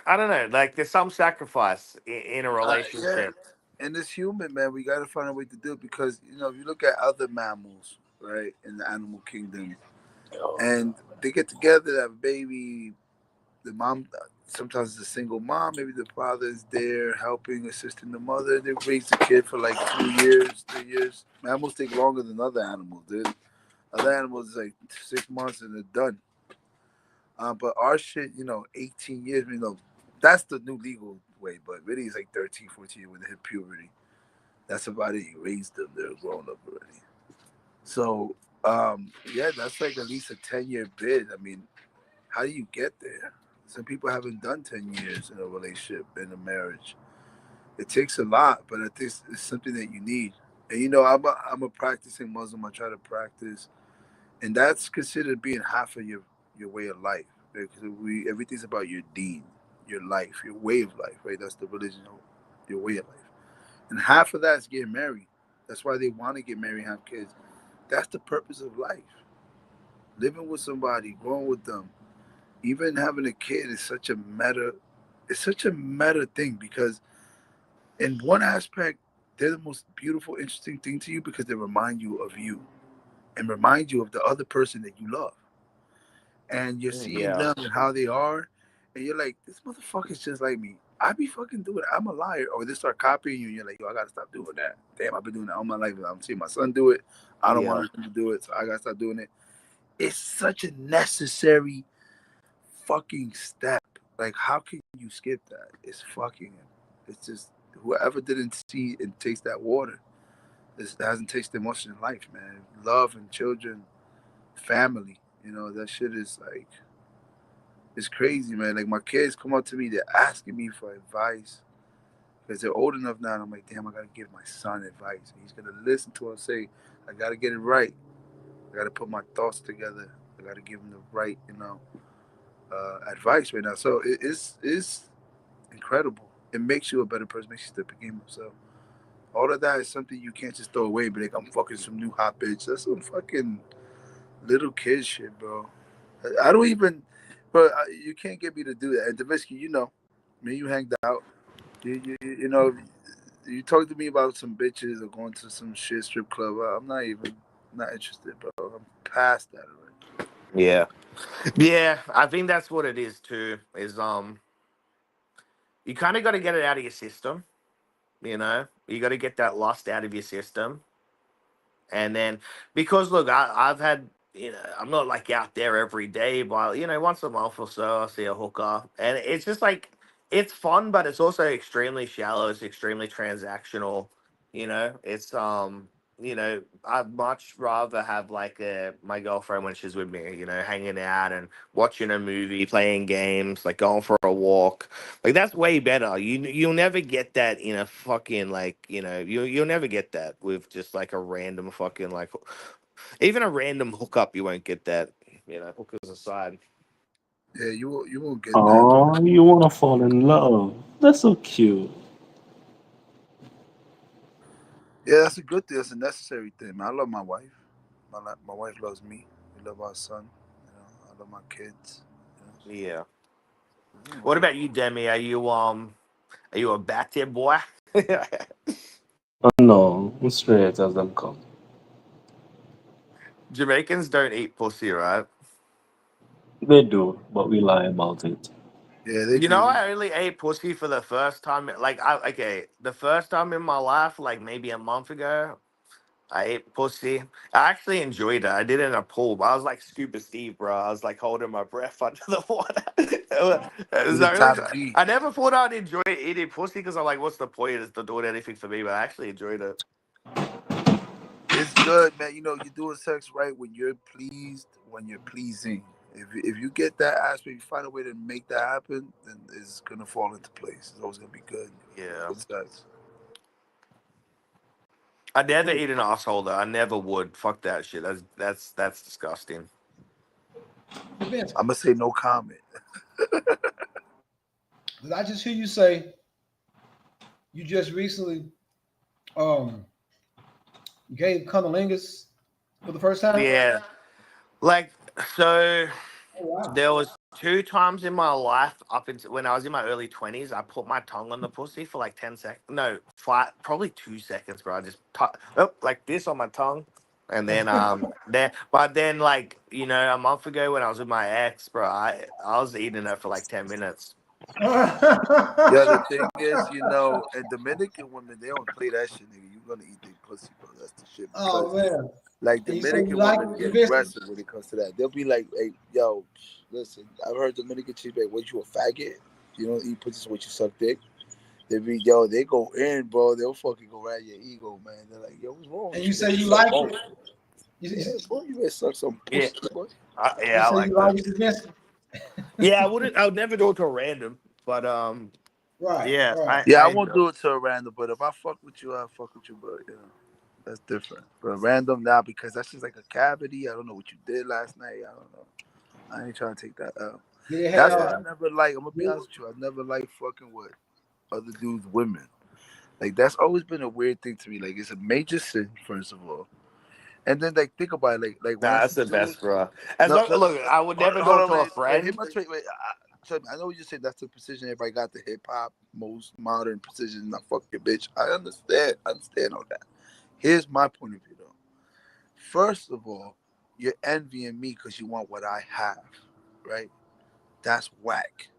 don't know, like there's some sacrifice in a Yeah, relationship. and it's human, man. We gotta find a way to do it because if you look at other mammals, right, in the animal kingdom, and they get together, they have a baby. The mom, sometimes it's a single mom. Maybe the father is there helping, assisting the mother. They raise the kid for like 2 years, 3 years. Mammals take longer than other animals, dude. Other animals is like 6 months and they're done. But our shit, 18 years, that's the new legal way. But really, it's like 13, 14 years when they hit puberty. That's about it. You raise them; they're grown up already. So, yeah, that's like at least a 10-year bid. I mean, how do you get there? Some people haven't done 10 years in a relationship, in a marriage. It takes a lot, but I think it's something that you need. And I'm a practicing Muslim. I try to practice, and that's considered being half of your way of life. Because everything's about your deen, your life, your way of life, right? That's the religion, your way of life. And half of that is getting married. That's why they want to get married and have kids. That's the purpose of life. Living with somebody, growing with them, even having a kid is such a meta. It's such a meta thing because in one aspect, they're the most beautiful, interesting thing to you because they remind you of you and remind you of the other person that you love. And you're seeing Yeah. them and how they are, and you're like, this motherfucker's just like me. I be fucking doing it. I'm a liar. Or they start copying you, and you're like, yo, I gotta stop doing that. Damn, I've been doing that all my life. I'm seeing my son do it. I don't Yeah. want him to do it, so I gotta stop doing it. It's such a necessary fucking step. Like, how can you skip that? It's fucking. It's just whoever didn't see and taste that water, hasn't tasted much in life, man. Love and children, family. That shit is like, it's crazy, man. Like my kids come up to me, they're asking me for advice because they're old enough now. And I'm like, damn, I gotta give my son advice. And he's gonna listen to it and say, I gotta get it right. I gotta put my thoughts together. I gotta give him the right, advice right now. So it's incredible. It makes you a better person. Makes you step the game up. So All of that is something you can't just throw away. But like, I'm fucking some new hot bitch. That's some fucking little kid shit, bro. I don't even, bro. You can't get me to do that. And Davisky, you know, me, you hanged out. You know, you talk to me about some bitches or going to some shit strip club. I'm not interested, bro. I'm past that already. Yeah. Yeah, I think that's what it is too. Is you kind of got to get it out of your system. You know, you got to get that lust out of your system. And then, because look, I've had, I'm not like out there every day, but once a month or so, I see a hooker, and it's just like it's fun, but it's also extremely shallow. It's extremely transactional. I'd much rather have like my girlfriend when she's with me, hanging out and watching a movie, playing games, like going for a walk. Like that's way better. You'll never get that in a fucking like you'll never get that with just like a random fucking like even a random hookup. You won't get that. Hookers aside. Yeah, you won't get that. Oh, you wanna fall in love? That's so cute. Yeah, that's a good thing. That's a necessary thing, man. I love my wife. My wife loves me. We love our son. I love my kids. Yeah. You know. What about you, Demi? Are you a backyard boy? No, I'm straight as them come. Jamaicans don't eat pussy, right? They do, but we lie about it. Yeah, they do. I only ate pussy for the first time. The first time in my life, like maybe a month ago, I ate pussy. I actually enjoyed it. I did it in a pool, but I was like Scuba Steve, bro. I was like holding my breath under the water. It You're was the the only top time- G. I never thought I'd enjoy eating pussy because I'm like, what's the point? It's not doing anything for me, but I actually enjoyed it. It's good, man. You know, you're doing sex right when you're pleased, when you're pleasing. If you get that aspect, you find a way to make that happen, then it's gonna fall into place. It's always gonna be good. Yeah. Good sex. I never eat an asshole though. I never would. Fuck that shit. That's disgusting. Depends. I'm gonna say no comment. Did I just hear you say you just recently um gave cunnilingus for the first time? Yeah. Like so Oh wow. there was two times in my life up until when I was in my early 20s, I put my tongue on the pussy for like 10 seconds. No, probably 2 seconds, bro. I just like this on my tongue. And then but then like, a month ago when I was with my ex, bro, I was eating it for like 10 minutes. Yeah, the thing is, and Dominican women, they don't play that shit, nigga. You're gonna eat their pussy, bro. That's the shit. Oh Because man. like And you say you Dominican like women the get biscuit? aggressive when it comes to that. They'll be like, "Hey, yo, listen, I've heard Dominican chicks like, what you a faggot? You don't eat pussy, so what you suck dick?" They go in, bro. They'll fucking go right at your ego, man. They're like, "Yo, what's wrong And with you you? say Man? You you suck like both." it? You, Yeah, boy, you better suck some Yeah. pussy, boy. you Yeah, I say you like like that. the biscuit? Yeah, I would never do it to a random, but Right, yeah, right. Yeah, I I won't enjoy. do it to a random, but if I fuck with you, I fuck with you, but that's different. But random now because that's just like a cavity. I don't know what you did last night. I don't know. I ain't trying to take that out. Did it That's have why I Yeah. never like. I'm gonna be honest with you. I never like fucking with other dudes' women. Like that's always been a weird thing to me. Like it's a major sin, first of all. And then like think about it, like when I Nah, that's see the dudes. best, bro. As No, long no, look, I would never do hold it on, to a wait. Hit friend. my trade. Wait, trust me. I know what you said. That's the precision everybody got. The hip hop, most modern precision. Not fuck your bitch. I understand. I understand all that. Here's my point of view, though. First of all, you're envying me because you want what I have, right? That's whack.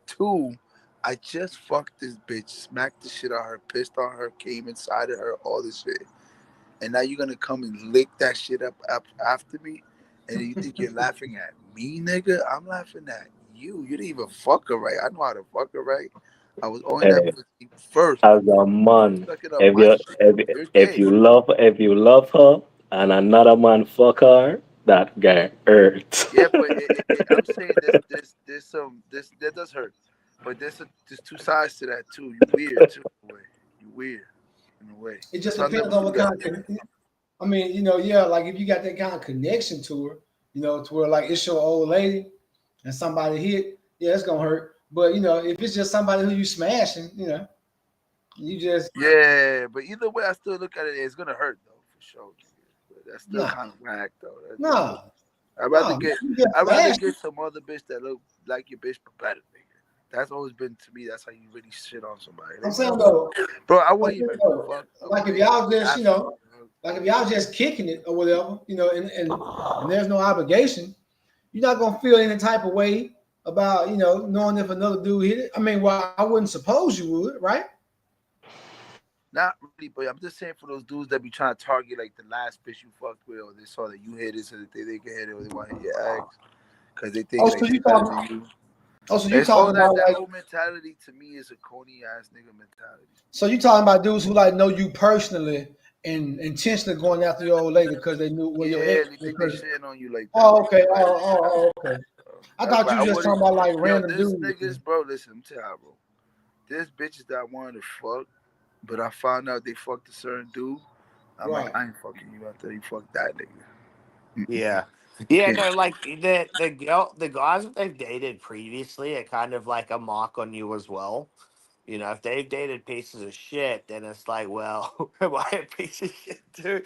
Two, I just fucked this bitch, smacked the shit out of her, pissed on her, came inside of her, all this shit. And now you're gonna come and lick that shit up after me, and you think you're laughing at me, nigga? I'm laughing at you. You didn't even fuck her right. I know how to fuck her right. I was on that Hey, pussy first as before a you man, sucking up my shit. You're gay. if you love her and another man fuck her, that guy hurt. Yeah, but I'm saying there's some this that does hurt, but there's two sides to that too. You weird too in a way. You weird in a way. it just So I'll never depends on do what that. kind of I mean, yeah, like if you got that kind of connection to her, to where like it's your old lady and somebody hit, yeah, it's gonna hurt. But if it's just somebody who you smashing, You just Yeah, but either way, I still look at it. It's gonna hurt though, for sure. But that's still nah, kind of whack though. nah, I'd rather nah. get, You get I'd rather flashed. get some other bitch that look like your bitch, but better, nigga. That's always been to me. That's how you really shit on somebody. I'm They be saying like, though, bro, I I'm wouldn't saying even though, fuck a like if bitch y'all just, after. like if y'all just kicking it or whatever, and there's no obligation, you're not gonna feel any type of way about, knowing if another dude hit it. I mean, well, I wouldn't suppose you would, right? Not really, but I'm just saying for those dudes that be trying to target like the last bitch you fucked with, or they saw that you hit it, so that they can hit it, or they want to hit your ex, because they think Oh, like so they you better talking? than you. Oh, so you It's all talking about that like? whole mentality to me is a coney ass nigga mentality. So you talking about dudes who like know you personally and intentionally going after your old lady because they knew where your Yeah, ex. they think they shitting on you like that. Oh, They okay. think like, Okay. I that's thought why you I were just wouldn't. talking about like Yo, random this dudes. niggas, bro. Listen, I'm telling you, bro. There's bitches that I wanted to fuck, but I found out they fucked a certain dude. I'm like, Right. I ain't fucking you after you fuck that nigga. Yeah. Yeah, Can't. no, like the guys that they've dated previously are kind of like a mark on you as well. If they've dated pieces of shit, then it's like, well, am I a piece of shit too?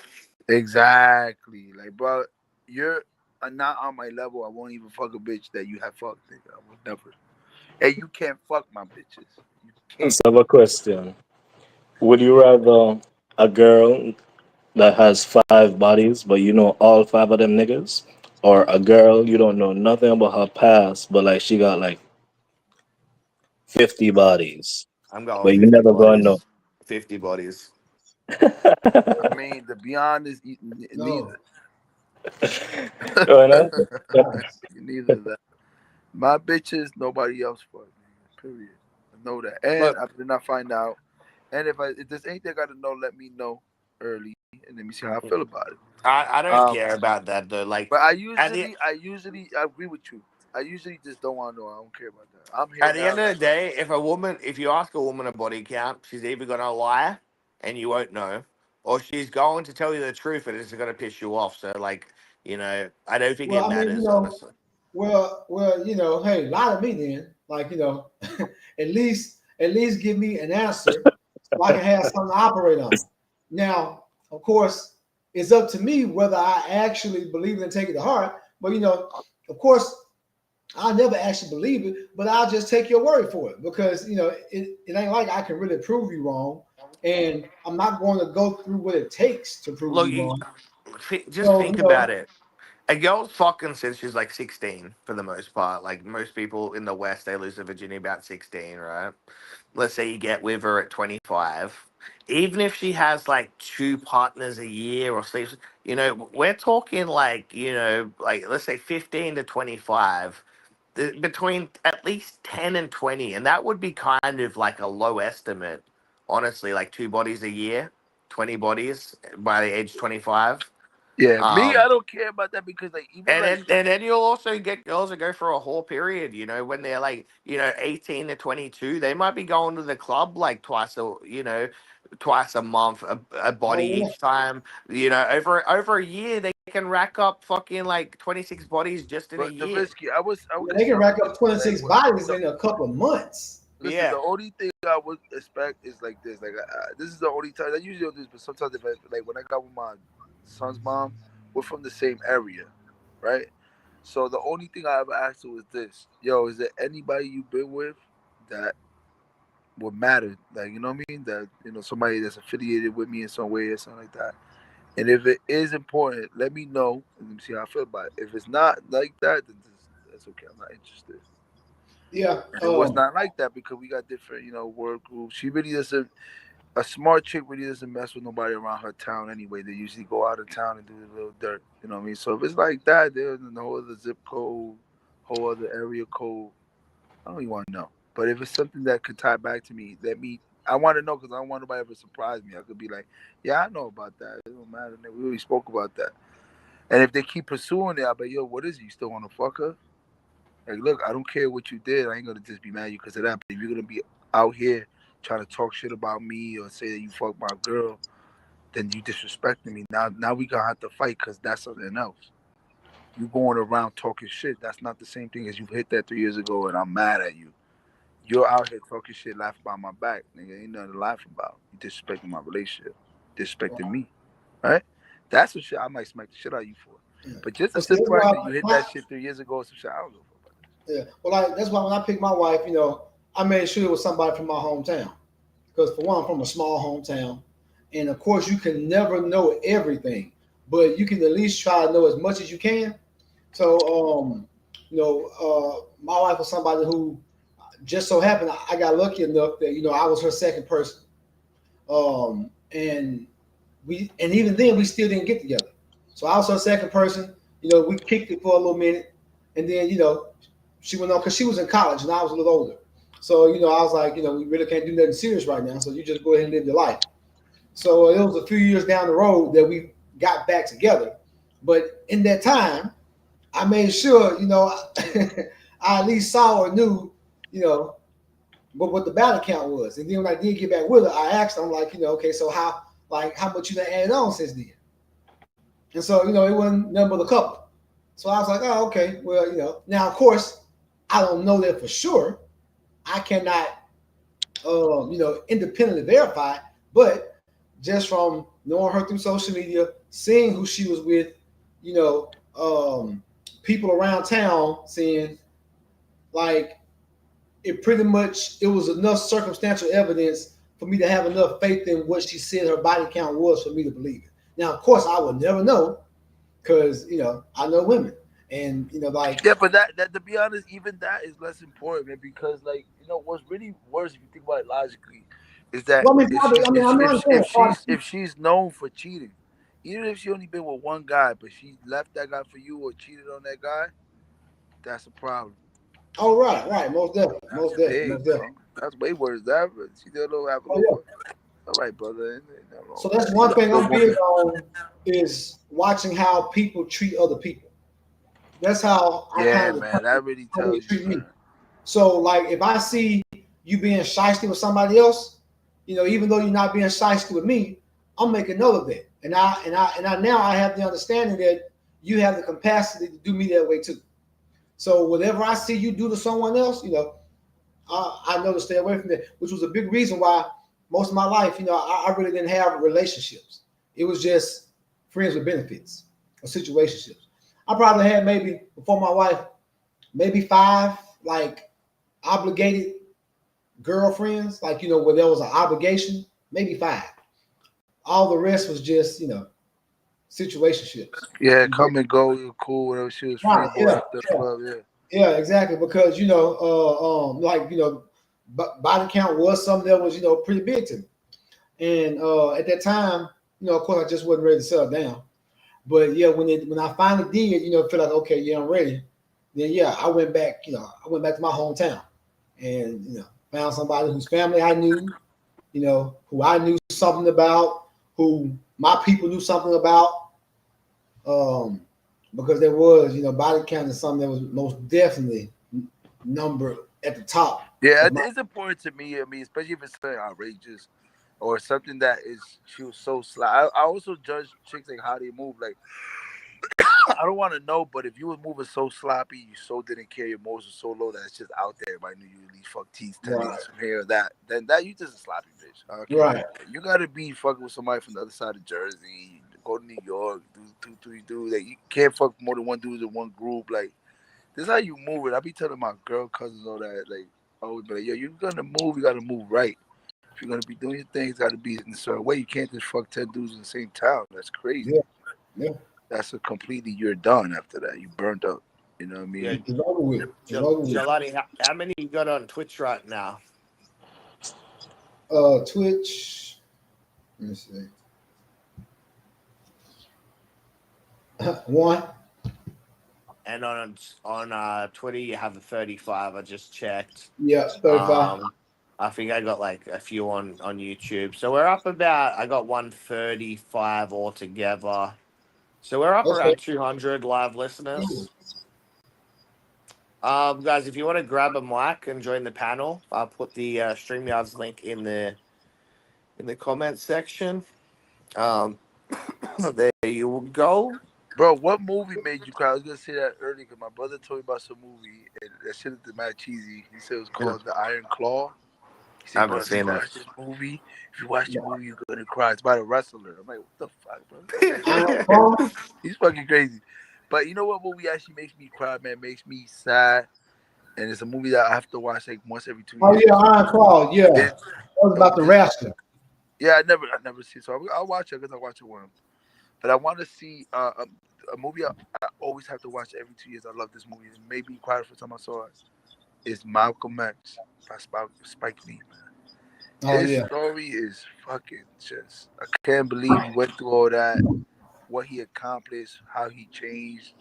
Exactly. Like, bro, you're not on my level. I won't even fuck a bitch that you have fucked, nigga. I would never. And you can't fuck my bitches. You can't. Let's have a question. Would you rather a girl that has 5 bodies, but you know all 5 of them niggas, or a girl you don't know nothing about her past, but like she got like 50 bodies, I'm going but you 50 never gonna know. bodies. 50 bodies. I mean, to be honest, No. neither. You know? Neither of that. My bitches, nobody else fuck. Nigga. Period. I know that, and Look, I did not find out. And if there's anything I gotta know, let me know early, and let me see how I feel about it. I don't Um, care about that though. Like, but at the I agree with you. I usually just don't want to know. I don't care about that. I'm here at the now. end of the day, if you ask a woman a body count, she's either gonna lie and you won't know, or she's going to tell you the truth and it's gonna piss you off. So, like, I don't think Well, it I mean, matters honestly. hey, lie to me then. Like, at least give me an answer so I can have something to operate on. Now, of course, it's up to me whether I actually believe it and take it to heart. But of course, I never actually believe it, but I'll just take your word for it because it ain't like I can really prove you wrong, and I'm not going to go through what it takes to prove Look, you wrong. just So think about it. A girl's fucking since she's like 16 for the most part. Like most people in the West, they lose their virginity about 16, right? Let's say you get with her at 25. Even if she has like 2 partners a year or sleeps, we're talking like, like let's say 15 to 25, between at least 10 and 20. And that would be kind of like a low estimate, honestly, like 2 bodies a year, 20 bodies by the age 25. Yeah, me, Um, I don't care about that because like even and like then you'll also get girls that go for a whole period, when they're like, 18 to 22, they might be going to the club like twice a month, a body oh yeah, each time. Over a year they can rack up fucking like 26 bodies just in a but the year. risky. I was they it's can rack up like 26 what bodies the, in a couple of months. listen. Yeah. The only thing I would expect is like this. Like this is the only time I usually don't do this, but sometimes if I, like when I got with my son's mom, we're from the same area, right? So the only thing I ever asked her was this: Yo, is there anybody you've been with that would matter? Like you know what I mean? That somebody that's affiliated with me in some way or something like that. And if it is important, let me know and let me see how I feel about it. If it's not like that, then that's okay. I'm not interested. Yeah. And it was not like that because we got different, work groups. She really doesn't. A smart chick really doesn't mess with nobody around her town anyway. They usually go out of town and do a little dirt. You know what I mean? So if it's like that, there's no other zip code, whole other area code. I don't even want to know. But if it's something that could tie back to me, I want to know because I don't want nobody ever surprise me. I could be like, yeah, I know about that. It don't matter. We already spoke about that. And if they keep pursuing it, I'll be, yo, what is it? You still want to fuck her? Like, look, I don't care what you did. I ain't gonna just be mad at you because of that. But if you're gonna be out here trying to talk shit about me or say that you fucked my girl, then you disrespecting me. Now we gonna have to fight because that's something else. You going around talking shit. That's not the same thing as you hit that 3 years ago, and I'm mad at you. you're out here talking shit, laughing about my back, nigga. Ain't nothing to laugh about. You disrespecting my relationship, disrespecting me, right? That's what shit I might smack the shit out of you for. Yeah. But just the But see, simple fact that you hit that shit 3 years ago or some shit, I don't give a fuck about that. yeah. Well, like that's why when I picked my wife, I made sure it was somebody from my hometown. Because for one, I'm from a small hometown, and of course, you can never know everything, but you can at least try to know as much as you can. So, my wife was somebody who just so happened I got lucky enough that I was her second person, and even then we still didn't get together. So I was her second person. We kicked it for a little minute, and then she went on because she was in college and I was a little older. So I was like, we really can't do nothing serious right now. So you just go ahead and live your life. So it was a few years down the road that we got back together. But in that time, I made sure, I at least saw or knew, what the battle count was. And then when I did get back with her, I asked her, I'm like, okay, so how much you done added on since then? And so, it wasn't nothing but a couple. So I was like, oh, okay, well, now of course, I don't know that for sure. I cannot, independently verify, but just from knowing her through social media, seeing who she was with, people around town saying, like, it was enough circumstantial evidence for me to have enough faith in what she said her body count was for me to believe it. Now, of course, I would never know because, I know women. And, Yeah, but that to be honest, even that is less important, man, because, like, what's really worse if you think about it logically is that well, I mean, if she's known for cheating, even if she only been with one guy, but she left that guy for you or cheated on that guy, that's a problem. Oh, right, most definitely, That's big, bro. That's way worse than that. But she still don't have a Oh, little. yeah. All right, brother. So that's one thing I'm big on is watching how people treat other people. That's how I Yeah, kind of man, that really how they tells you, treat me. man. So, like, if I see you being shysty with somebody else, even though you're not being shysty with me, I'm making note of that. And I now I have the understanding that you have the capacity to do me that way too. So whatever I see you do to someone else, I know to stay away from that, which was a big reason why most of my life, I really didn't have relationships. It was just friends with benefits or situationships. I probably had maybe before my wife, maybe 5 like obligated girlfriends, like where there was an obligation, maybe 5. All the rest was just situationships. Yeah, come and go. You're cool. Whatever. She was free Right? boy at the club. Yeah. Yeah, exactly. Because body count was something that was pretty big to me, and at that time, of course, I just wasn't ready to settle down. But yeah, when I finally did, feel like okay, yeah, I'm ready. Then yeah, I went back. I went back to my hometown, and found somebody whose family I knew, who I knew something about, who my people knew something about. Because there was, body count is something that was most definitely number at the top. Yeah, Of my, it's important to me. I mean, especially if it's something outrageous or something that is she was so sly. I also judge chicks like how they move. Like I don't want to know, but if you were moving so sloppy, you so didn't care, your morals were so low that it's just out there. Everybody knew you at least fuck teeth, 10 right, niggas from here or that. Then that you just a sloppy bitch. Okay, right, you gotta be fucking with somebody from the other side of Jersey. Go to New York, do 2, 3 dudes. Like you can't fuck more than one dude in one group. Like this is how you move it. I be telling my girl cousins all that. Like always be like, yo, you're gonna move, you gotta move right. If you're gonna be doing your things, gotta be in a certain way. You can't just fuck 10 dudes in the same town. That's crazy. yeah, yeah. That's a completely you're done after that. You burned up. You know what I mean? Yeah, It's over with. It's over with. Jelani, how many you got on Twitch right now? Twitch. Let me see. 1. And on Twitter, you have a 35. I just checked. Yeah, 35. I think I got like a few on YouTube. So we're up about. I got 135 altogether. So we're up Okay. around 200 live listeners. Guys, if you want to grab a mic and join the panel, I'll put the StreamYards link in the comment section. There you go. Bro, what movie made you cry? I was gonna say that earlier because my brother told me about some movie and that shit is mad cheesy. He said it was Yeah. called The Iron Claw. He I said, bro, haven't if you seen it. watch this movie, you're gonna cry. It's about a wrestler. I'm like, what the fuck, bro? He's fucking crazy. But you know what movie actually makes me cry, man? Makes me sad, and it's a movie that I have to watch like once every 2 years. yeah, Iron Claw. Yeah, that It, was about the wrestler. yeah, I never see it, so I'll watch it because I watch it once. But I want to see a movie I always have to watch every 2 years. I love this movie. It made me cry the first time I saw it. It's Malcolm X by Spike Lee. Oh His yeah. story is fucking just. I can't believe he went through all that. What he accomplished, how he changed,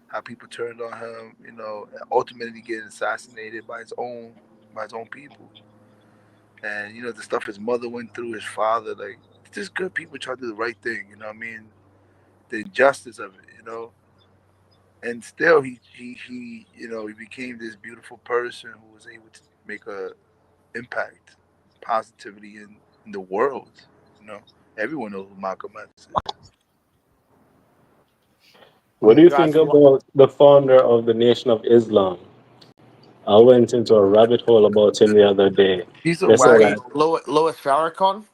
how people turned on him. You know, and ultimately getting assassinated by his own people. And you know the stuff his mother went through, his father. Like, just good people try to do the right thing. You know what I mean? The injustice of it. You know. And still he he became this beautiful person who was able to make a impact positivity in the world. You know, everyone knows who Malcolm X is. What do you think Guys, what? about the founder of the Nation of Islam? I went into a rabbit hole about him the other day. He's a They say Wait, that, wacko. Louis Farrakhan?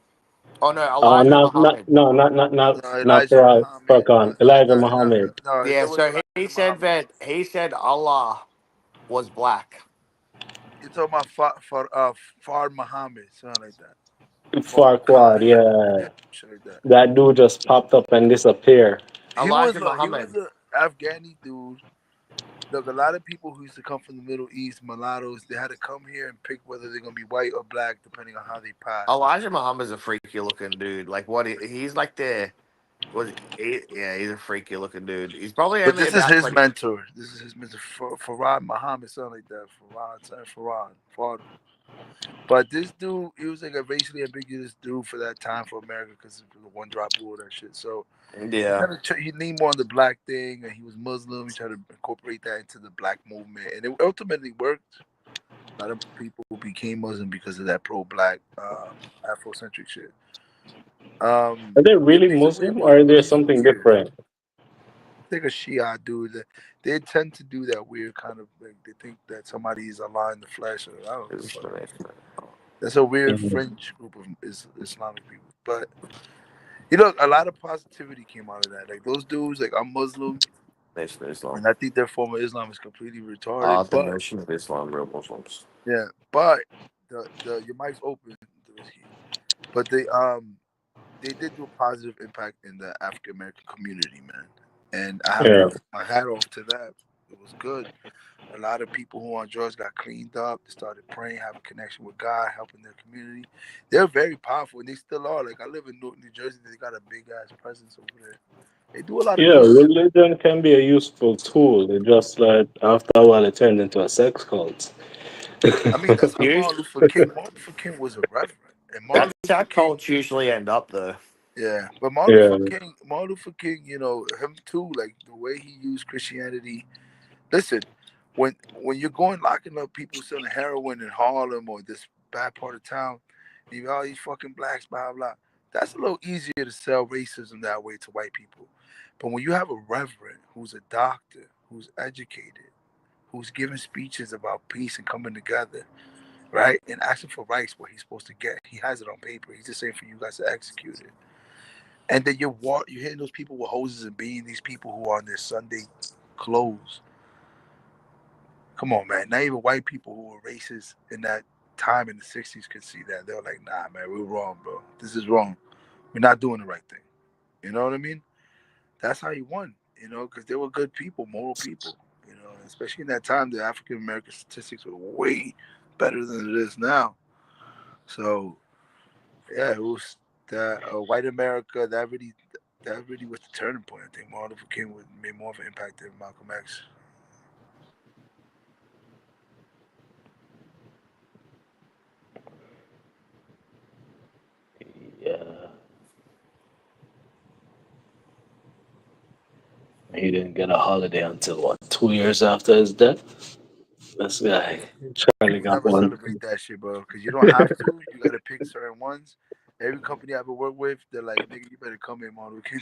Oh no, Elijah not, not, Muhammad. no, No, not Elijah Muhammad. Farrakhan, Elijah Muhammad. No, Yeah, it so wasn't he Elijah said Muhammad. that he said Allah was black. You're talking about Fard Muhammad, something like that. Farquad, Farrakhan, yeah. yeah, shit like that. That dude just popped up and disappeared. Elijah He was Muhammad. a Afghani dude. Look, a lot of people who used to come from the Middle East, mulattoes, they had to come here and pick whether they're gonna be white or black depending on how they passed. Elijah Muhammad's a freaky looking dude. Like what? He's like the was yeah, he's a freaky looking dude. He's probably But only this is about his like mentor. This is his mentor, Farad Muhammad, something like that. Farad. But this dude, he was like a racially ambiguous dude for that time for America because of the one drop rule and that shit. So he yeah. kind of he leaned more on the black thing, and he was Muslim. He tried to incorporate that into the black movement, and it ultimately worked. A lot of people became Muslim because of that pro-black Afrocentric shit. Are they really He's a weird Muslim dude. or is there He's something weird. different? Like a Shia dude. They tend to do that weird kind of like they think that somebody is Allah in the flesh. Or, I don't know what the fuck. That's a weird Mhm. fringe group of Islamic people. But you know, a lot of positivity came out of that. Like those dudes, like I'm Muslim, Nation of Islam. and I think their form of Islam is completely retarded. The But Nation of Islam, real Muslims. yeah, but the your mic's open, the whiskey. But they did do a positive impact in the African American community, man. And I have to Yeah. tip my hat off to that. It was good. A lot of people who on drugs got cleaned up. They started praying, having a connection with God, helping their community. They're very powerful, and they still are. Like I live in New Jersey, they got a big ass presence over there. They do a lot of Yeah, good shit. religion can be a useful tool. It just like after a while it turned into a sex cult. I mean, that's how You Martin Luther King. Martin Luther King was a reverend, and that's Martin Luther how King. cults usually end up though. Yeah, but Yeah. Martin Luther King, you know him too. Like the way he used Christianity. Listen, when you're going locking up people selling heroin in Harlem or this bad part of town, and you got all these fucking blacks, blah blah. That's a little easier to sell racism that way to white people. But when you have a reverend who's a doctor, who's educated, who's giving speeches about peace and coming together, right, and asking for rights, what he's supposed to get, he has it on paper. He's just saying for you guys to execute it. And then you're hitting those people with hoses and beating these people who are in their Sunday clothes. Come on, man. Not even white people who were racist in that time in the 60s could see that. They were like, nah, man, we're wrong, bro. This is wrong. We're not doing the right thing. You know what I mean? That's how he won, you know, because they were good people, moral people, you know, especially in that time, the African American statistics were way better than it is now. So, yeah, it was that white America, that really was the turning point. I think Martin Luther King made more of an impact than Malcolm X. Yeah. He didn't get a holiday until what, 2 years after his death? This guy, Charlie got Never one. celebrate that shit, bro. Because you don't have to. You gotta pick certain ones. Every company I ever worked with, they're like, nigga, you better come in, Martin Luther King.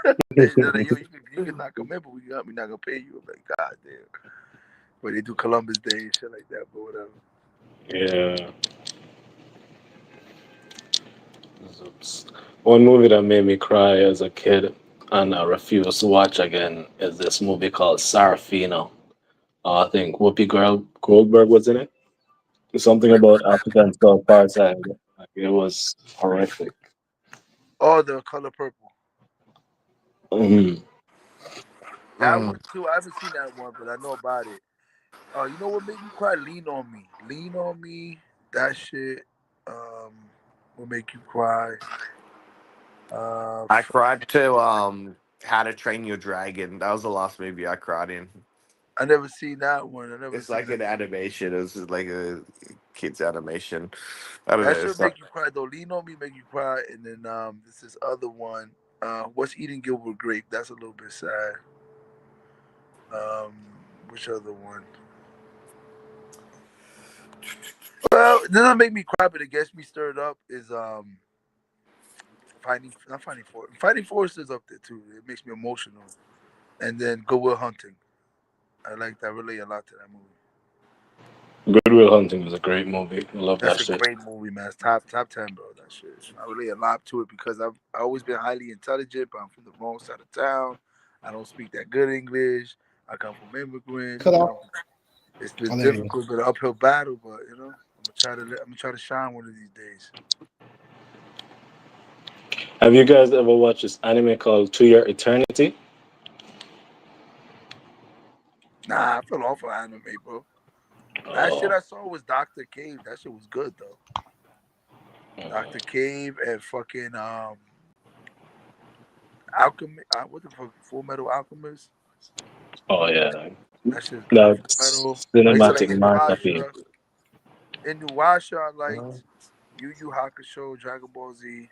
They're like, yo, you can not come in, but we're not gonna pay you. I'm like, God damn. But they do Columbus Day and shit like that, but whatever. Yeah. One movie that made me cry as a kid and I refused to watch again is this movie called Sarafina. I think Goldberg was in it. Something Never about heard that. African apartheid. Like, it was horrific. Oh, The Color Purple. Mhm. That one too. I haven't seen that one, but I know about it. You know what made me cry? Lean on Me. Lean on Me. That shit will make you cry. I cried to How to Train Your Dragon. That was the last movie I cried in. I never seen that one. I never It's seen like that. an animation. It's like a kids animation. I don't That know. should make you cry though. Lean on Me make you cry, and then this other one. What's Eating Gilbert Grape? That's a little bit sad. Um, which other one? Well, it doesn't make me cry, but it gets me stirred up. Is Finding Forrest is up there too. It makes me emotional. And then Good Will Hunting. I like that. I relate a lot to that movie. Good Will Hunting was a great movie. I love that That's a shit. great movie, man. It's top 10, bro. That shit. I relate a lot to it because I always been highly intelligent, but I'm from the wrong side of town. I don't speak that good English. I come from immigrants. Cut You off. know, it's Oh, been there you go. difficult, but an uphill battle. But you know, I'm gonna try to shine one of these days. Have you guys ever watched this anime called To Your Eternity? Nah, I feel off for anime, bro. Last shit Oh, I saw was Doctor Cave. That shit was good though. Doctor Cave and fucking Alchemy. What the fuck? Full Metal Alchemist. oh yeah. That shit's good. Full That's Metal. I used to like cinematic masterpiece. Inuyasha. Inuyasha, I liked. Yu Yu Hakusho, Dragon Ball Z.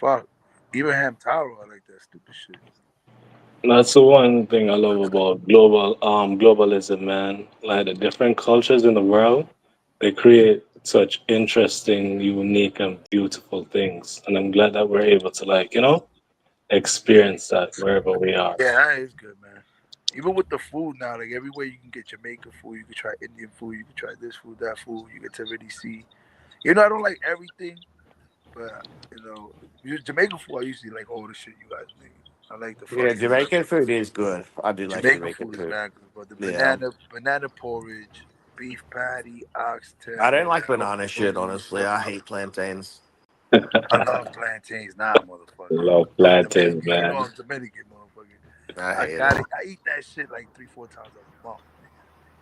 Fuck. Abraham Taro, I like that stupid shit. That's the one thing I love about globalism, man. Like the different cultures in the world, they create such interesting, unique, and beautiful things. And I'm glad that we're able to experience that wherever we are. Yeah, that is good, man. Even with the food now, like everywhere you can get Jamaican food, you can try Indian food, you can try this food, that food. You get to really see. You know, I don't like everything, but Jamaican food. I usually like all the shit you guys make. I like the Yeah, fucking Jamaican food is good. I do like Jamaican Jamaican food is food. mad good, but the Yeah. banana porridge, beef patty, I don't oxtail, like banana shit, broccoli. honestly. I hate plantains. I love plantains, nah, motherfucker. Love I'm plantains, Dominican, you know man. I'm Dominican, motherfucker. I I hate got it. it. I eat that shit like 3-4 times a month.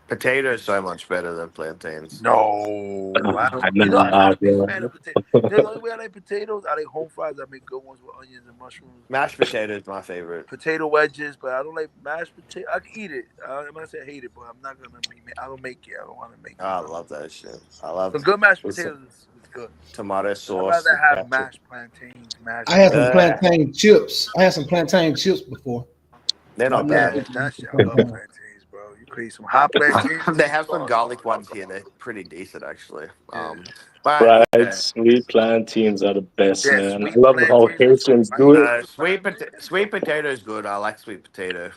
Potatoes so much better than plantains. No, I'm not Nah, a big bro. fan of potatoes. You know the only way I like potatoes, I like home fries. I make good ones with onions and mushrooms. Mashed potatoes my favorite. Potato wedges, but I don't like mashed potato. I can eat it. I'm not saying I hate it, but I'm not gonna. I don't make it. I don't want to make Oh, it. I love that shit. I love Some good mashed with some potatoes is good. tomato I'd sauce rather and have ketchup. mashed plantains, I mashed had some beans. plantain chips. I had some plantain chips before, They're but not I've never bad. Yeah, eaten that shit. I love plantain. plantains, bro. You create some hot plantains with They some have some sauce. garlic ones here. They're pretty decent, actually. Yeah, But Fried okay. sweet plantains are the best, yeah. man. I Sweet love how plantains with some Haitians do rice it. and some Sweet potato is good. I like sweet potato.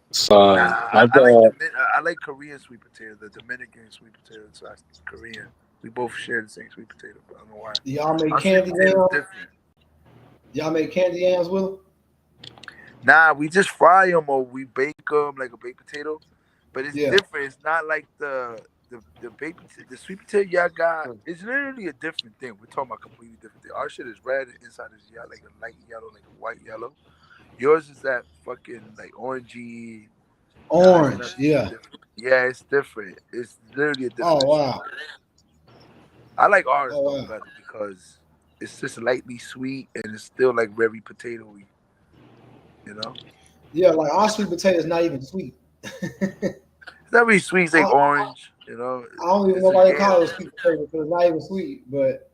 Nah, Son, I like I like Korean sweet potato. The Dominican sweet potato. So Korean. We both share the same sweet potato, but I don't know why. Y'all make Our sweet candy potato is yams? different. Y'all make candy yams with them? Nah, we just fry them or we bake them like a baked potato, but it's Yeah. different. It's not like the baked potato, the sweet potato y'all got. It's literally a different thing. We're talking about completely different thing. Our shit is red and inside is yellow, like a light yellow, like a white yellow. Yours is that fucking like orangey. Nah, it's not. Orange. Yeah. Different. Yeah, it's different. It's literally a Oh different shit. wow. I like ours Oh though wow. better because it's just lightly sweet and it's still like very potatoey. You know, Yeah, like our sweet potato is not even sweet. it's not really sweet. It's I, like orange. You know, I don't even it's know a why they yam. call it sweet potato because it's not even sweet. But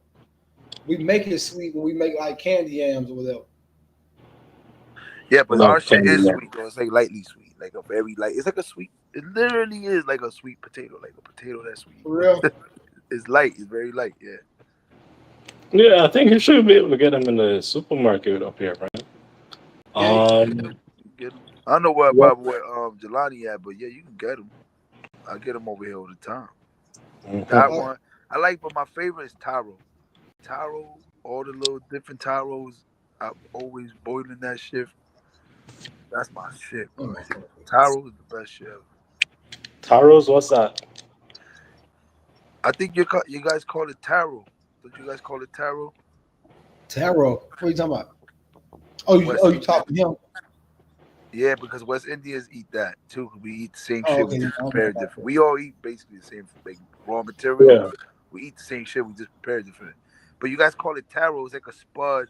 we make it sweet when we make like candy yams or whatever. Yeah, but love our shit candy, is man. sweet though. It's like lightly sweet, like a very light. It's like a sweet. It literally is like a sweet potato, like a potato that's sweet. For real. It's light. It's very light. Yeah. Yeah, I think you should be able to get them in the supermarket up here, right? Yeah, you can Um, get them. I don't know where what? about where Jelani at, but yeah, you can get them. I get them over here all the time. That Mhm. Oh, one I like, but my favorite is taro. Taro, all the little different taros. I'm always boiling that shit. That's my shit, bro. mm. Taro is the best shit ever. Taros, what's that? I think you guys call it taro. Don't you guys call it taro? Taro. What are you talking about? West You Indian. talking to him? Yeah, because West Indians eat that too. We eat the same Oh, shit. We okay. just I don't know prepare it about different. that. We all eat basically the same like raw material. Yeah. We eat the same shit. We just prepare it different. But you guys call it taro. It's like a spud.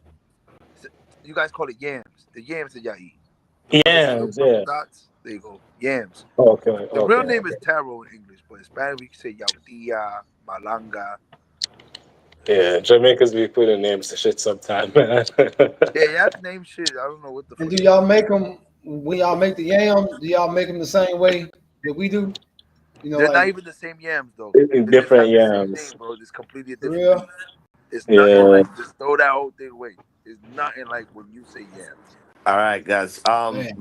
You guys call it yams. The yams that y'all eat. The one that's little Yams, purple yeah. dots. There you go. Yams. Okay, The real okay. name is taro in English, but in Spanish we can say yautía, malanga. Yeah, Jamaicans be putting names to shit sometime, man. Yeah, y'all name shit. I don't know what the And fuck do y'all y'all name. make them when y'all make the yam? Do y'all make them the same way that we do? You know, They're not like even the same yams though. They just Different have the same yams. name, bro. It's completely a for different real. beef. It's nothing Yeah. like just throw that whole thing away. It's nothing like when you say yams. All right, guys. Man,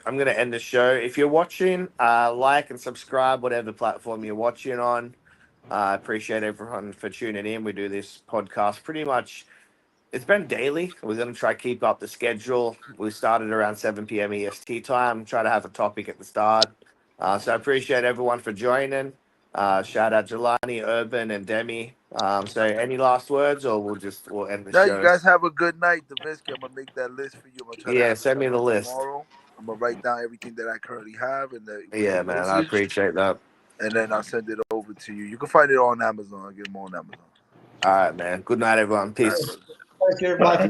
I'm gonna end the show. If you're watching, like and subscribe, whatever platform you're watching on. I appreciate everyone for tuning in. We do this podcast pretty much. It's been daily. We're going to try to keep up the schedule. We started around 7 p.m. EST time. Try to have a topic at the start. So I appreciate everyone for joining. Shout out Jelani, Urban, and Demi. So any last words, or we'll end the Now you show? guys have a good night, Davinsky. I'm gonna make that list for you. I'm gonna try to Yeah, have it send me done the by list. tomorrow. I'm gonna write down everything that I currently have and the Yeah, man, I dosage, appreciate that. and then I'll send it over to you. You can find it on Amazon. I'll get them on Amazon. All right, man. Good night, everyone. All right, Peace. brother. thank you everybody for